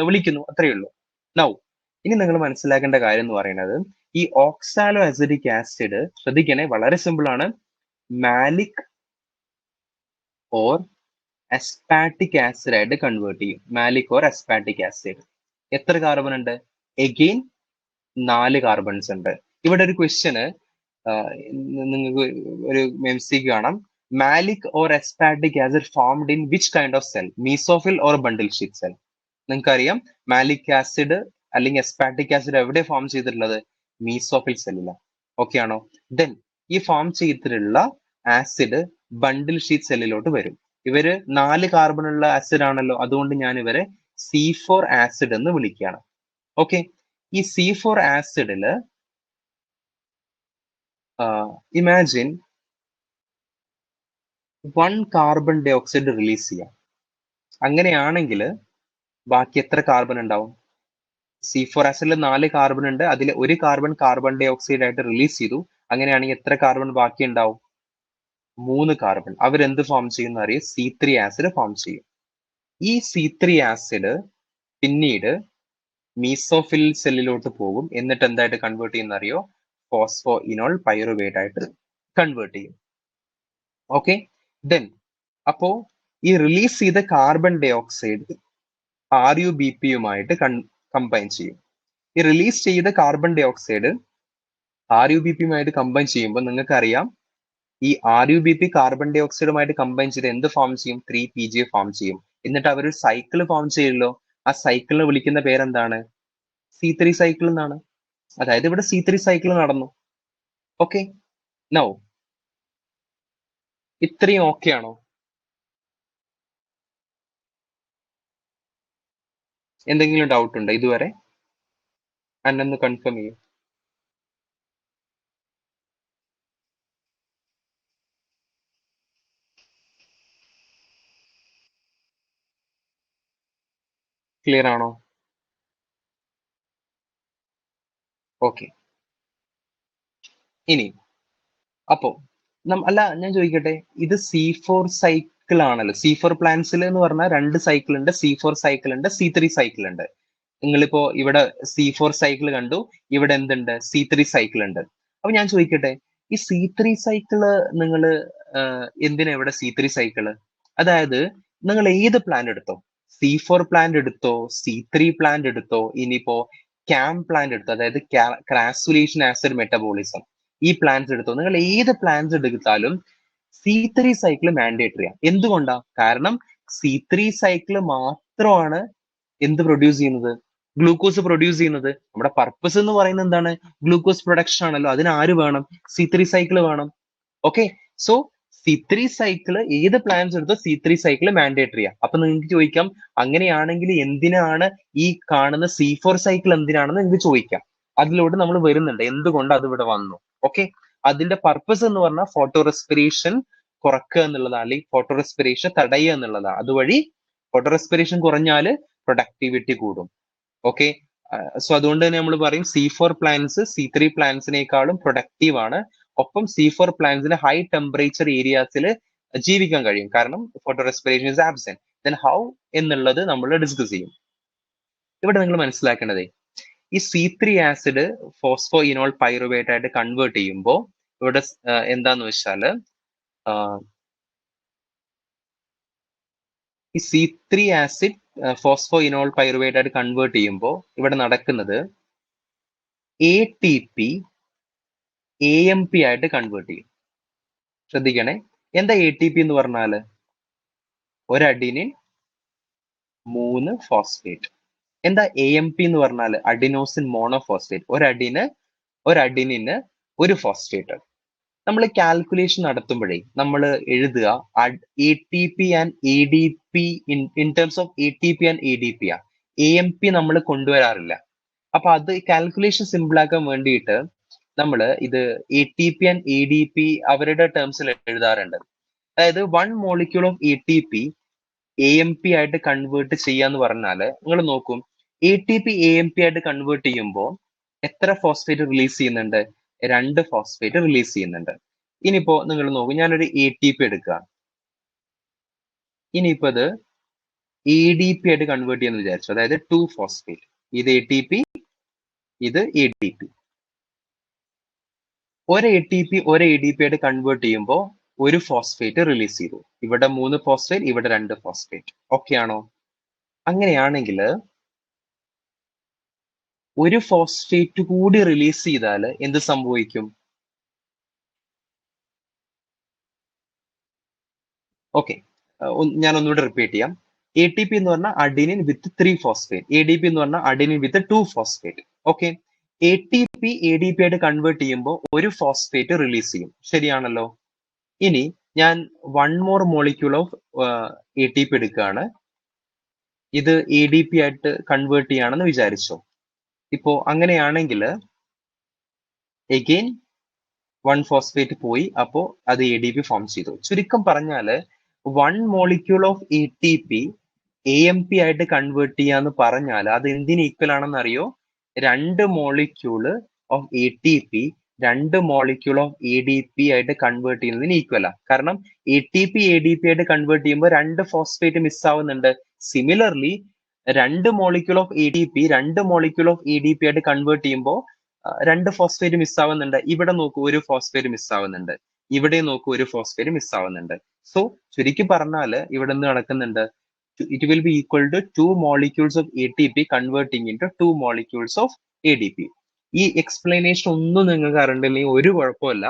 A: വിളിക്കുന്നു. അത്രയേ ഉള്ളൂ. നൗ ഇനി നിങ്ങൾ മനസ്സിലാക്കേണ്ട കാര്യം എന്ന് പറയുന്നത്, ഈ ഓക്സാലോ അസറ്റിക് ആസിഡ് ശ്രദ്ധിക്കണേ, വളരെ സിമ്പിൾ ആണ്. മാലിക് ഓർ അസ്പാറ്റിക് ആസിഡ് ആയിട്ട് കൺവേർട്ട് ചെയ്യും. Malic or aspartic acid. എത്ര കാർബൺ ഉണ്ട്? എഗെയിൻ 4 കാർബൺസ് ഉണ്ട്. ഇവിടെ ഒരു ക്വസ്റ്റ്യന് നിങ്ങൾക്ക് ഒരു MCQ കാണാം. Malic or aspartic acid formed in which kind of cell? Mesophyll or bundle sheath cell? നിങ്ങൾക്കറിയാം മാലിക് ആസിഡ് അല്ലെങ്കിൽ എസ്പാറ്റിക് ആസിഡ് എവിടെ ഫോം ചെയ്തിട്ടുള്ളത്? മീസോഫിൽ സെല്ലിലാണ്. ഓക്കെ ആണോ? ദെൻ ഈ ഫോം ചെയ്തിട്ടുള്ള ആസിഡ് ബണ്ടിൽ ഷീറ്റ് സെല്ലിലോട്ട് വരും. ഇവര് 4 കാർബൺ ഉള്ള ആസിഡ് ആണല്ലോ, അതുകൊണ്ട് ഞാൻ ഇവരെ C4 ആസിഡ് എന്ന് വിളിക്കുകയാണ്. ഓക്കെ, ഈ C4 ആസിഡില് imagine 1 carbon dioxide release ചെയ്യാം. അങ്ങനെയാണെങ്കിൽ ബാക്കി എത്ര കാർബൺ ഉണ്ടാവും? C4 ആസിഡിൽ 4 കാർബൺ ഉണ്ട്, അതിൽ ഒരു കാർബൺ ഡൈ ഓക്സൈഡ് ആയിട്ട് റിലീസ് ചെയ്തു. അങ്ങനെയാണെങ്കിൽ എത്ര കാർബൺ ബാക്കി ഉണ്ടാവും? 3 കാർബൺ. അവരെന്ത് ഫോം ചെയ്യുന്ന അറിയാം? C3 ആസിഡ് ഫോം ചെയ്യും. ഈ C3 ആസിഡ് പിന്നീട് മീസോഫിൽ സെല്ലിലോട്ട് പോകും. എന്നിട്ട് എന്തായിട്ട് കൺവേർട്ട് ചെയ്യുന്ന അറിയോ? ഫോസ്ഫോ ഇനോൾ പൈറുവേറ്റ് ആയിട്ട് കൺവേർട്ട് ചെയ്യും. ഓക്കെ, ദെൻ അപ്പോ ഈ റിലീസ് ചെയ്ത കാർബൺ ഡൈ ഓക്സൈഡ് RuBpയുമായിട്ട് കമ്പൈൻ ചെയ്യും. ഈ റിലീസ് ചെയ്ത കാർബൺ ഡൈ ഓക്സൈഡ് RuBpയുമായിട്ട് കമ്പൈൻ ചെയ്യുമ്പോൾ നിങ്ങൾക്ക് അറിയാം, ഈ RuBp കാർബൺ ഡൈ ഓക്സൈഡുമായിട്ട് കമ്പൈൻ ചെയ്ത് എന്ത് ഫോം ചെയ്യും? 3PGA ഫോം ചെയ്യും. എന്നിട്ട് അവർ ഒരു സൈക്കിൾ ഫോം ചെയ്യല്ലോ. ആ സൈക്കിളിനെ വിളിക്കുന്ന പേരെന്താണ്? C3 സൈക്കിൾ എന്നാണ്. അതായത് ഇവിടെ C3 സൈക്കിൾ നടന്നു. ഓക്കെ, നൗ ഇത്രയും ഓക്കെ ആണോ? എന്തെങ്കിലും ഡൗട്ട് ഉണ്ടോ ഇതുവരെ? അന്നൊന്ന് കൺഫേം ചെയ്യും. ക്ലിയർ ആണോ? ഓക്കെ, ഇനി അപ്പോ അല്ല, ഞാൻ ചോദിക്കട്ടെ, ഇത് C4 സൈക്കിൾ ആണല്ലോ. C4 പ്ലാന്റ്സിൽ എന്ന് പറഞ്ഞാൽ 2 സൈക്കിൾ ഉണ്ട്. C4 സൈക്കിൾ ഉണ്ട്, C3 സൈക്കിൾ ഉണ്ട്. നിങ്ങളിപ്പോ ഇവിടെ C4 സൈക്കിൾ കണ്ടു, ഇവിടെ എന്തുണ്ട്? C3 സൈക്കിൾ ഉണ്ട്. അപ്പൊ ഞാൻ ചോദിക്കട്ടെ, ഈ C3 സൈക്കിള് നിങ്ങൾ എന്തിനാ ഇവിടെ C3 സൈക്കിള്? അതായത് നിങ്ങൾ ഏത് പ്ലാന്റ് എടുത്തോ, C4 പ്ലാന്റ് എടുത്തോ, C3 പ്ലാന്റ് എടുത്തോ, ഇനിയിപ്പോ CAM പ്ലാന്റ് എടുത്തോ, അതായത് ക്രാസുലേഷൻ ആസിഡ് മെറ്റബോളിസം, ഈ പ്ലാന്റ്സ് എടുത്തോ, നിങ്ങൾ ഏത് പ്ലാന്റ്സ് എടുത്താലും C3 സൈക്കിൾ മാൻഡേറ്ററിയാണ്. എന്തുകൊണ്ടാ? കാരണം C3 സൈക്കിൾ മാത്രമാണ് എന്ത് പ്രൊഡ്യൂസ് ചെയ്യുന്നത്? ഗ്ലൂക്കോസ് പ്രൊഡ്യൂസ് ചെയ്യുന്നത്. നമ്മുടെ പർപ്പസ് എന്ന് പറയുന്നത് എന്താണ്? ഗ്ലൂക്കോസ് പ്രൊഡക്ഷൻ ആണല്ലോ. അതിന് ആര് വേണം? C3 സൈക്കിൾ വേണം. ഓക്കെ, സോ C3 സൈക്കിള് ഏത് പ്ലാന്റ്സ് എടുത്തോ C3 സൈക്കിള് മാൻഡേറ്ററിയാ. അപ്പൊ നിങ്ങൾക്ക് ചോദിക്കാം, അങ്ങനെയാണെങ്കിൽ എന്തിനാണ് ഈ കാണുന്ന C4 സൈക്കിൾ എന്തിനാണെന്ന് നിങ്ങൾക്ക് ചോദിക്കാം. അതിലൂടെ നമ്മൾ വരുന്നുണ്ട് എന്തുകൊണ്ട് അത് ഇവിടെ വന്നു. ഓക്കെ, അതിന്റെ പർപ്പസ് എന്ന് പറഞ്ഞാൽ ഫോട്ടോ റെസ്പിറേഷൻ കുറക്കുക എന്നുള്ളതാണ്, അല്ലെങ്കിൽ ഫോട്ടോ റെസ്പിറേഷൻ തടയുക എന്നുള്ളതാണ്. അതുവഴി ഫോട്ടോ റെസ്പിറേഷൻ കുറഞ്ഞാല് പ്രൊഡക്ടിവിറ്റി കൂടും. ഓക്കെ, സോ അതുകൊണ്ട് തന്നെ നമ്മൾ പറയും C4 പ്ലാന്റ്സ് C3 പ്ലാന്റ്സിനേക്കാളും പ്രൊഡക്റ്റീവ് ആണ്. ഒപ്പം C4 പ്ലാന്റ്സിന് ഹൈ ടെമ്പറേച്ചർ ഏരിയാസിൽ ജീവിക്കാൻ കഴിയും, കാരണം photo respiration is absent. Then how എന്നുള്ളത് നമ്മൾ ഡിസ്കസ് ചെയ്യും. ഇവിടെ നിങ്ങൾ മനസ്സിലാക്കേണ്ടത്, ഈ C3 ആസിഡ് ഫോസ്ഫോ ഇനോൾ പൈറുവേറ്റ് ആയിട്ട് കൺവേർട്ട് ചെയ്യുമ്പോൾ ഇവിടെ എന്താന്ന് വെച്ചാല് ഈ C3 ആസിഡ് ഫോസ്ഫോ ഇനോൾ പൈറുവേറ്റ് ആയിട്ട് കൺവേർട്ട് ചെയ്യുമ്പോൾ ഇവിടെ നടക്കുന്നത് ATP AMP ആയിട്ട് കൺവേർട്ട് ചെയ്യും. ശ്രദ്ധിക്കണേ, എന്താ ATP എന്ന് പറഞ്ഞാല്? ഒരു അഡിനിൻ 3 ഫോസ്ഫേറ്റ്. എന്താ AMP എന്ന് പറഞ്ഞാല്? Adenosine monophosphate. ഒരു അഡിനിന് ഒരു ഫോസ്ഫേറ്റ്. നമ്മൾ കാൽക്കുലേഷൻ നടത്തുമ്പോഴേ നമ്മൾ എഴുതുക ATP and ADP in terms of ATP and ADP ആ. AMP നമ്മൾ കൊണ്ടുവരാറില്ല. അപ്പൊ അത് കാൽക്കുലേഷൻ സിമ്പിൾ ആക്കാൻ വേണ്ടിയിട്ട് നമ്മൾ ഇത് ATP ആൻഡ് ADP അവരുടെ ടേംസിൽ എഴുതാറുണ്ട്. അതായത് 1 മോളിക്യൂൾ ഓഫ് ATP AMP ആയിട്ട് കൺവേർട്ട് ചെയ്യാന്ന് പറഞ്ഞാല് നിങ്ങൾ നോക്കും, ATP AMP ആയിട്ട് കൺവേർട്ട് ചെയ്യുമ്പോൾ എത്ര ഫോസ്ഫേറ്റ് റിലീസ് ചെയ്യുന്നുണ്ട്? 2 ഫോസ്ഫേറ്റ് റിലീസ് ചെയ്യുന്നുണ്ട്. ഇനിയിപ്പോ നിങ്ങൾ നോക്കും, ഞാനൊരു ATP എടുക്കുക, ഇനിയിപ്പോ ഇത് ADP ആയിട്ട് കൺവേർട്ട് ചെയ്യാന്ന് വിചാരിച്ചു, അതായത് 2 ഫോസ്ഫേറ്റ്. ഇത് ATP, ഇത് ADP. ഒരു ADP ആയിട്ട് കൺവേർട്ട് ചെയ്യുമ്പോൾ ഒരു ഫോസ്ഫേറ്റ് റിലീസ് ചെയ്തു. ഇവിടെ 3 ഫോസ്ഫേറ്റ്, ഇവിടെ 2 ഫോസ്ഫേറ്റ്. ഓക്കെ ആണോ? അങ്ങനെയാണെങ്കിൽ ഒരു ഫോസ്ഫേറ്റ് കൂടി റിലീസ് ചെയ്താൽ എന്ത് സംഭവിക്കും? ഓക്കെ, ഞാൻ ഒന്നുകൂടെ റിപ്പീറ്റ് ചെയ്യാം. ATP എന്ന് പറഞ്ഞാൽ അഡിനിൻ വിത്ത് 3 ഫോസ്ഫേറ്റ്, ADP എന്ന് പറഞ്ഞാൽ അഡിനിൻ വിത്ത് 2 ഫോസ്ഫേറ്റ്. ഓക്കെ, ATP ADP ആയിട്ട് കൺവേർട്ട് ചെയ്യുമ്പോൾ ഒരു ഫോസ്ഫേറ്റ് റിലീസ് ചെയ്യും, ശരിയാണല്ലോ. ഇനി ഞാൻ 1 മോർ മോളിക്യൂൾ ഓഫ് ATP എടുക്കുകയാണ്, ഇത് ADP ആയിട്ട് കൺവേർട്ട് ചെയ്യുകയാണെന്ന് വിചാരിച്ചോ. ഇപ്പോ അങ്ങനെയാണെങ്കിൽ എഗെയിൻ 1 ഫോസ്ഫേറ്റ് പോയി, അപ്പോ അത് ADP ഫോം ചെയ്തു. ചുരുക്കം പറഞ്ഞാല് 1 മോളിക്യൂൾ ഓഫ് ATP AMP ആയിട്ട് കൺവേർട്ട് ചെയ്യാന്ന് പറഞ്ഞാൽ അത് എന്തിന് ഈക്വൽ ആണെന്ന് അറിയോ? 2 molecule of ATP 2 molecule of ADP ആയിട്ട് കൺവേർട്ട് ചെയ്യുന്നതിന് ഈക്വലാ. കാരണം ATP ADP ആയിട്ട് കൺവേർട്ട് ചെയ്യുമ്പോൾ 2 ഫോസ്ഫേറ്റ് മിസ് ആവുന്നുണ്ട്. Similarly 2 molecule of ATP 2 molecule of ADP ആയിട്ട് കൺവേർട്ട് ചെയ്യുമ്പോൾ 2 ഫോസ്ഫേറ്റ് മിസ് ആവുന്നുണ്ട്. ഇവിടെ നോക്കൂ, ഒരു ഫോസ്ഫേറ്റ് മിസ് ആവുന്നുണ്ട്. ഇവിടെ നോക്കൂ, ഒരു ഫോസ്ഫേറ്റ് മിസ് ആവുന്നുണ്ട്. സോ ചുരുക്കി പറഞ്ഞാല് ഇവിടെ എന്ത് നടക്കുന്നുണ്ട്? It will be equal to 2 molecules of ATP converting into 2 molecules of ADP. ഈ എക്സ്പ്ലനേഷൻ ഒന്നും നിങ്ങൾക്ക് അറിയണ്ടില്ലെങ്കിൽ ഒരു കുഴപ്പമില്ല,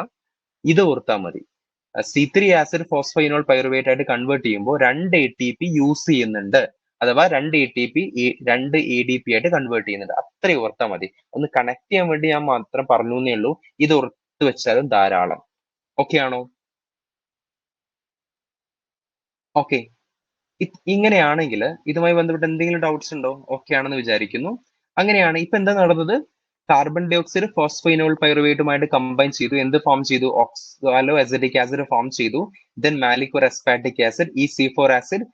A: ഇത് ഓർത്താൽ മതി. C3 ആസിഡ് ഫോസ്ഫൈനോൾ പൈറുവേറ്റ് ആയിട്ട് കൺവേർട്ട് ചെയ്യുമ്പോൾ 2 ATP യൂസ് ചെയ്യുന്നുണ്ട്, അഥവാ 2 ATP 2 ADP ആയിട്ട് കൺവേർട്ട് ചെയ്യുന്നുണ്ട്. അത്രയും ഓർത്താൽ മതി. ഒന്ന് കണക്ട് ചെയ്യാൻ വേണ്ടി ഞാൻ മാത്രം പറഞ്ഞു എന്നേ ഉള്ളൂ. ഇത് ഓർത്ത് വെച്ചാലും ധാരാളം. ഓക്കെ ആണോ? ഓക്കെ, ഇങ്ങനെയാണെങ്കിൽ ഇതുമായി ബന്ധപ്പെട്ട് എന്തെങ്കിലും ഡൗട്ട്സ് ഉണ്ടോ? ഓക്കെ ആണെന്ന് വിചാരിക്കുന്നു. അങ്ങനെയാണ് ഇപ്പൊ എന്താ നടന്നത്? കാർബൺ ഡൈ ഓക്സൈഡ് ഫോസ്ഫൈനോൾ പൈറുവേറ്റുമായിട്ട് കമ്പൈൻ ചെയ്തു. എന്ത് ഫോം ചെയ്തു? ഓക്സാലോ അസറ്റിക് ആസിഡ് ഫോം ചെയ്തു. ദെൻ മാലിക്വർ അസ്പാർട്ടിക് ആസിഡ്, ഈ C4 ആസിഡ്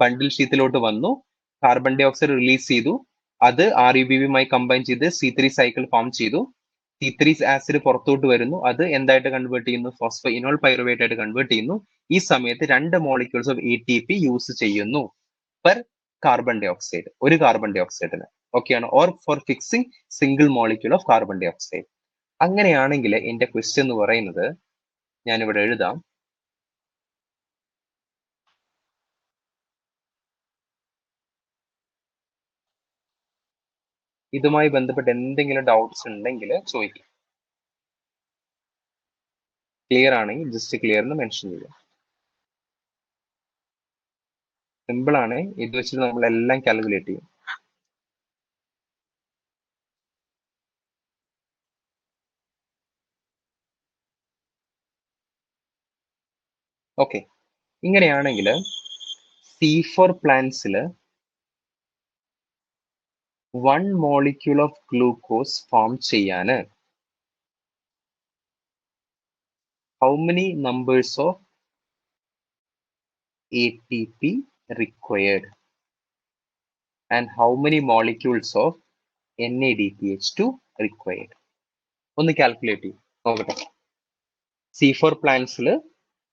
A: ബണ്ടിൽ ഷീത്തിലോട്ട് വന്നു. കാർബൺ ഡൈ ഓക്സൈഡ് റിലീസ് ചെയ്തു. അത് RUBBയുമായി കമ്പൈൻ ചെയ്ത് C3 സൈക്കിൾ ഫോം ചെയ്തു. C3 ആസിഡ് പുറത്തോട്ട് വരുന്നു. അത് എന്തായിട്ട് കൺവേർട്ട് ചെയ്യുന്നു? ഫോസ്ഫൈനോൾ പൈറുവേറ്റ് ആയിട്ട് കൺവേർട്ട് ചെയ്യുന്നു. ഈ സമയത്ത് 2 മോളിക്യൂൾസ് ഓഫ് ATP യൂസ് ചെയ്യുന്നു പെർ കാർബൺ ഡൈ ഓക്സൈഡ്, ഒരു കാർബൺ ഡൈ ഓക്സൈഡിന്. ഓക്കെയാണ്? Or for fixing single molecule of carbon dioxide. അങ്ങനെയാണെങ്കിൽ എന്റെ ക്വസ്റ്റ്യൻ എന്ന് പറയുന്നത്, ഞാനിവിടെ എഴുതാം. ഇതുമായി ബന്ധപ്പെട്ട് എന്തെങ്കിലും ഡൗട്ട്സ് ഉണ്ടെങ്കിൽ ചോദിക്കും. ക്ലിയർ ആണെങ്കിൽ ജസ്റ്റ് ക്ലിയർ എന്ന് മെൻഷൻ ചെയ്യുക. സിമ്പിൾ ആണ്, ഇത് വെച്ചിട്ട് നമ്മൾ എല്ലാം കാൽക്കുലേറ്റ് ചെയ്യും. ഓക്കെ, ഇങ്ങനെയാണെങ്കിൽ C4 പ്ലാന്റ്സിൽ 1 molecule of glucose form ചെയ്യാന് how many numbers of ATP required and how many molecules of NADPH2 required? ഒന്ന് കാൽക്കുലേറ്റ് ചെയ്യും നോക്കട്ടെ. C4 പ്ലാന്റ്സിൽ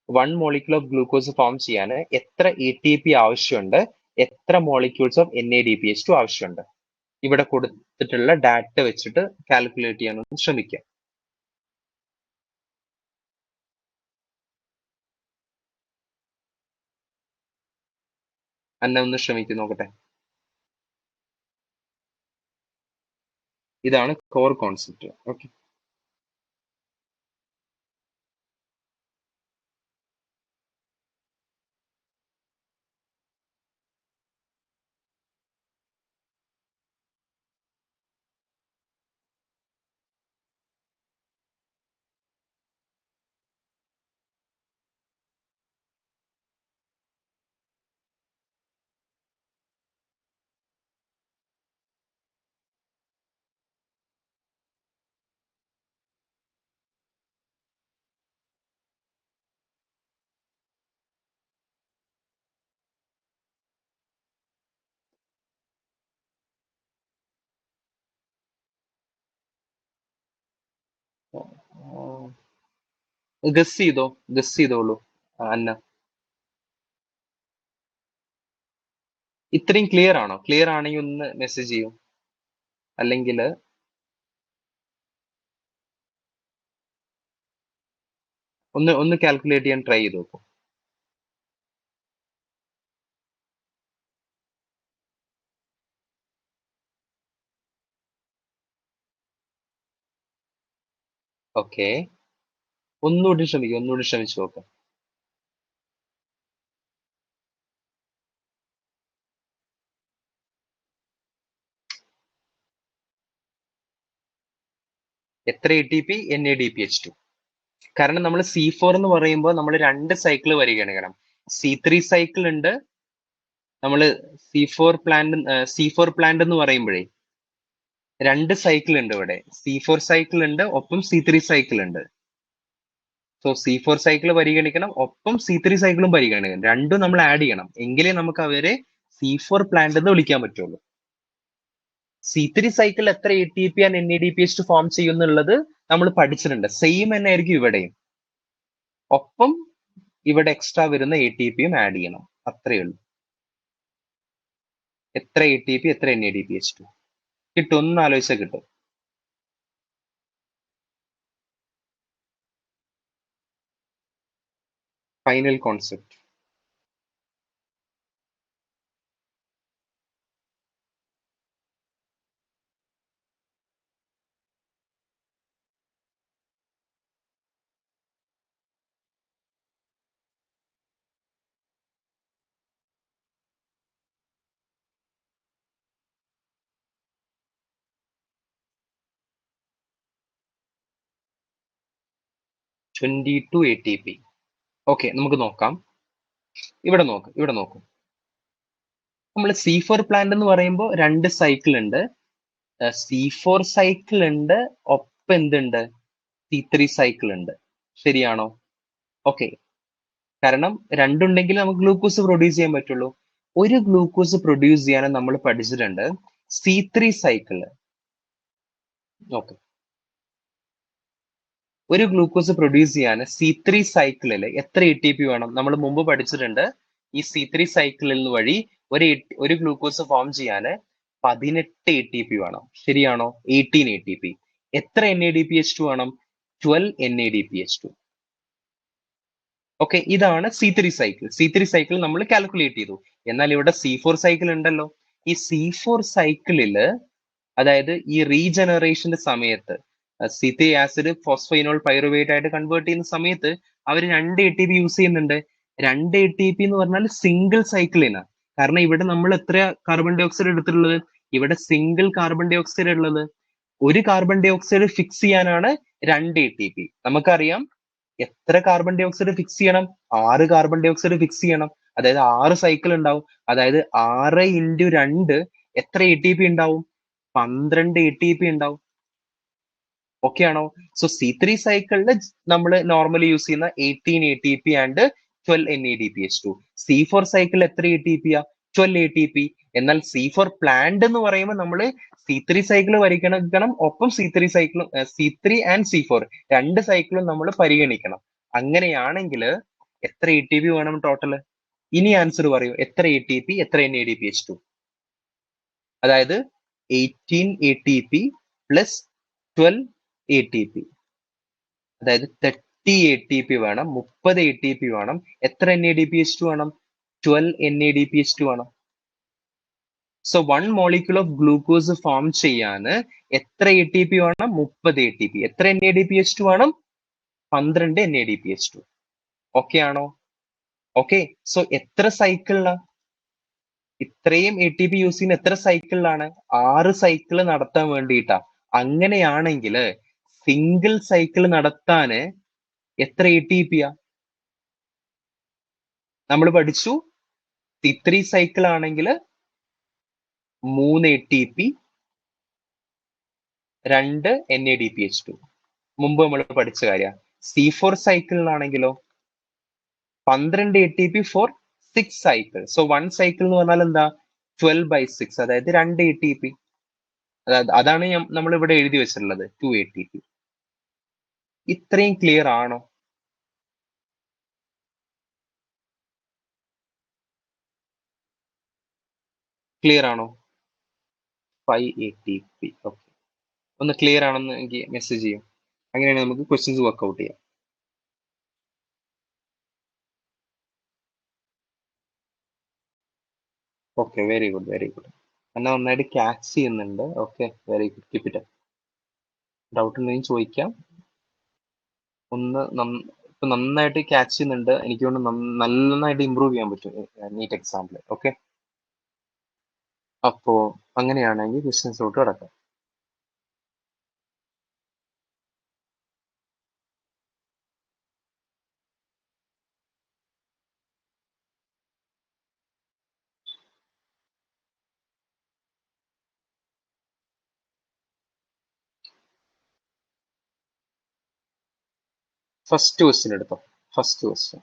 A: 1 molecule of glucose form ചെയ്യാൻ എത്ര ATP ആവശ്യമുണ്ട്, എത്ര മോളിക്യൂൾസ് ഓഫ് NADPH2 ആവശ്യമുണ്ട്? ഇവിടെ കൊടുത്തിട്ടുള്ള ഡാറ്റ വെച്ചിട്ട് കാൽക്കുലേറ്റ് ചെയ്യാൻ ശ്രമിക്കുക. അന്ന ഒന്ന് ശ്രമിക്കും നോക്കട്ടെ. ഇതാണ് കോർ കോൺസെപ്റ്റ്. ഓക്കെ, ഗസ് ചെയ്തോളൂ അന്ന. ഇത്രയും ക്ലിയർ ആണോ? ക്ലിയർ ആണെങ്കിൽ ഒന്ന് മെസ്സേജ് ചെയ്യൂ, അല്ലെങ്കിൽ ഒന്ന് കാൽക്കുലേറ്റ് ചെയ്യാൻ ട്രൈ ചെയ്ത് നോക്കൂ. ഓക്കെ, ഒന്നുകൂടി ശ്രമിച്ചു നോക്കാം. എത്ര ATP? NADPH2. കാരണം നമ്മൾ C4 എന്ന് പറയുമ്പോൾ നമ്മൾ 2 സൈക്കിൾ പരിഗണിക്കണം. C3 സൈക്കിൾ ഉണ്ട്. നമ്മൾ C4 പ്ലാന്റ് എന്ന് പറയുമ്പോഴേ 2 സൈക്കിൾ ഉണ്ട് ഇവിടെ. C4 സൈക്കിൾ ഉണ്ട്, ഒപ്പം C3 സൈക്കിൾ ഉണ്ട്. സോ C4 സൈക്കിൾ പരിഗണിക്കണം, ഒപ്പം C3 സൈക്കിളും പരിഗണിക്കണം. രണ്ടും നമ്മൾ ആഡ് ചെയ്യണം, എങ്കിലേ നമുക്ക് അവരെ C4 പ്ലാന്റ് എന്ന് വിളിക്കാൻ പറ്റുള്ളൂ. C3 സൈക്കിൾ എത്ര ATP ആൻഡ് NADPH2 ഫോം ചെയ്യുന്നുള്ളത് നമ്മൾ പഠിച്ചിട്ടുണ്ട്. സെയിം തന്നെ ആയിരിക്കും ഇവിടെയും. ഒപ്പം ഇവിടെ എക്സ്ട്രാ വരുന്ന ATPയും ആഡ് ചെയ്യണം, അത്രയേ ഉള്ളൂ. എത്ര ATP, എത്ര NADPH2 കിട്ടും? ഒന്ന് ആലോചിച്ചാൽ കിട്ടും. Final concept. (22 ATP). ഓക്കെ, നമുക്ക് നോക്കാം. ഇവിടെ നോക്കും. നമ്മൾ C4 പ്ലാന്റ് എന്ന് പറയുമ്പോൾ 2 സൈക്കിൾ ഉണ്ട്. C4 സൈക്കിൾ ഉണ്ട്, ഒപ്പം എന്തുണ്ട്? C3 സൈക്കിൾ ഉണ്ട്. ശരിയാണോ? ഓക്കെ, കാരണം രണ്ടുണ്ടെങ്കിൽ നമുക്ക് ഗ്ലൂക്കോസ് പ്രൊഡ്യൂസ് ചെയ്യാൻ പറ്റുള്ളൂ. ഒരു ഗ്ലൂക്കോസ് പ്രൊഡ്യൂസ് ചെയ്യാൻ നമ്മൾ പഠിച്ചിട്ടുണ്ട് C3 സൈക്കിള്. ഓക്കെ, ഒരു ഗ്ലൂക്കോസ് പ്രൊഡ്യൂസ് ചെയ്യാൻ C3 സൈക്കിളിൽ എത്ര ATP വേണം? നമ്മൾ മുമ്പ് പഠിച്ചിട്ടുണ്ട്. ഈ C3 സൈക്കിളിൽ വഴി ഒരു ഗ്ലൂക്കോസ് ഫോം ചെയ്യാൻ 18 ATP വേണം. ശരിയാണോ? 18 ATP. എത്ര NADPH2 വേണം? 12 NADPH2. ഓക്കെ, ഇതാണ് C3 സൈക്കിൾ. C3 സൈക്കിൾ നമ്മൾ കാൽക്കുലേറ്റ് ചെയ്തു. എന്നാൽ ഇവിടെ C4 സൈക്കിൾ ഉണ്ടല്ലോ. ഈ C4 സൈക്കിളില്, അതായത് ഈ റീജനറേഷന്റെ സമയത്ത് C3 ആസിഡ് ഫോസ്ഫൈനോൾ പൈറുവേറ്റ് ആയിട്ട് കൺവേർട്ട് ചെയ്യുന്ന സമയത്ത് അവർ 2 ATP യൂസ് ചെയ്യുന്നുണ്ട്. 2 ATP എന്ന് പറഞ്ഞാൽ സിംഗിൾ സൈക്കിളിനാ. കാരണം ഇവിടെ നമ്മൾ എത്ര കാർബൺ ഡൈ ഓക്സൈഡ് എടുത്തിട്ടുള്ളത്? ഇവിടെ സിംഗിൾ കാർബൺ ഡൈ ഓക്സൈഡ് ഉള്ളത്. ഒരു കാർബൺ ഡൈ ഓക്സൈഡ് ഫിക്സ് ചെയ്യാനാണ് 2 ATP. നമുക്കറിയാം എത്ര കാർബൺ ഡൈ ഓക്സൈഡ് ഫിക്സ് ചെയ്യണം? 6 കാർബൺ ഡൈ ഓക്സൈഡ് ഫിക്സ് ചെയ്യണം. അതായത് 6 സൈക്കിൾ ഉണ്ടാവും. അതായത് 6 ഇൻറ്റു 2 എത്ര ATP ഉണ്ടാവും? 12 ATP ഉണ്ടാവും. ഓക്കെ ആണോ? സോ C3 സൈക്കിളിൽ നമ്മൾ നോർമലി യൂസ് ചെയ്യുന്ന 18 ATP and 12 NADPH2. C4 cycle എത്ര ATP ആ? 12 ATP. എന്നാൽ C4 പ്ലാന്റ് എന്ന് പറയുമ്പോൾ നമ്മൾ C3 സൈക്കിൾ പരിഗണിക്കണം, ഒപ്പം C3 ആൻഡ് C4 രണ്ട് സൈക്കിളും നമ്മൾ പരിഗണിക്കണം. അങ്ങനെയാണെങ്കിൽ എത്ര ATP വേണം ടോട്ടൽ? ഇനി ആൻസർ പറയൂ. എത്ര ATP, എത്ര NADPH2? അതായത് 18 ATP പ്ലസ് 12 ATP, അതായത് 30 ATP വേണം. 30 ATP വേണം. എത്ര NADPH2 വേണം? 12 NADPH2 വേണം. So 1 molecule of glucose form ചെയ്യാൻ എത്ര ATP വേണം? 30 ATP. എത്ര NADPH2 വേണം? 12 NADPH2. ഓക്കെ ആണോ? ഓക്കെ, സോ എത്ര സൈക്കിളിലാണ്? ഇത്രയും ATP യൂസ് ചെയ്യുന്ന എത്ര സൈക്കിളിലാണ്? 6 സൈക്കിൾ നടത്താൻ വേണ്ടിയിട്ടാ. അങ്ങനെയാണെങ്കിൽ സിംഗിൾ സൈക്കിൾ നടത്താന് എത്ര ATP യാ? നമ്മൾ പഠിച്ചു C3 സൈക്കിൾ ആണെങ്കിൽ 3 ATP, 2 NADPH2. മുമ്പ് നമ്മൾ പഠിച്ച കാര്യം. C4 സൈക്കിളിലാണെങ്കിലോ 12 ATP for 6 cycle. So 1 cycle എന്ന് പറഞ്ഞാൽ എന്താ? 12/6, അതായത് 2 ATP. അതാണ് നമ്മൾ ഇവിടെ എഴുതി വെച്ചിട്ടുള്ളത്, 2 ATP. ഇത്രയും ക്ലിയർ ആണോ? ക്ലിയർ ആണോ? 5 ATP. ഓക്കെ, ഒന്ന് ക്ലിയർ ആണെന്ന് എനിക്ക് മെസ്സേജ് ചെയ്യും. അങ്ങനെയാണെങ്കിൽ നമുക്ക് ക്വസ്റ്റ്യൻസ് വർക്ക്ഔട്ട് ചെയ്യാം. Okay, very good, very good. എന്നെ നന്നായിട്ട് ക്യാച്ച് ചെയ്യുന്നുണ്ട്. Okay, very good, keep it. Doubt ഉണ്ടെങ്കിൽ ചോദിക്കാം. ഇപ്പൊ നന്നായിട്ട് ക്യാച്ച് ചെയ്യുന്നുണ്ട്. എനിക്ക് തോന്നുന്നു നന്നായിട്ട് ഇമ്പ്രൂവ് ചെയ്യാൻ പറ്റും നീറ്റ് എക്സാമിൽ. ഓക്കെ, അപ്പോ അങ്ങനെയാണെങ്കിൽ ക്വസ്റ്റ്യൻസിലോട്ട് കിടക്കാം. ഫസ്റ്റ് ക്വസ്റ്റ്യൻ എടുത്തോ. First question.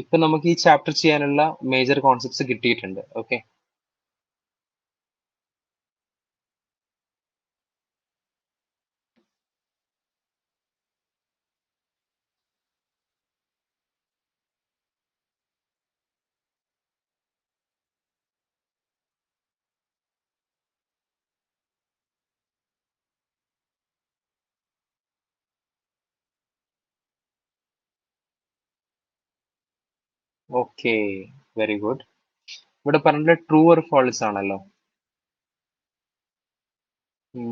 A: ഇപ്പൊ നമുക്ക് ഈ ചാപ്റ്റർ ചെയ്യാനുള്ള മേജർ കോൺസെപ്റ്റ്സ് കിട്ടിയിട്ടുണ്ട്. Okay, okay, very good. ഇവിടെ പറഞ്ഞിട്ട് ട്രൂ ഓർ ഫോൾസ് ആണല്ലോ.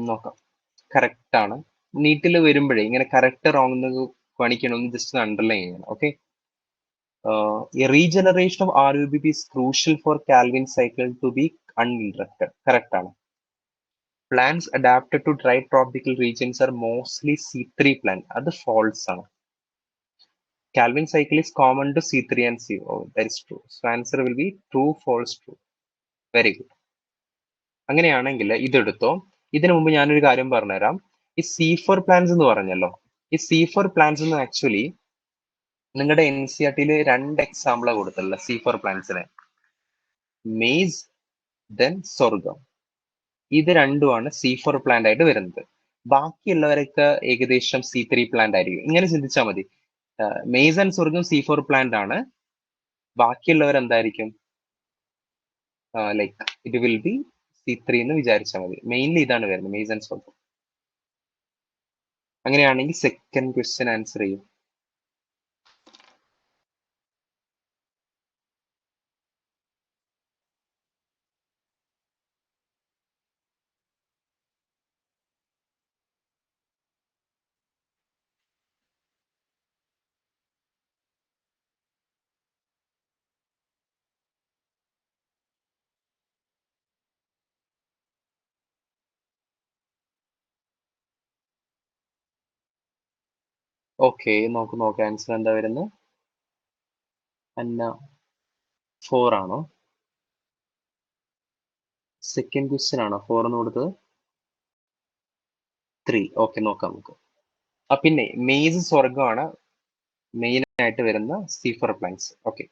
A: നോക്കാം. കറക്റ്റ് ആണ്. നീറ്റിൽ വരുമ്പോഴേ ഇങ്ങനെ കറക്റ്റ് റോങ് എന്ന് കാണിക്കണമെന്ന് ജസ്റ്റ് അണ്ടർലൈൻ ചെയ്യണം. Okay. A regeneration of RUBP is crucial for Calvin cycle to be uninterrupted. Correct ആണ്. Plants adapted to dry tropical regions are mostly C3 plant. അത് false ആണ്. Calvin cycle is common to C3 and C. Oh, that is true. So answer will be true, false, true. Very good. അങ്ങനെയാണെങ്കിൽ ഇതെടുത്തോ. ഇതിനു മുമ്പ് ഞാനൊരു കാര്യം പറഞ്ഞുതരാം. ഈ C4 plants എന്ന് പറഞ്ഞല്ലോ, ഈ C4 plants എന്ന് ആക്ച്വലി നിങ്ങളുടെ NCERT-യിൽ 2 എക്സാമ്പിളാണ് കൊടുത്തുള്ളത് C4 പ്ലാന്റ്സിനെ. Maize, then sorghum. ഇത് രണ്ടുമാണ് C4 പ്ലാന്റ് ആയിട്ട് വരുന്നത്. ബാക്കിയുള്ളവരൊക്കെ ഏകദേശം C3 പ്ലാന്റ് ആയിരിക്കും. ഇങ്ങനെ ചിന്തിച്ചാൽ മതി. Maze and sorghum C4 plant ആണ്. ബാക്കിയുള്ളവർ എന്തായിരിക്കും? Like it will B C3 എന്ന് വിചാരിച്ചാൽ മതി. മെയിൻലി ഇതാണ് വരുന്നത്, മെയ്സ് ആൻഡ് സോർഗം. അങ്ങനെയാണെങ്കിൽ സെക്കൻഡ് ക്വസ്റ്റ്യൻ ആൻസർ ചെയ്യും. ഓക്കെ, നോക്കാം ആൻസർ എന്താ വരുന്നത്. അന്ന 4 ആണോ? സെക്കൻഡ് ക്വസ്റ്റ്യൻ ആണോ 4 എന്ന് കൊടുത്തത്? 3. ഓക്കെ, നോക്കാം നമുക്ക്. പിന്നെ മെയ്സ് സ്വർഗമാണ് മെയിൻ ആയിട്ട് വരുന്ന C4 plants. Okay,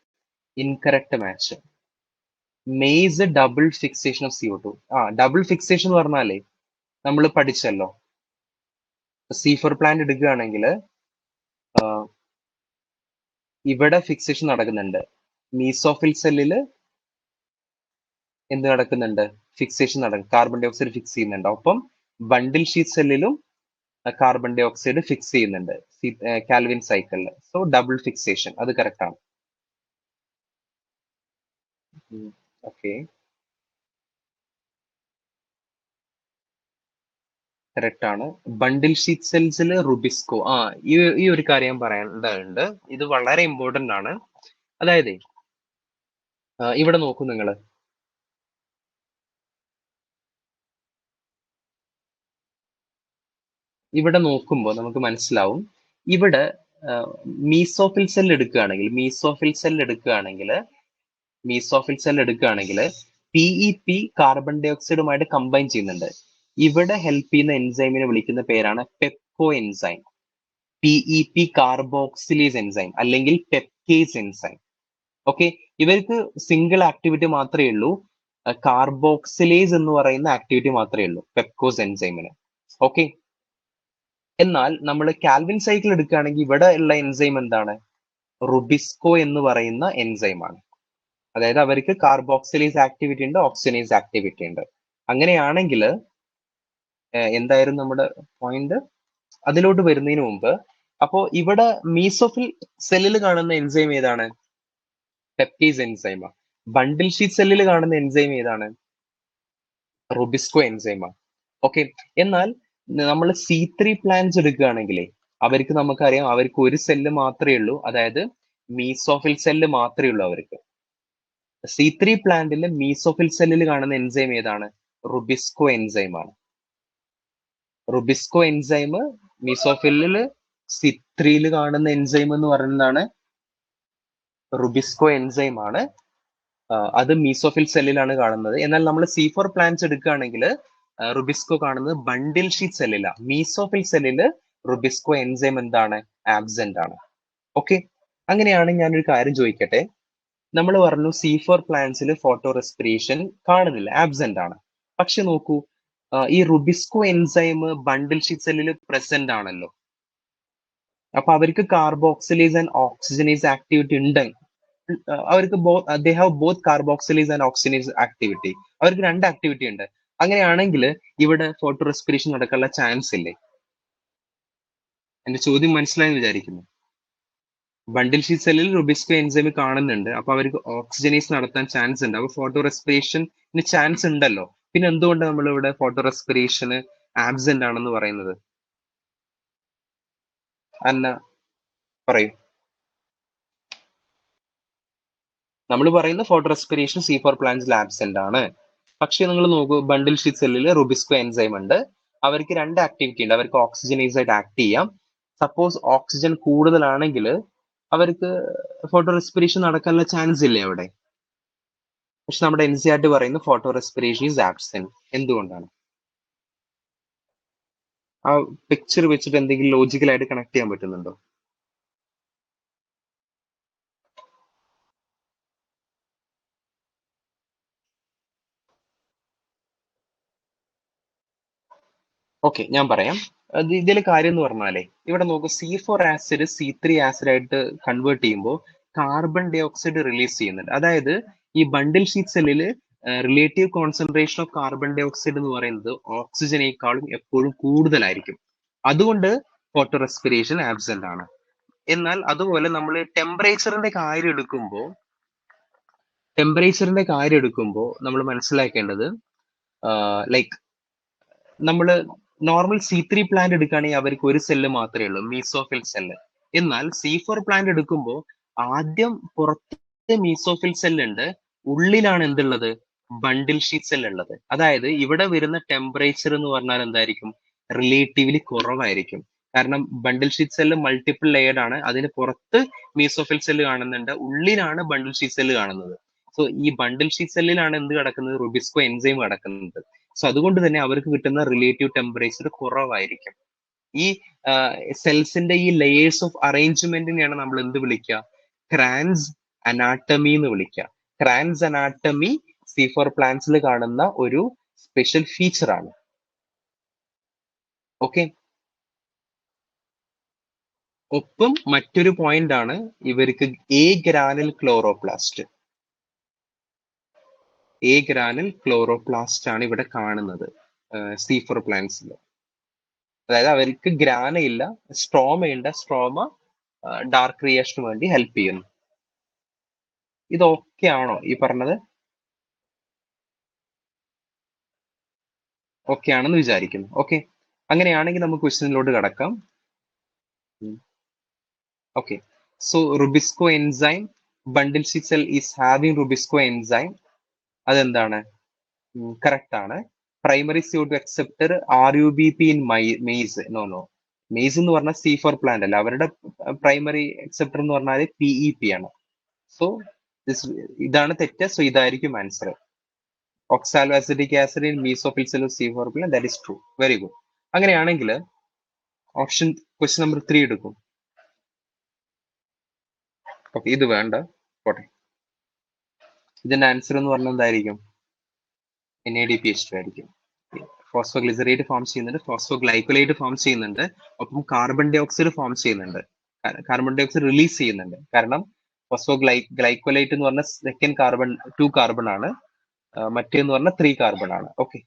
A: incorrect match. Maze double fixation of CO2. Double fixation എന്ന് പറഞ്ഞാലേ നമ്മൾ പഠിച്ചല്ലോ. C4 പ്ലാന്റ് എടുക്കുകയാണെങ്കിൽ ഇവിടെ ഫിക്സേഷൻ നടക്കുന്നുണ്ട്. മീസോഫിൽ സെല്ലിൽ എന്ത് നടക്കുന്നുണ്ട്? ഫിക്സേഷൻ നടക്കും. കാർബൺ ഡൈ ഓക്സൈഡ് ഫിക്സ് ചെയ്യുന്നുണ്ട്. ഒപ്പം ബണ്ടിൽ ഷീറ്റ് സെല്ലിലും കാർബൺ ഡൈ ഓക്സൈഡ് ഫിക്സ് ചെയ്യുന്നുണ്ട് കാൽവിൻ സൈക്കിളിൽ. സോ ഡബിൾ ഫിക്സേഷൻ, അത് കറക്റ്റ് ആണ്. ഓക്കെ, കറക്റ്റ് ആണ്. ബണ്ടിൽ ഷീറ്റ് സെൽസിൽ റുബിസ്കോ. ഈ ഒരു കാര്യം പറയേണ്ടതുണ്ട്. ഇത് വളരെ ഇമ്പോർട്ടന്റ് ആണ്. അതായത് ഇവിടെ നോക്കൂ നിങ്ങൾ. ഇവിടെ നോക്കുമ്പോൾ നമുക്ക് മനസ്സിലാവും. ഇവിടെ മീസോഫിൽ സെൽ എടുക്കുകയാണെങ്കിൽ PEP കാർബൺ ഡൈ ഓക്സൈഡുമായിട്ട് കമ്പൈൻ ചെയ്യുന്നുണ്ട്. ഇവിടെ ഹെൽപ്പ് ചെയ്യുന്ന എൻസൈമിനെ വിളിക്കുന്ന പേരാണ് പെപ്കോ എൻസൈം. PEP കാർബോക്സിലേസ് എൻസൈം അല്ലെങ്കിൽ പെപ്കേസ് എൻസൈം. ഓക്കെ, ഇവർക്ക് സിംഗിൾ ആക്ടിവിറ്റി മാത്രമേ ഉള്ളൂ. കാർബോക്സിലേസ് എന്ന് പറയുന്ന ആക്ടിവിറ്റി മാത്രമേ ഉള്ളൂ പെപ്കോസ് എൻസൈമിന്. ഓക്കെ, എന്നാൽ നമ്മൾ കാൽവിൻ സൈക്കിൾ എടുക്കുകയാണെങ്കിൽ ഇവിടെ ഉള്ള എൻസൈം എന്താണ്? റുബിസ്കോ എന്ന് പറയുന്ന എൻസൈമാണ്. അതായത് അവർക്ക് കാർബോക്സിലേസ് ആക്ടിവിറ്റി ഉണ്ട്, ഓക്സിജനേസ് ആക്ടിവിറ്റി ഉണ്ട്. അങ്ങനെയാണെങ്കിൽ എന്തായിരുന്നു നമ്മുടെ പോയിന്റ്? അതിലോട്ട് വരുന്നതിന് മുമ്പ്, അപ്പോ ഇവിടെ മീസോഫിൽ സെല്ലിൽ കാണുന്ന എൻസൈം ഏതാണ്? പെപ്റ്റേസ് എൻസൈമാണ്. ബണ്ടിൽ ഷീറ്റ് സെല്ലിൽ കാണുന്ന എൻസൈം ഏതാണ്? റുബിസ്കോ എൻസൈമാണ്. ഓക്കെ, എന്നാൽ നമ്മൾ C3 പ്ലാന്റ്സ് എടുക്കുകയാണെങ്കിലേ നമുക്കറിയാം അവർക്ക് ഒരു സെല്ല് മാത്രമേ ഉള്ളൂ. അതായത് മീസോഫിൽ സെല്ല് മാത്രമേ ഉള്ളൂ അവർക്ക്. C3 പ്ലാന്റിൽ മീസോഫിൽ സെല്ലിൽ കാണുന്ന എൻസൈം ഏതാണ്? റുബിസ്കോ എൻസൈമാണ്. റുബിസ്കോ എൻസൈം മീസോഫിലിൽ C3 കാണുന്ന എൻസൈം എന്ന് പറയുന്നതാണ് റുബിസ്കോ എൻസൈം ആണ്. അത് മീസോഫിൽ സെല്ലിലാണ് കാണുന്നത്. എന്നാൽ നമ്മൾ C4 പ്ലാന്റ്സ് എടുക്കുകയാണെങ്കിൽ റുബിസ്കോ കാണുന്നത് ബണ്ടിൽ ഷീറ്റ് സെല്ലിലാണ്. മീസോഫിൽ സെല്ലില് റുബിസ്കോ എൻസൈം എന്താണ്? ആബ്സെന്റ് ആണ്. ഓക്കെ, അങ്ങനെയാണ് ഞാനൊരു കാര്യം ചോദിക്കട്ടെ. നമ്മൾ പറഞ്ഞു C4 പ്ലാന്റ്സിൽ ഫോട്ടോ റെസ്പിറേഷൻ കാണുന്നില്ല, ആബ്സെന്റ് ആണ്. പക്ഷെ നോക്കൂ, ഈ റുബിസ്കോ എൻസൈം ബണ്ടിൽ ഷീറ്റ് സെല്ലിൽ പ്രസന്റ് ആണല്ലോ. അപ്പൊ അവർക്ക് കാർബോക്സിലേസ് ആൻഡ് ഓക്സിജനേസ് ആക്ടിവിറ്റി ഉണ്ട്. അവർക്ക് they have both carboxylase and oxygenase activity. അവർക്ക് രണ്ട് ആക്ടിവിറ്റി ഉണ്ട്. അങ്ങനെയാണെങ്കിൽ ഇവിടെ ഫോട്ടോ റെസ്പിറേഷൻ നടക്കാനുള്ള ചാൻസ് ഇല്ലേ? എന്റെ ചോദ്യം മനസ്സിലായെന്ന് വിചാരിക്കുന്നു. ബണ്ടിൽ ഷീറ്റ് സെല്ലിൽ റുബിസ്കോ എൻസൈം കാണുന്നുണ്ട്, അപ്പൊ അവർക്ക് ഓക്സിജനേസ് നടത്താൻ ചാൻസ് ഉണ്ട്. അപ്പൊ ഫോട്ടോ റെസ്പിറേഷന് ചാൻസ് ഉണ്ടല്ലോ. പിന്നെ എന്തുകൊണ്ട് നമ്മൾ ഇവിടെ ഫോട്ടോ റെസ്പിറേഷന് ആബ്സെന്റ് ആണെന്ന് പറയുന്നത്? അന്ന പറയൂ. നമ്മൾ പറയുന്ന ഫോട്ടോ റെസ്പിറേഷൻ C4 പ്ലാന്റ്സിൽ ആബ്സെന്റ് ആണ്. പക്ഷേ നിങ്ങൾ നോക്കൂ, ബണ്ടിൽ ഷീറ്റ് സെല്ലിൽ റുബിസ്കോ എൻസൈം ഉണ്ട്. അവർക്ക് രണ്ട് ആക്ടിവിറ്റി ഉണ്ട്. അവർക്ക് ഓക്സിജനേസ് ആയിട്ട് ആക്ട് ചെയ്യാം. സപ്പോസ് ഓക്സിജൻ കൂടുതലാണെങ്കിൽ അവർക്ക് ഫോട്ടോ റെസ്പിറേഷൻ നടക്കാനുള്ള ചാൻസ് ഇല്ലേ അവിടെ? പക്ഷെ നമ്മുടെ NCERT പറയുന്നു ഫോട്ടോ റെസ്പിറേഷൻ ഈസ് ആബ്സെന്റ്. എന്തുകൊണ്ടാണ്? ആ പിക്ചർ വെച്ചിട്ട് എന്തെങ്കിലും ലോജിക്കലായിട്ട് കണക്ട് ചെയ്യാൻ പറ്റുന്നുണ്ടോ? ഓക്കെ, ഞാൻ പറയാം. ഇതിലെ കാര്യം എന്ന് പറഞ്ഞാലേ, ഇവിടെ നോക്കൂ, C4 ആസിഡ് C3 ആസിഡ് ആയിട്ട് കൺവേർട്ട് ചെയ്യുമ്പോൾ കാർബൺ ഡൈ ഓക്സൈഡ് റിലീസ് ചെയ്യുന്നുണ്ട്. അതായത് ഈ ബണ്ടിൽ ഷീറ്റ് സെല്ലിൽ relative concentration of carbon dioxide എന്ന് പറയുന്നത് ഓക്സിജനേക്കാളും എപ്പോഴും കൂടുതലായിരിക്കും. അതുകൊണ്ട് ഫോട്ടോ റെസ്പിറേഷൻ ആബ്സെന്റ് ആണ്. എന്നാൽ അതുപോലെ നമ്മൾ ടെമ്പറേച്ചറിന്റെ കാര്യം എടുക്കുമ്പോൾ നമ്മൾ മനസ്സിലാക്കേണ്ടത്, ലൈക്ക് നമ്മൾ നോർമൽ C3 പ്ലാന്റ് എടുക്കുകയാണെങ്കിൽ അവർക്ക് ഒരു സെല്ല് മാത്രമേ ഉള്ളൂ, മീസോഫിൽ സെല്ല്. എന്നാൽ C4 പ്ലാന്റ് എടുക്കുമ്പോൾ ആദ്യം പുറത്ത് മീസോഫിൽ സെല്ല് ഉണ്ട്, ഉള്ളിലാണ് എന്തുള്ളത്? ബണ്ടിൽ ഷീറ്റ് സെൽ ഉള്ളത്. അതായത് ഇവിടെ വരുന്ന ടെമ്പറേച്ചർ എന്ന് പറഞ്ഞാൽ എന്തായിരിക്കും? റിലേറ്റീവ്ലി കുറവായിരിക്കും. കാരണം ബണ്ടിൽ ഷീറ്റ് സെല്ല് മൾട്ടിപ്പിൾ ലെയർഡ് ആണ്. അതിന് പുറത്ത് മീസോഫിൽ സെല്ല് കാണുന്നുണ്ട്, ഉള്ളിലാണ് ബണ്ടിൽ ഷീറ്റ് സെല്ല് കാണുന്നത്. സോ ഈ ബണ്ടിൽ ഷീറ്റ് സെല്ലിലാണ് എന്ത് കിടക്കുന്നത്? റുബിസ്കോ എൻസൈം കിടക്കുന്നത്. സോ അതുകൊണ്ട് തന്നെ അവർക്ക് കിട്ടുന്ന റിലേറ്റീവ് ടെമ്പറേച്ചർ കുറവായിരിക്കും. ഈ സെൽസിന്റെ ഈ ലെയേഴ്സ് ഓഫ് അറേഞ്ച്മെന്റിനെയാണ് നമ്മൾ എന്ത് വിളിക്കുക? ക്രാൻസ് അനാട്ടമി എന്ന് വിളിക്കുക. ക്രാൻസ് അനാട്ടമി C4 പ്ലാന്റ്സിൽ കാണുന്ന ഒരു സ്പെഷ്യൽ ഫീച്ചർ ആണ്. ഓക്കെ, ഒപ്പം മറ്റൊരു പോയിന്റ് ആണ് ഇവർക്ക് എ ഗ്രാനൽ ക്ലോറോപ്ലാസ്റ്റ്. എ ഗ്രാനൽ ക്ലോറോപ്ലാസ്റ്റ് ആണ് ഇവിടെ കാണുന്നത് C4 പ്ലാന്റ്സിൽ. അതായത് അവർക്ക് ഗ്രാന ഇല്ല, സ്ട്രോമയുണ്ട്. സ്ട്രോമ ഡാർക്ക് ക്രിയേഷന് വേണ്ടി ഹെൽപ്പ് ചെയ്യുന്നു. ഇതൊക്കെ ആണോ ഈ പറഞ്ഞത്? ഓക്കെ ആണെന്ന് വിചാരിക്കുന്നു. ഓക്കെ, അങ്ങനെയാണെങ്കിൽ നമുക്ക് ക്വസ്റ്റ്യനിലോട്ട് കടക്കാം. Okay, so rubisco enzyme, bundle sheath cell is having rubisco enzyme. അതെന്താണ്? കറക്റ്റ് ആണ്. Primary CO2 acceptor RUBP in maize. No, maize എന്ന് പറഞ്ഞാൽ C4 പ്ലാന്റ് അല്ല. അവരുടെ പ്രൈമറി അക്സെപ്റ്റർ എന്ന് പറഞ്ഞാൽ PEP ആണ്. സോ ഇതാണ് തെറ്റ്. സോ ഇതായിരിക്കും answer. Oxaloacetic acid in mesophyll cell C4 plant, that is true. Very good. അങ്ങനെയാണെങ്കിൽ ഓപ്ഷൻ ക്വസ്റ്റ്യൻ നമ്പർ 3 എടുക്കും. ഓക്കെ, ഇത് വേണ്ട, പോട്ടെ. ഇതിന്റെ ആൻസർ എന്ന് പറഞ്ഞാൽ എന്തായിരിക്കും? NADPH2 ആയിരിക്കും. ഫോസ്ഫോഗ്ലിസറേറ്റ് ഫോം ചെയ്യുന്നുണ്ട്, ഫോസ്ഫോഗ്ലൈക്കൊലേറ്റ് ഫോം ചെയ്യുന്നുണ്ട്, ഒപ്പം കാർബൺ ഡൈ ഓക്സൈഡ് ഫോം ചെയ്യുന്നുണ്ട്, കാർബൺ ഡൈ ഓക്സൈഡ് റിലീസ് ചെയ്യുന്നുണ്ട്. കാരണം ഗ്ലൈക്കൊലൈറ്റ് എന്ന് പറഞ്ഞാൽ സെക്കൻഡ് കാർബൺ 2 കാർബൺ ആണ്, മറ്റേന്ന് പറഞ്ഞാൽ 3 കാർബൺ ആണ്. ഓക്കെ,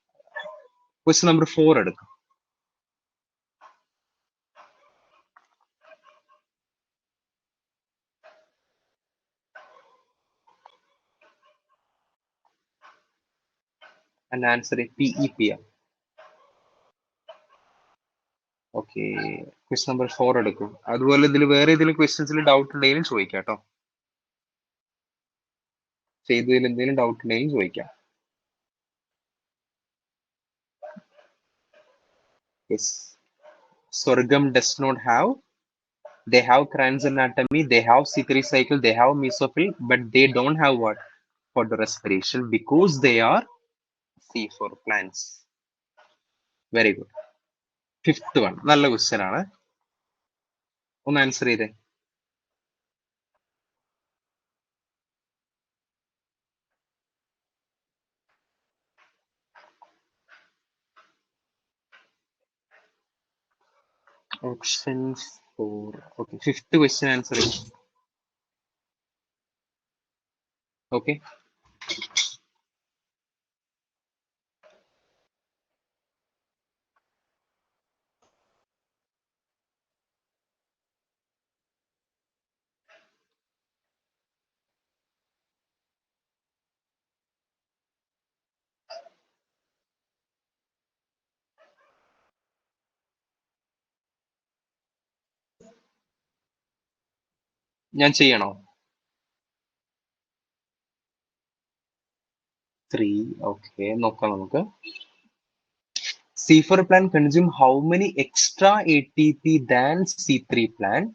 A: ക്വസ്റ്റ്യൻ നമ്പർ 4 എടുക്കും. അതിന്റെ ആൻസർ PEP ആണ്. ഓക്കെ, ക്വസ്റ്റ്യൻ നമ്പർ 4 എടുക്കും. അതുപോലെ ഇതിൽ വേറെ ഏതെങ്കിലും ക്വസ്റ്റ്യൻസിൽ ഡൗട്ട് ഉണ്ടെങ്കിലും ചോദിക്കാം കേട്ടോ. ചെയ്തതിൽ എന്തെങ്കിലും ഡൗട്ട് ഉണ്ടെങ്കിലും ചോദിക്കാം. യെസ്, സ്വർഗം does not have, they have crans anatomy, they have C3 cycle, they have mesophil, but they don't have what? photorespiration because they are C4 plants. Very good. Fifth one. നല്ല question ആണ്. ഒന്ന് answer ചെയ്തേ. Option 4. Okay. Fifth question answer. Okay. ഞാൻ ചെയ്യണോ? 3. Okay. നോക്കാം നമുക്ക്. C4 plant consume how many extra ATP than C3 plant?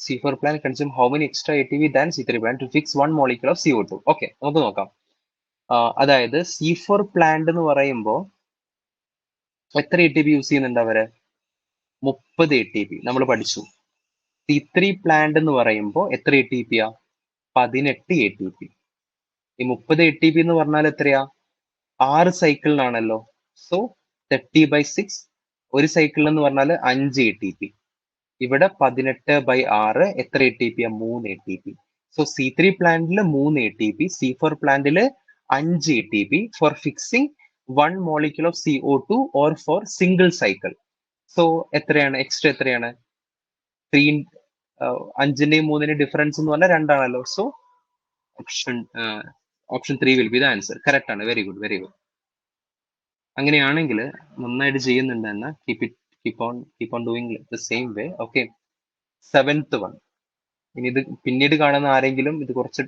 A: C4 plant consume how many extra ATP than C3 plant to fix 1 molecule of CO2? Okay, നമുക്ക് നോക്കാം. അതായത് C4 plant എന്ന് പറയുമ്പോൾ എത്ര ATP യൂസ് ചെയ്യുന്നുണ്ട് അവര്? 30 ATP നമ്മൾ പഠിച്ചു. C3 plant എന്ന് പറയുമ്പോൾ എത്ര ATP യാ? 18 ATP. ഈ 30 ATP എന്ന് പറഞ്ഞാൽ എത്രയാ? 6 സൈക്കിളിനാണല്ലോ. സോ 30/6 ഒരു സൈക്കിൾ എന്ന് പറഞ്ഞാൽ 5 ATP. ഇവിടെ 18/6 എത്ര ATP യാ? 3 ATP. സോ C3 പ്ലാന്റിൽ 3 ATP, C4 പ്ലാന്റിൽ 5 ATP for fixing 1 molecule of CO2 or for single cycle. So എത്രയാണ് എക്സ്ട്രാ? എത്രയാണ്? 3. 5ന്റെയും 3ന്റെയും ഡിഫറൻസ് എന്ന് പറഞ്ഞാൽ 2 ആണല്ലോ. So option 3 will be the answer. Correct ആണ്. Very good, very good. അങ്ങനെയാണെങ്കിൽ നന്നായിട്ട് ചെയ്യുന്നുണ്ട് എന്ന് keep on doing the same way. Okay. 7th one. ഇനി ഇത് പിന്നീട് കാണുന്ന ആരെങ്കിലും ഇത് കുറച്ച്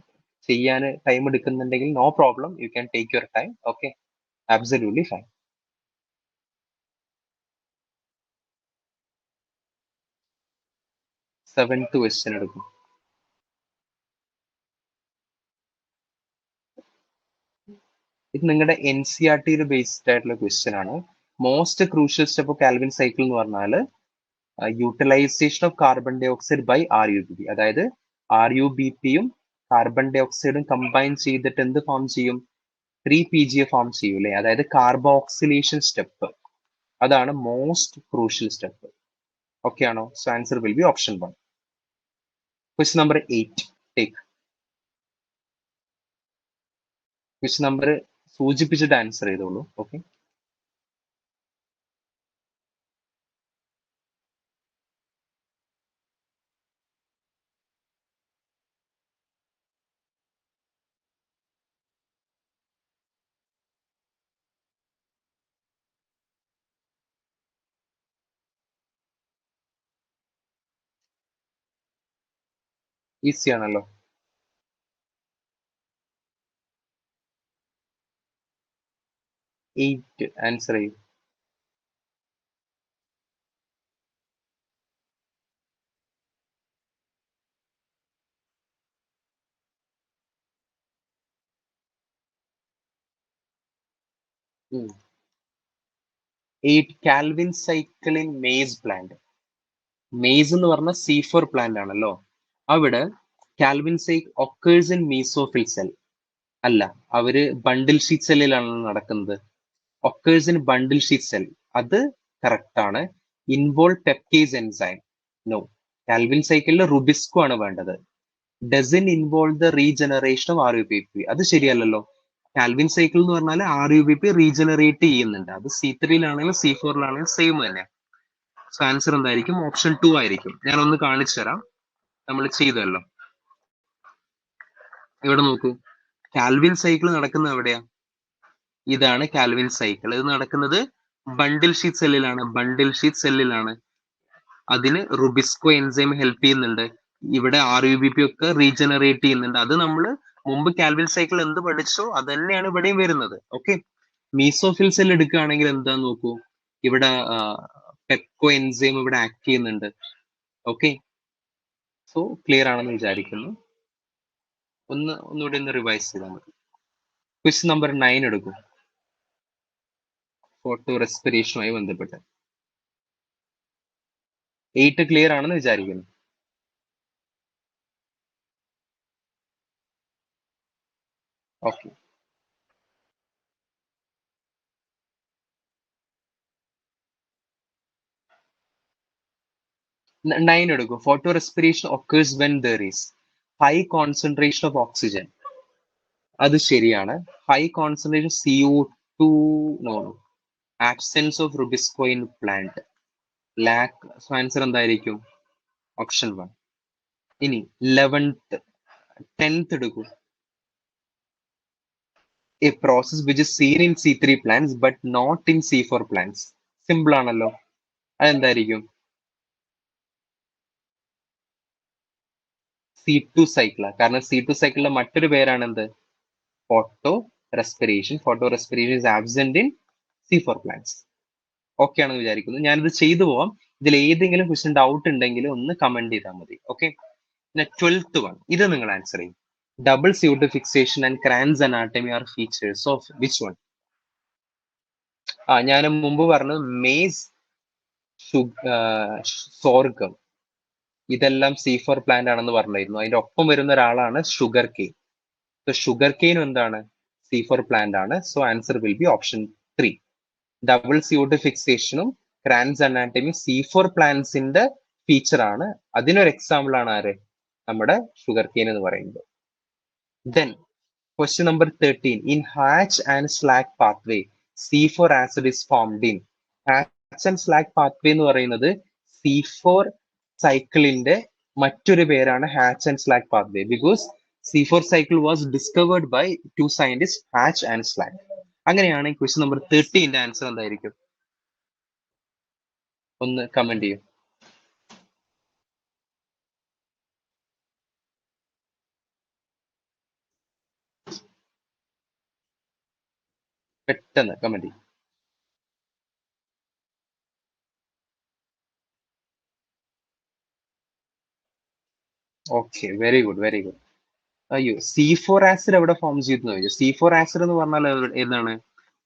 A: ചെയ്യാൻ ടൈം എടുക്കുന്നുണ്ടെങ്കിൽ no problem, you can take your time. Okay, absolutely fine. 7th question എടുക്കും. ഇത് നിങ്ങളുടെ NCERT ബേസ്ഡ് ആയിട്ടുള്ള ക്വസ്റ്റ്യൻ ആണ്. Most crucial step of Calvin cycle എന്ന് പറഞ്ഞാൽ utilisation of carbon dioxide by RUBP. അതായത് RUBPയും കാർബൺ ഡൈ ഓക്സൈഡും കമ്പൈൻ ചെയ്തിട്ട് എന്ത് ഫോം ചെയ്യും? 3PGA ഫോം ചെയ്യും അല്ലേ? അതായത് കാർബോക്സിലേഷൻ സ്റ്റെപ്പ്. അതാണ് മോസ്റ്റ് ക്രൂഷ്യൽ സ്റ്റെപ്പ്. ഓക്കെ ആണോ? So answer will be option 1. Question number 8 take. Question number സൂചിപ്പിച്ചിട്ട് ആൻസർ ചെയ്തോളൂ. ഓക്കെ. ഈസി ആണല്ലോ. എയ്റ്റ് ആൻസർ ചെയ്യും. Calvin cycle in maize plant. Maize എന്ന് പറഞ്ഞ C4 പ്ലാന്റ് ആണല്ലോ. അവിടെ Calvin cycle occurs in mesophyll cell അല്ല, അവര് ബണ്ടിൽ ഷീറ്റ് സെല്ലിലാണ് നടക്കുന്നത്. Occurs in bundle sheath cell, അത് കറക്റ്റ് ആണ്. Involve peptase enzyme, no. Calvin സൈക്കിളിൽ റുബിസ്കോ ആണ് വേണ്ടത്. Doesn't involve the regeneration of RUBP, അത് ശരിയല്ലല്ലോ. കാൽവിൻ സൈക്കിൾ എന്ന് പറഞ്ഞാൽ RUBP റീജനറേറ്റ് ചെയ്യുന്നുണ്ട്. അത് C3-ലാണെങ്കിലും C4-ലാണെങ്കിലും സെയിം തന്നെ. സോ ആൻസർ എന്തായിരിക്കും? ഓപ്ഷൻ 2 ആയിരിക്കും. ഞാൻ ഒന്ന് കാണിച്ചു തരാം. നമ്മൾ ചെയ്തല്ലോ. ഇവിടെ നോക്കൂ, കാൽവിൻ സൈക്കിൾ നടക്കുന്നത് എവിടെയാ? ഇതാണ് കാൽവിൻ സൈക്കിൾ. ഇത് നടക്കുന്നത് ബണ്ടിൽ ഷീറ്റ് സെല്ലിലാണ്. ബണ്ടിൽ ഷീറ്റ് സെല്ലിലാണ്. അതിന് റുബിസ്കോ എൻസൈം ഹെൽപ്പ് ചെയ്യുന്നുണ്ട്. ഇവിടെ RUBP ഒക്കെ റീജനറേറ്റ് ചെയ്യുന്നുണ്ട്. അത് നമ്മൾ മുമ്പ് കാൽവിൻ സൈക്കിൾ എന്ത് പഠിച്ചോ അത് തന്നെയാണ് ഇവിടെയും വരുന്നത്. ഓക്കെ. മീസോഫിൽ സെൽ എടുക്കുകയാണെങ്കിൽ എന്താ നോക്കൂ, ഇവിടെ പെപ്കോ എൻസൈം ഇവിടെ ആക്ട് ചെയ്യുന്നുണ്ട്. ഓക്കെ. സോ ക്ലിയർ ആണെന്ന് വിചാരിക്കുന്നു. ഒന്നുകൂടി ഒന്ന് റിവൈസ് ചെയ്താൽ മതി. ക്വസ്റ്റ്യൻ നമ്പർ 9 എടുക്കും. ഫോട്ടോ റെസ്പിറേഷനുമായി ബന്ധപ്പെട്ട് 8 ക്ലിയർ ആണെന്ന് വിചാരിക്കുന്നു. ഓക്കെ, 9 എടുക്കും. Photo respiration occurs when there is high concentration of oxygen. അത് ശരിയാണ്. High concentration CO2, no, absence of rubisco in plant, lack. Answer എന്തായിരിക്കും? ഓപ്ഷൻ 1. ഇനി 11th 10th എടുക്കൂ. A process which is seen in C3 plants but not in C4 plants. Simple ആണല്ലോ. അതെന്തായിരിക്കും? C2 സൈക്കിളാ. കാരണം C2 സൈക്കിളിന്റെ മറ്റൊരു പേരാണ് എന്ത്? Photo respiration. Photo respiration is absent in C4 plants. Okay ആണെന്ന് വിചാരിക്കുന്നു. ഞാനിത് ചെയ്തു പോവാം. ഇതിൽ ഏതെങ്കിലും ക്വസ്റ്റ്യൻ ഡൗട്ട് ഉണ്ടെങ്കിൽ ഒന്ന് കമന്റ് ചെയ്താൽ മതി. ഓക്കെ. പിന്നെ 12th വൺ, ഇത് നിങ്ങൾ ആൻസർ ചെയ്യും. Double CO2 fixation and Kranz anatomy are features of which one? ഞാൻ മുമ്പ് പറഞ്ഞു മേസ്, സോർഗം, ഇതെല്ലാം C4 പ്ലാന്റ് ആണെന്ന് പറഞ്ഞിരുന്നു. അതിന്റെ ഒപ്പം വരുന്ന ഒരാളാണ് sugar cane. So sugar cane എന്താണ്? C4 പ്ലാന്റ് ആണ്. So answer will be option 3. Double CO2 ഫിക്സേഷനും ക്രാൻസ് അനാട്ടമി C4 പ്ലാന്റ്സിന്റെ ഫീച്ചർ ആണ്. അതിനൊരു എക്സാമ്പിൾ ആണ് ആര്? നമ്മുടെ ഷുഗർ കെയിൻ എന്ന് പറയുന്നത്. Then question number 13. In Hatch and Slack pathway, C4 acid is formed in. Hatch and Slack pathway എന്ന് പറയുന്നത് C4 സൈക്കിളിന്റെ മറ്റൊരു പേരാണ് Hatch and Slack pathway, because C4 cycle was discovered by two scientists, Hatch and Slack. അങ്ങനെയാണ് question number 13ന്റെ answer എന്തായിരിക്കും? ഒന്ന് comment ചെയ്യും. പെട്ടെന്ന് കമന്റ് ചെയ്യും. Okay, very good, very good. അയ്യോ, C4 ആസിഡ് എവിടെ ഫോം ചെയ്തെന്ന് ചോദിച്ചു. C4 ആസിഡ് എന്ന് പറഞ്ഞാൽ ഏതാണ്?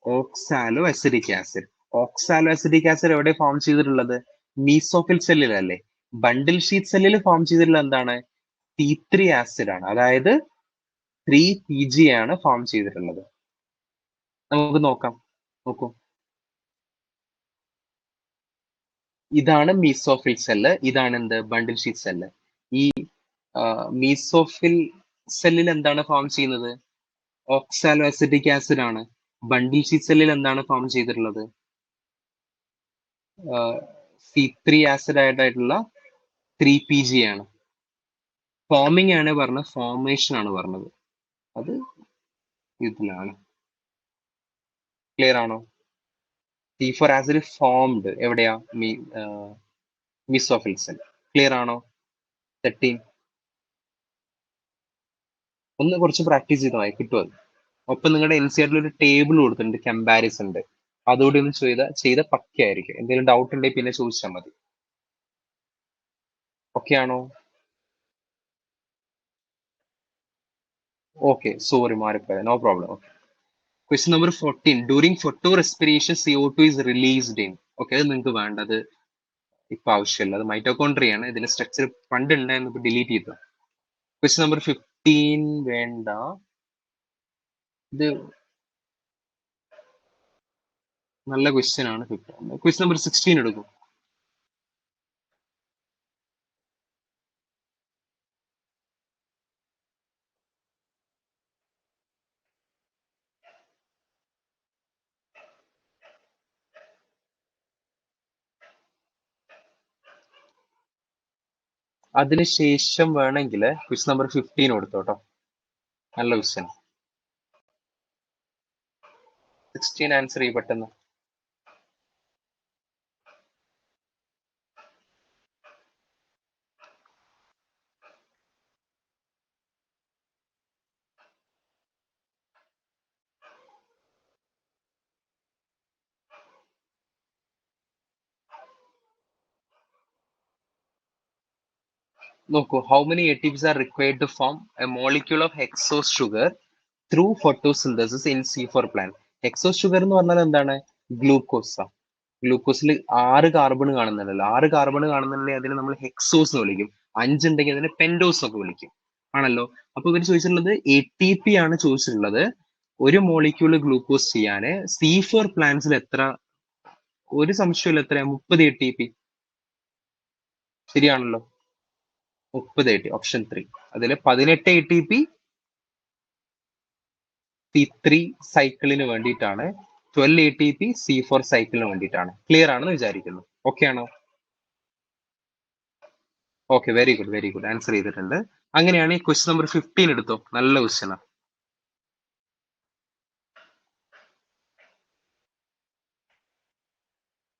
A: Oxalo acidic acid. Oxalo acidic acid എവിടെ ഫോം ചെയ്തിട്ടുള്ളത്? മീസോഫിൽ സെല്ലിലല്ലേ. ബണ്ടിൽ ഷീറ്റ് സെല്ലിൽ ഫോം ചെയ്തിട്ടുള്ളത് എന്താണ്? C3 ആസിഡ് ആണ്. അതായത് 3Pg ആണ് ഫോം ചെയ്തിട്ടുള്ളത്. നമുക്ക് നോക്കാം. നോക്കൂ, ഇതാണ് മീസോഫിൽ സെല്ല്, ഇതാണ് എന്ത്? ബണ്ടിൽ ഷീറ്റ് സെല്ല്. ഈ മീസോഫിൽ സെല്ലിൽ എന്താണ് ഫോം ചെയ്യുന്നത്? ഓക്സാലോ അസിഡിക് ആസിഡ് ആണ്. ബണ്ടിൽ ഷീറ്റ് സെല്ലിൽ എന്താണ് ഫോം ചെയ്തിട്ടുള്ളത്? C3 ആസിഡ് ആയിട്ടുള്ള 3Pg ആണ്. ഫോമിംഗ് ആണ് പറഞ്ഞത്, ഫോർമേഷൻ ആണ് പറഞ്ഞത്. അത് ഇതിലാണ്. ക്ലിയർ ആണോ? C4 ആസിഡ് ഫോംഡ് എവിടെയാ? Mesophyll cell. ക്ലിയർ ആണോ? 13. ഒന്ന് കുറച്ച് പ്രാക്ടീസ് ചെയ്താൽ കിട്ടുമത്. ഒപ്പം നിങ്ങളുടെ NCERT ഒരു ടേബിൾ കൊടുത്തിട്ടുണ്ട്, കമ്പാരിസൺ ഉണ്ട്. അതുകൂടി ഒന്ന് ചെയ്ത പക്കയായിരിക്കും. എന്തെങ്കിലും ഡൗട്ട് ഉണ്ടെങ്കിൽ പിന്നെ ചോദിച്ചാൽ മതി. ഓക്കെ ആണോ? ഓക്കെ, സോറി, മാറിപ്പോയ, no problem. Okay. Question number 14. During photo respiration CO2 is released in. ഓക്കെ, അത് നിങ്ങൾക്ക് വേണ്ടത് ഇപ്പൊ ആവശ്യമില്ല. അത് മൈറ്റോകോൺട്രിയാണ്. ഇതിന്റെ സ്ട്രക്ചർ പണ്ട് ഉണ്ടായിരുന്നു, ഡിലീറ്റ് ചെയ്തു. ക്വസ്റ്റ്യൻ നമ്പർ 15 വേണ്ട. ഇത് നല്ല ക്വസ്റ്റ്യൻ ആണ്. ക്വസ്റ്റ്യൻ നമ്പർ 16 എടുക്കും. അതിനുശേഷം വേണമെങ്കിൽ ക്വസ്റ്റ്യൻ നമ്പർ 15 കൊടുത്തോട്ടോ. നല്ല ക്വസ്റ്റ്യൻ. 16 ആൻസർ ചെയ്യും പെട്ടെന്ന്. നോക്കൂ, how many A T Ps are required to form a molecule of hexose sugar through photosynthesis in C4 plant. Hexose sugar എന്ന് പറഞ്ഞാൽ എന്താണ്? ഗ്ലൂക്കോസ. ഗ്ലൂക്കോസിൽ 6 കാർബൺ കാണുന്നുണ്ടല്ലോ, 6 കാർബൺ കാണുന്നുണ്ടെങ്കിൽ അതിനെ നമ്മൾ ഹെക്സോസ് എന്ന് വിളിക്കും. 5 ഉണ്ടെങ്കിൽ അതിനെ പെൻഡോസ് ഒക്കെ വിളിക്കും. ആണല്ലോ. അപ്പൊ ഇവർ ചോദിച്ചിട്ടുള്ളത് ATP ആണ് ചോദിച്ചിട്ടുള്ളത്. ഒരു മോളിക്യൂള് ഗ്ലൂക്കോസ് ചെയ്യാന് C4 പ്ലാന്റ്സിൽ എത്ര? ഒരു സംശയമില്ല, എത്രയാ? 30 ATP. ശരിയാണല്ലോ. 30 ഓപ്ഷൻ 3. അതിൽ 18 ATP C3 സൈക്കിളിന് വേണ്ടിയിട്ടാണ്, 12 ATP C4 സൈക്കിളിന് വേണ്ടിയിട്ടാണ്. ക്ലിയർ ആണെന്ന് വിചാരിക്കുന്നു. ഓക്കെ ആണോ? Okay, very good, very good, answer ചെയ്തിട്ടുണ്ട്. അങ്ങനെയാണെങ്കിൽ ക്വസ്റ്റ്യൻ നമ്പർ 15 എടുത്തോ. നല്ല ക്വസ്റ്റ്യനാ.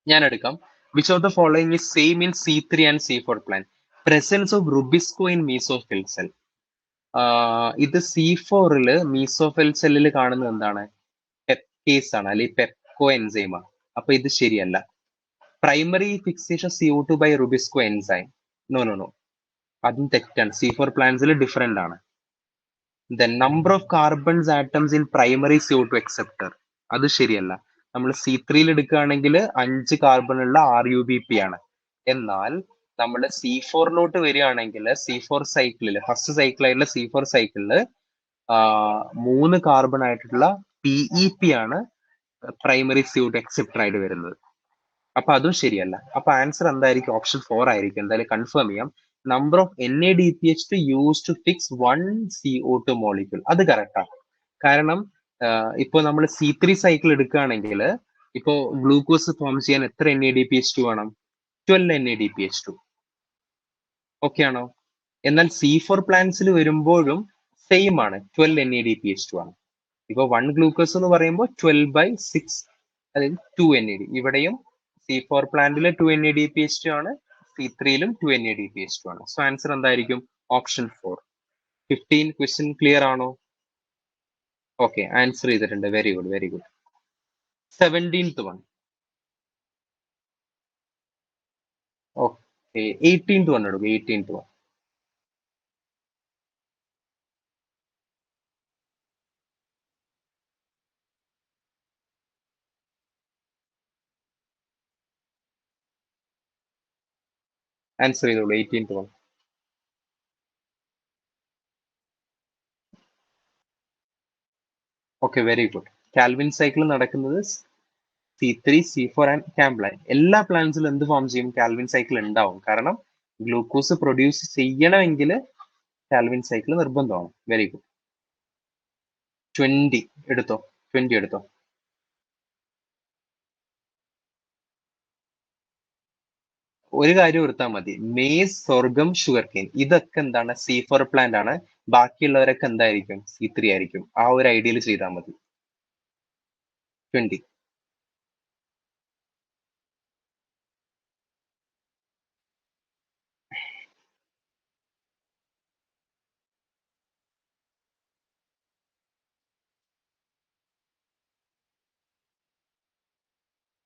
A: ഞാൻ എടുക്കാം. Which of the following is same in C3 and C4 plant? Presence of rubisco in mesophyll cell. ഇത് C4-ല് മീസോഫിൽ സെല്ലിൽ കാണുന്നത് എന്താണ്? പെപ്റ്റേസ് ആണ്, അല്ലെങ്കിൽ പെപ്കോ എൻസൈമാണ്. അപ്പൊ ഇത് ശരിയല്ല. Primary fixation CO2 by rubisco enzyme. No no no, അതും തെറ്റാണ്. C4 പ്ലാന്റ്സിൽ ഡിഫറെന്റ് ആണ്. The number of carbons atoms in primary CO2 acceptor. അത് ശരിയല്ല. നമ്മൾ C3-ൽ എടുക്കുകയാണെങ്കിൽ 5 കാർബൺ ഉള്ള RUBP ആണ്. എന്നാൽ നമ്മൾ C4-ലോട്ട് വരികയാണെങ്കിൽ C4 സൈക്കിളിൽ, ഫസ്റ്റ് സൈക്കിളായിട്ടുള്ള C4 സൈക്കിളിൽ 3 കാർബൺ ആയിട്ടുള്ള PEP ആണ് പ്രൈമറി CO2 അക്സെപ്റ്റർ ആയിട്ട് വരുന്നത്. അപ്പൊ അതും ശരിയല്ല. അപ്പൊ ആൻസർ എന്തായിരിക്കും? ഓപ്ഷൻ 4 ആയിരിക്കും. എന്തായാലും കൺഫേം ചെയ്യാം. Number of NADPH use to fix 1 CO2 molecule. അത് കറക്റ്റാണ്. കാരണം ഇപ്പൊ നമ്മൾ C3 സൈക്കിൾ എടുക്കുകയാണെങ്കിൽ ഇപ്പോ ഗ്ലൂക്കോസ് ഫോം ചെയ്യാൻ എത്ര NADPH2 വേണം? 12 NADPH2. ഓക്കെ ആണോ? എന്നാൽ C4 പ്ലാന്റ്സിൽ വരുമ്പോഴും സെയിം ആണ്, 12 NADPH2 ആണ്. ഇപ്പൊ 1 ഗ്ലൂക്കോസ് എന്ന് പറയുമ്പോൾ 12/6, അതായത് 2 NAD. ഇവിടെയും C4 പ്ലാന്റിൽ 2 NADPH2 ആണ്, C3-ലും 2 NADPH2 ആണ്. സോ ആൻസർ എന്തായിരിക്കും? ഓപ്ഷൻ 4. 15 ക്വസ്റ്റ്യൻ ക്ലിയർ ആണോ? ഓക്കെ, ആൻസർ ചെയ്തിട്ടുണ്ട്. Very good, very good. 17th one. Okay, 18th one എടുക്കും. 18th one. ആൻസർ ചെയ്തോളൂ. 18th one. Okay, very good. Calvin cycle നടക്കുന്നത് C3, C4 ആൻഡ് ക്യാംപ്ലൈൻ. എല്ലാ പ്ലാന്റ്സിലും എന്ത് ഫോം ചെയ്യും? കാൽവിൻ സൈക്കിൾ ഉണ്ടാവും. കാരണം ഗ്ലൂക്കോസ് പ്രൊഡ്യൂസ് ചെയ്യണമെങ്കിൽ കാൽവിൻ സൈക്കിൾ നിർബന്ധമാണ്. Very good. 20 എടുത്തോ. 20 എടുത്തോ. ഒരു കാര്യം ഓർത്താൽ മതി. മേസ്, സോർഗം, ഷുഗർ കെയിൻ, ഇതൊക്കെ എന്താണ്? C4 പ്ലാന്റ് ആണ്. ബാക്കിയുള്ളവരൊക്കെ എന്തായിരിക്കും? C3 ആയിരിക്കും. ആ ഒരു ഐഡിയയിൽ ചെയ്താൽ മതി. 20.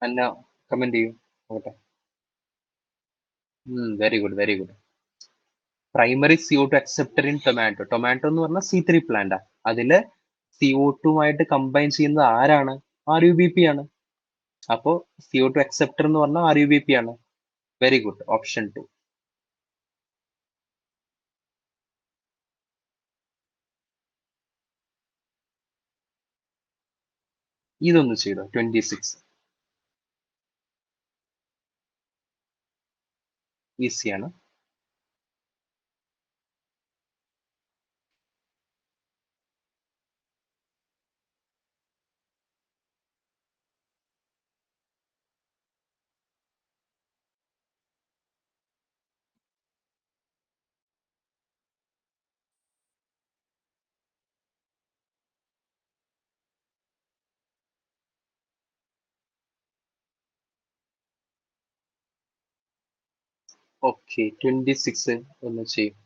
A: അന്ന കമന്റ് ചെയ്യൂ. Okay. Very good, very good. Primary CO2 acceptor in tomato. Tomato എന്ന് പറഞ്ഞാൽ C3 പ്ലാന്റാ. അതില് CO2 ആയിട്ട് കമ്പൈൻ ചെയ്യുന്നത് ആരാണ്? RUBP ആണ്. അപ്പോ CO2 അക്സെപ്റ്റർ എന്ന് പറഞ്ഞാൽ RUBP ആണ്. Very good. ഓപ്ഷൻ 2. ഇതൊന്ന് ചെയ്തോ. 26. ഈസിയാണ്. ഓക്കെ, 26 ഒന്ന് ചെയ്യും.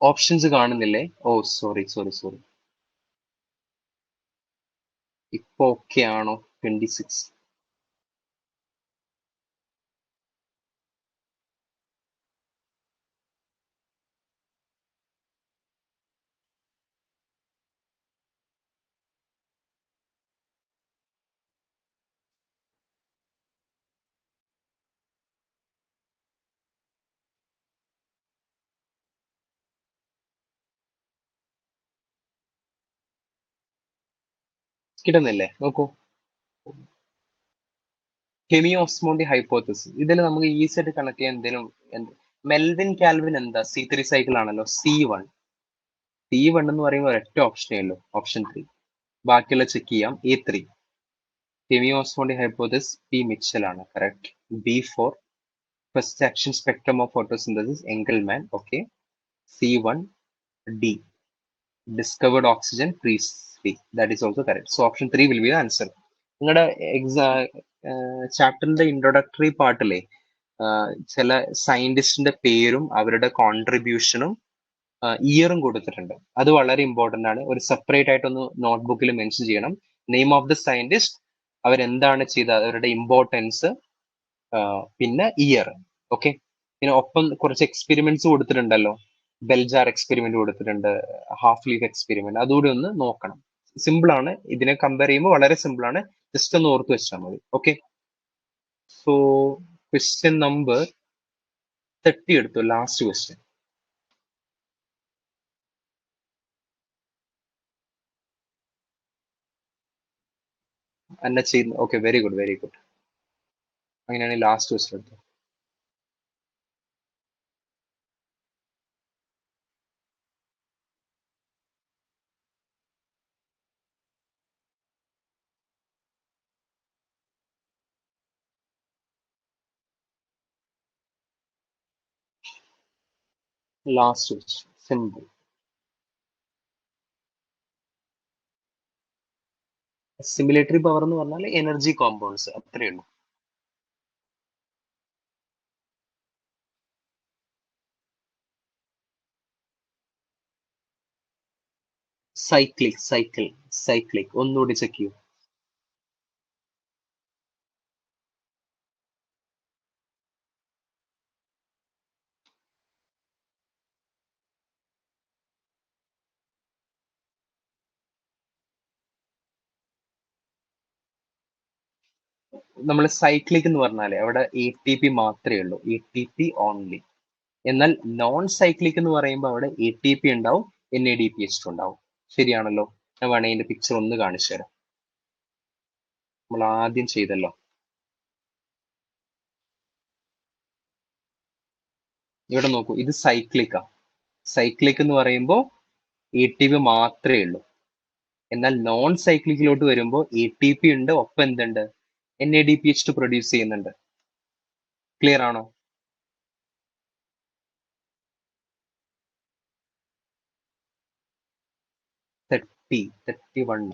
A: ഓപ്ഷൻസ് കാണുന്നില്ലേ? ഓ സോറി സോറി സോറി. ഇപ്പൊ ഓക്കെ ആണോ? 26. കിട്ടുന്നില്ലേ? നോക്കൂ. ഹെമിയോസ്മോണ്ടി ഹൈപ്പോത്തസിസ്. ഇതിൽ നമുക്ക് ഈസി ആയിട്ട് കണക്ട് ചെയ്യാൻ എന്തെങ്കിലും. മെൽവിൻ കാൽവിൻ എന്താ? C3 സൈക്കിൾ ആണല്ലോ. C1 എന്ന് പറയുമ്പോൾ ഒരൊറ്റ ഓപ്ഷനേ ഉള്ളൂ, ഓപ്ഷൻ 3. ബാക്കിയുള്ള ചെക്ക് ചെയ്യാം. A3 chemiosmotic hypothesis P Mitchell ആണ്. Correct. B4 first action spectrum of photosynthesis Engelmann. Okay. C1 D discovered oxygen previously. That is also correct. So option 3 will be the answer. നിങ്ങളുടെ ചാപ്റ്ററിന്റെ introductory പാർട്ടിലെ ചില സയന്റിസ്റ്റിന്റെ പേരും അവരുടെ കോൺട്രിബ്യൂഷനും ഇയറും കൊടുത്തിട്ടുണ്ട്. അത് വളരെ important ആണ്. ഒരു സെപ്പറേറ്റ് ആയിട്ടൊന്ന് നോട്ട്ബുക്കിൽ മെൻഷൻ ചെയ്യണം. നെയിം ഓഫ് ദ സയന്റിസ്റ്റ്, അവരെന്താണ് ചെയ്തത്, അവരുടെ ഇമ്പോർട്ടൻസ്, പിന്നെ ഇയർ. ഓക്കെ. പിന്നെ ഒപ്പം കുറച്ച് എക്സ്പെരിമെന്റ്സ് കൊടുത്തിട്ടുണ്ടല്ലോ. ബെൽജാർ എക്സ്പെരിമെന്റ് കൊടുത്തിട്ടുണ്ട്, ഹാഫ് ലീഫ് എക്സ്പെരിമെന്റ്. അതുകൂടി ഒന്ന് നോക്കണം. സിമ്പിൾ ആണ്. ഇതിനെ കമ്പയർ ചെയ്യുമ്പോൾ വളരെ സിമ്പിൾ ആണ്. ജസ്റ്റ് ഒന്ന് ഓർത്ത് വെച്ചാൽ മതി. ഓക്കെ. സോ ക്വസ്റ്റ്യൻ നമ്പർ 30 എടുത്തു. ലാസ്റ്റ് ക്വസ്റ്റ്യൻ എന്നെ ചെയ്യുന്നു. Okay, very good very good. അങ്ങനെയാണെങ്കിൽ ലാസ്റ്റ് ക്വസ്റ്റ്യൻ എടുത്തു. Last question simple. Assimilatory power എന്ന് പറഞ്ഞാൽ എനർജി കോമ്പൗണ്ട്സ്, അത്രയേ ഉള്ളൂ. സൈക്ലിക് ഒന്നുകൂടി ചെക്ക് ചെയ്യൂ. നമ്മൾ സൈക്ലിക് എന്ന് പറഞ്ഞാല് അവിടെ ATP മാത്രമേ ഉള്ളൂ, ATP ഓൺലി. എന്നാൽ നോൺ സൈക്ലിക് എന്ന് പറയുമ്പോൾ അവിടെ ATP ഉണ്ടാവും, NADPH ഉണ്ടാവും. ശരിയാണല്ലോ? ഞാൻ വേണമെങ്കിൽ ഇതിന്റെ പിക്ചർ ഒന്ന് കാണിച്ചു തരാം. നമ്മൾ ആദ്യം ചെയ്തല്ലോ. ഇവിടെ നോക്കൂ, ഇത് സൈക്ലിക്കാ. സൈക്ലിക് എന്ന് പറയുമ്പോൾ ATP മാത്രമേ ഉള്ളൂ. എന്നാൽ നോൺ സൈക്ലിക്കിലോട്ട് വരുമ്പോൾ ATP ഉണ്ട്, ഒപ്പം എന്തുണ്ട്? NADPH പ്രൊഡ്യൂസ് ചെയ്യുന്നുണ്ട്. ക്ലിയർ ആണോ? Thirty 31.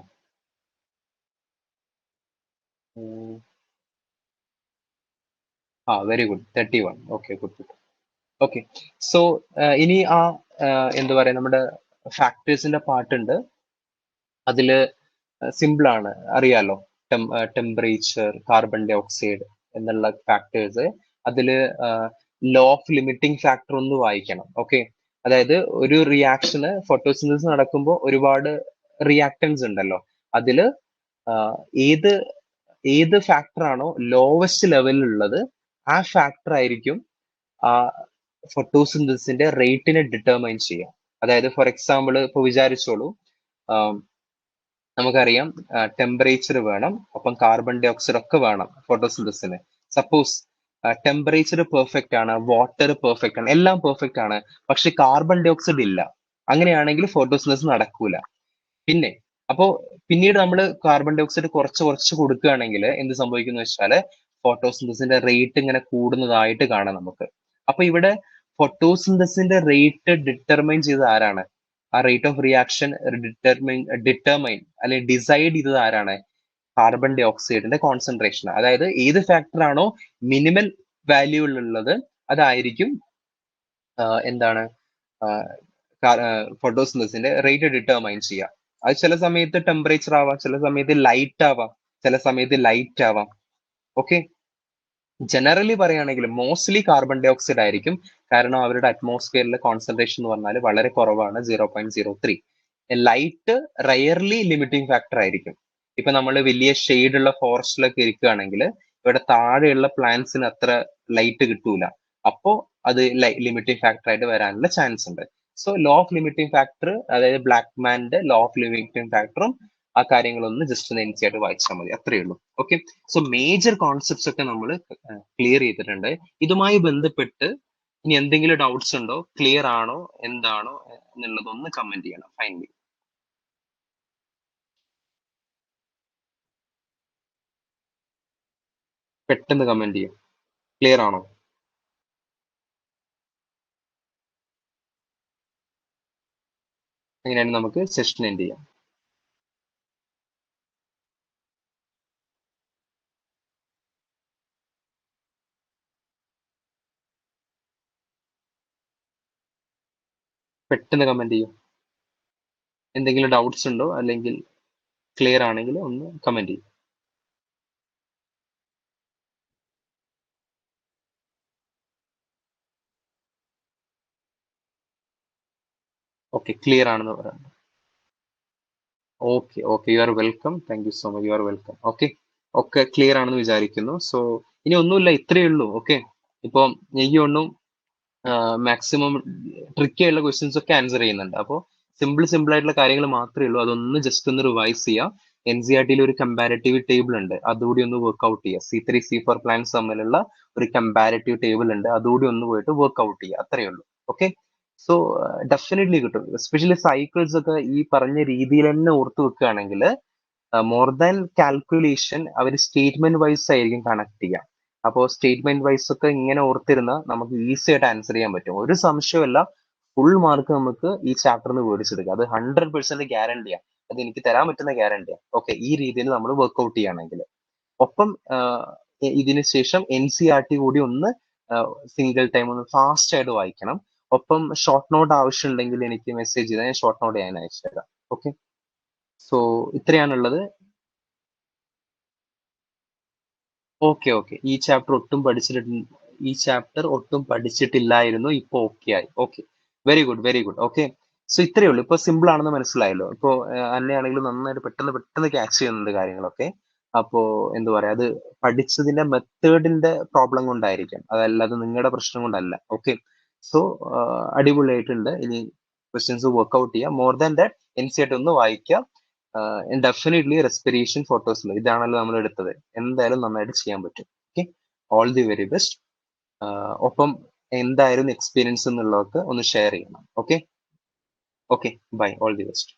A: Very good. 31. Okay, good good. Okay. So ഇനി എന്താ പറയാ, നമ്മുടെ ഫാക്ടേഴ്സിന്റെ പാർട്ടുണ്ട്. അതില് സിമ്പിൾ ആണ്, അറിയാലോ. ടെമ്പറേച്ചർ, കാർബൺ ഡൈ ഓക്സൈഡ് എന്നുള്ള ഫാക്ടേഴ്സ്. അതില് ലോ ഓഫ് ലിമിറ്റിംഗ് ഫാക്ടർ ഒന്ന് വായിക്കണം. ഓക്കെ. അതായത് ഒരു റിയാക്ഷന് ഫോട്ടോസിന്തസിസ് നടക്കുമ്പോൾ ഒരുപാട് റിയാക്ടൻസ് ഉണ്ടല്ലോ. അതില് ഏത് ഏത് ഫാക്ടർ ആണോ ലോവസ്റ്റ് ലെവലിലുള്ളത് ആ ഫാക്ടർ ആയിരിക്കും ആ ഫോട്ടോസിന്തസിന്റെ റേറ്റിനെ ഡിറ്റർമൈൻ ചെയ്യാം. അതായത് ഫോർ എക്സാമ്പിൾ ഇപ്പൊ വിചാരിച്ചോളൂ, നമുക്കറിയാം ടെമ്പറേച്ചർ വേണം, ഒപ്പം കാർബൺ ഡൈ ഓക്സൈഡ് ഒക്കെ വേണം ഫോട്ടോസിന്തസിന്. സപ്പോസ് ടെമ്പറേച്ചർ പെർഫെക്റ്റ് ആണ്, വാട്ടർ പെർഫെക്റ്റ് ആണ്, എല്ലാം പെർഫെക്റ്റ് ആണ്, പക്ഷെ കാർബൺ ഡൈ ഓക്സൈഡ് ഇല്ല. അങ്ങനെയാണെങ്കിൽ ഫോട്ടോസിന്തസിസ് നടക്കൂല. പിന്നെ അപ്പോ പിന്നീട് നമ്മൾ കാർബൺ ഡൈ ഓക്സൈഡ് കുറച്ച് കുറച്ച് കൊടുക്കുകയാണെങ്കിൽ എന്ത് സംഭവിക്കുന്നു വെച്ചാല് ഫോട്ടോസിന്തസിന്റെ റേറ്റ് ഇങ്ങനെ കൂടുന്നതായിട്ട് കാണാം നമുക്ക്. അപ്പൊ ഇവിടെ ഫോട്ടോസിന്തസിന്റെ റേറ്റ് ഡിറ്റർമൈൻ ചെയ്തത് ആരാണ്? ആ റേറ്റ് ഓഫ് റിയാക്ഷൻ ഡിറ്റർമൈൻ അല്ലെങ്കിൽ ഡിസൈഡ് ചെയ്തത് ആരാണ്? കാർബൺ ഡൈ ഓക്സൈഡിന്റെ കോൺസെൻട്രേഷൻ. അതായത് ഏത് ഫാക്ടർ ആണോ മിനിമൽ വാല്യൂകളുള്ളത് അതായിരിക്കും എന്താണ് ഫോട്ടോസിന്തസിന്റെ റേറ്റ് ഡിറ്റർമൈൻ ചെയ്യുക. അത് ചില സമയത്ത് ടെമ്പറേച്ചർ ആവാം, ചില സമയത്ത് ലൈറ്റ് ആവാം, ചില സമയത്ത് ലൈറ്റ് ആവാം. ഓക്കെ, ജനറലി പറയുകയാണെങ്കിൽ മോസ്റ്റ്ലി കാർബൺ ഡൈ ഓക്സൈഡ് ആയിരിക്കും. കാരണം അവരുടെ അറ്റ്മോസ്ഫിയറിലെ കോൺസെൻട്രേഷൻ എന്ന് പറഞ്ഞാൽ വളരെ കുറവാണ്, 0.03. ലൈറ്റ് റയർലി ലിമിറ്റിംഗ് ഫാക്ടർ ആയിരിക്കും. ഇപ്പൊ നമ്മൾ വലിയ ഷെയ്ഡ് ഉള്ള ഫോറസ്റ്റിലൊക്കെ ഇരിക്കുകയാണെങ്കിൽ ഇവിടെ താഴെയുള്ള പ്ലാന്റ്സിന് അത്ര ലൈറ്റ് കിട്ടൂല. അപ്പോ അത് ലിമിറ്റിംഗ് ഫാക്ടർ ആയിട്ട് വരാനുള്ള ചാൻസ് ഉണ്ട്. So low of limiting factor, അതായത് ബ്ലാക്ക്മാന്റെ ലോ ഓഫ് ലിമിറ്റിംഗ് ഫാക്ടറും ആ കാര്യങ്ങളൊന്ന് ജസ്റ്റ് ഒന്ന് എൻസി ആയിട്ട് വായിച്ചാൽ മതി, അത്രയേ ഉള്ളൂ. ഓക്കെ, സോ മേജർ കോൺസെപ്റ്റ്സ് ഒക്കെ നമ്മൾ ക്ലിയർ ചെയ്തിട്ടുണ്ട്. ഇതുമായി ബന്ധപ്പെട്ട് ഇനി എന്തെങ്കിലും ഡൗട്ട്സ് ഉണ്ടോ, ക്ലിയർ ആണോ, എന്താണോ എന്നുള്ളതൊന്ന് കമന്റ് ചെയ്യണം ഫൈനലി. പെട്ടെന്ന് കമന്റ് ചെയ്യും. ക്ലിയർ ആണോ? അങ്ങനെയാണെങ്കിൽ നമുക്ക് സെഷൻ എൻഡ് ചെയ്യാം. പെട്ടെന്ന് കമന്റ് ചെയ്യും. എന്തെങ്കിലും ഡൗട്ട്സ് ഉണ്ടോ, അല്ലെങ്കിൽ ക്ലിയർ ആണെങ്കിൽ ഒന്ന് കമന്റ് ചെയ്യും. ഓക്കെ, ക്ലിയർ ആണെന്ന് പറയാം. Okay okay, you are welcome. Thank you so much, you are welcome. Okay, ഒക്കെ ക്ലിയർ ആണെന്ന് വിചാരിക്കുന്നു. സോ ഇനി ഒന്നുമില്ല, ഇത്രയേ ഉള്ളൂ. ഓക്കെ, ഇപ്പം എനിക്ക് ഒന്നും മാക്സിമം ട്രിക്കി ആയിട്ടുള്ള ക്വസ്റ്റ്യൻസ് ഒക്കെ ആൻസർ ചെയ്യുന്നുണ്ട്. അപ്പോൾ സിമ്പിൾ ആയിട്ടുള്ള കാര്യങ്ങൾ മാത്രമേ ഉള്ളൂ. അതൊന്ന് ജസ്റ്റ് ഒന്ന് റിവൈസ് ചെയ്യാം. എൻ സി ആർ ടിയിൽ ഒരു കമ്പാരറ്റീവ് ടേബിൾ ഉണ്ട്, അതുകൂടി ഒന്ന് വർക്ക്ഔട്ട് ചെയ്യുക. C3 C4 പ്ലാൻസ് തമ്മിലുള്ള ഒരു കമ്പാരറ്റീവ് ടേബിൾ ഉണ്ട്, അതുകൂടി ഒന്ന് പോയിട്ട് വർക്ക്ഔട്ട് ചെയ്യുക, അത്രയേ ഉള്ളൂ. ഓക്കെ, സോ ഡെഫിനറ്റ്ലി കിട്ടും. എസ്പെഷ്യലി സൈക്കിൾസ് ഒക്കെ ഈ പറഞ്ഞ രീതിയിൽ തന്നെ ഓർത്ത് വെക്കുകയാണെങ്കിൽ മോർ ദാൻ കാൽക്കുലേഷൻ അവർ സ്റ്റേറ്റ്മെന്റ് വൈസ് ആയിരിക്കും കണക്ട് ചെയ്യുക. അപ്പോൾ സ്റ്റേറ്റ്മെന്റ് വൈസ് ഒക്കെ ഇങ്ങനെ ഓർത്തിരുന്ന നമുക്ക് ഈസി ആയിട്ട് ആൻസർ ചെയ്യാൻ പറ്റും. ഒരു സംശയമല്ല, ഫുൾ മാർക്ക് നമുക്ക് ഈ ചാപ്റ്ററിന് മേടിച്ചെടുക്കാം. അത് 100% ഗ്യാരണ്ടിയാണ്, അത് എനിക്ക് തരാൻ പറ്റുന്ന ഗ്യാരണ്ടിയാണ്. ഓക്കെ, ഈ രീതിയിൽ നമ്മൾ വർക്ക്ഔട്ട് ചെയ്യുകയാണെങ്കിൽ. ഒപ്പം ഇതിന് ശേഷം NCERT കൂടി ഒന്ന് സിംഗിൾ ടൈം ഒന്ന് ഫാസ്റ്റ് ആയിട്ട് വായിക്കണം. ഒപ്പം ഷോർട്ട് നോട്ട് ആവശ്യമുണ്ടെങ്കിൽ എനിക്ക് മെസ്സേജ് ചെയ്താൽ ഞാൻ ഷോർട്ട് നോട്ട് ഞാൻ അയച്ചു തരാം. ഓക്കെ, സോ ഇത്രയാണുള്ളത്. ഓക്കെ ഓക്കെ, ഈ ചാപ്റ്റർ ഒട്ടും പഠിച്ചിട്ടില്ലായിരുന്നു, ഇപ്പൊ ഓക്കെ ആയി. Okay, very good very good. Okay, so ഇത്രയേ ഉള്ളൂ. ഇപ്പൊ സിമ്പിൾ ആണെന്ന് മനസ്സിലായല്ലോ. ഇപ്പോ എന്നെയാണെങ്കിലും നന്നായിട്ട് പെട്ടെന്ന് പെട്ടെന്ന് ക്യാച്ച് ചെയ്യുന്നുണ്ട് കാര്യങ്ങളൊക്കെ. അപ്പോ എന്താ പറയാ, അത് പഠിച്ചതിന്റെ മെത്തേഡിന്റെ പ്രോബ്ലം കൊണ്ടായിരിക്കും, അതല്ലാതെ നിങ്ങളുടെ പ്രശ്നം കൊണ്ടല്ല. ഓക്കെ, സോ അടിപൊളിയായിട്ടുണ്ട്. ഇനി ക്വസ്റ്റ്യൻസ് വർക്ക്ഔട്ട് ചെയ്യാം. മോർ ദാൻ ദാറ്റ് NCERT ഒന്ന് വായിക്കാം. ഡെഫിനറ്റ്ലി റെസ്പിറേഷൻ ഫോട്ടോസിൽ ഇതാണല്ലോ നമ്മൾ എടുത്തത്, എന്തായാലും നന്നായിട്ട് ചെയ്യാൻ പറ്റും. Okay, all the very best. ഒപ്പം എന്തായിരുന്നു എക്സ്പീരിയൻസ് എന്നുള്ളതൊക്കെ ഒന്ന് ഷെയർ ചെയ്യണം. Okay okay, bye, all the best.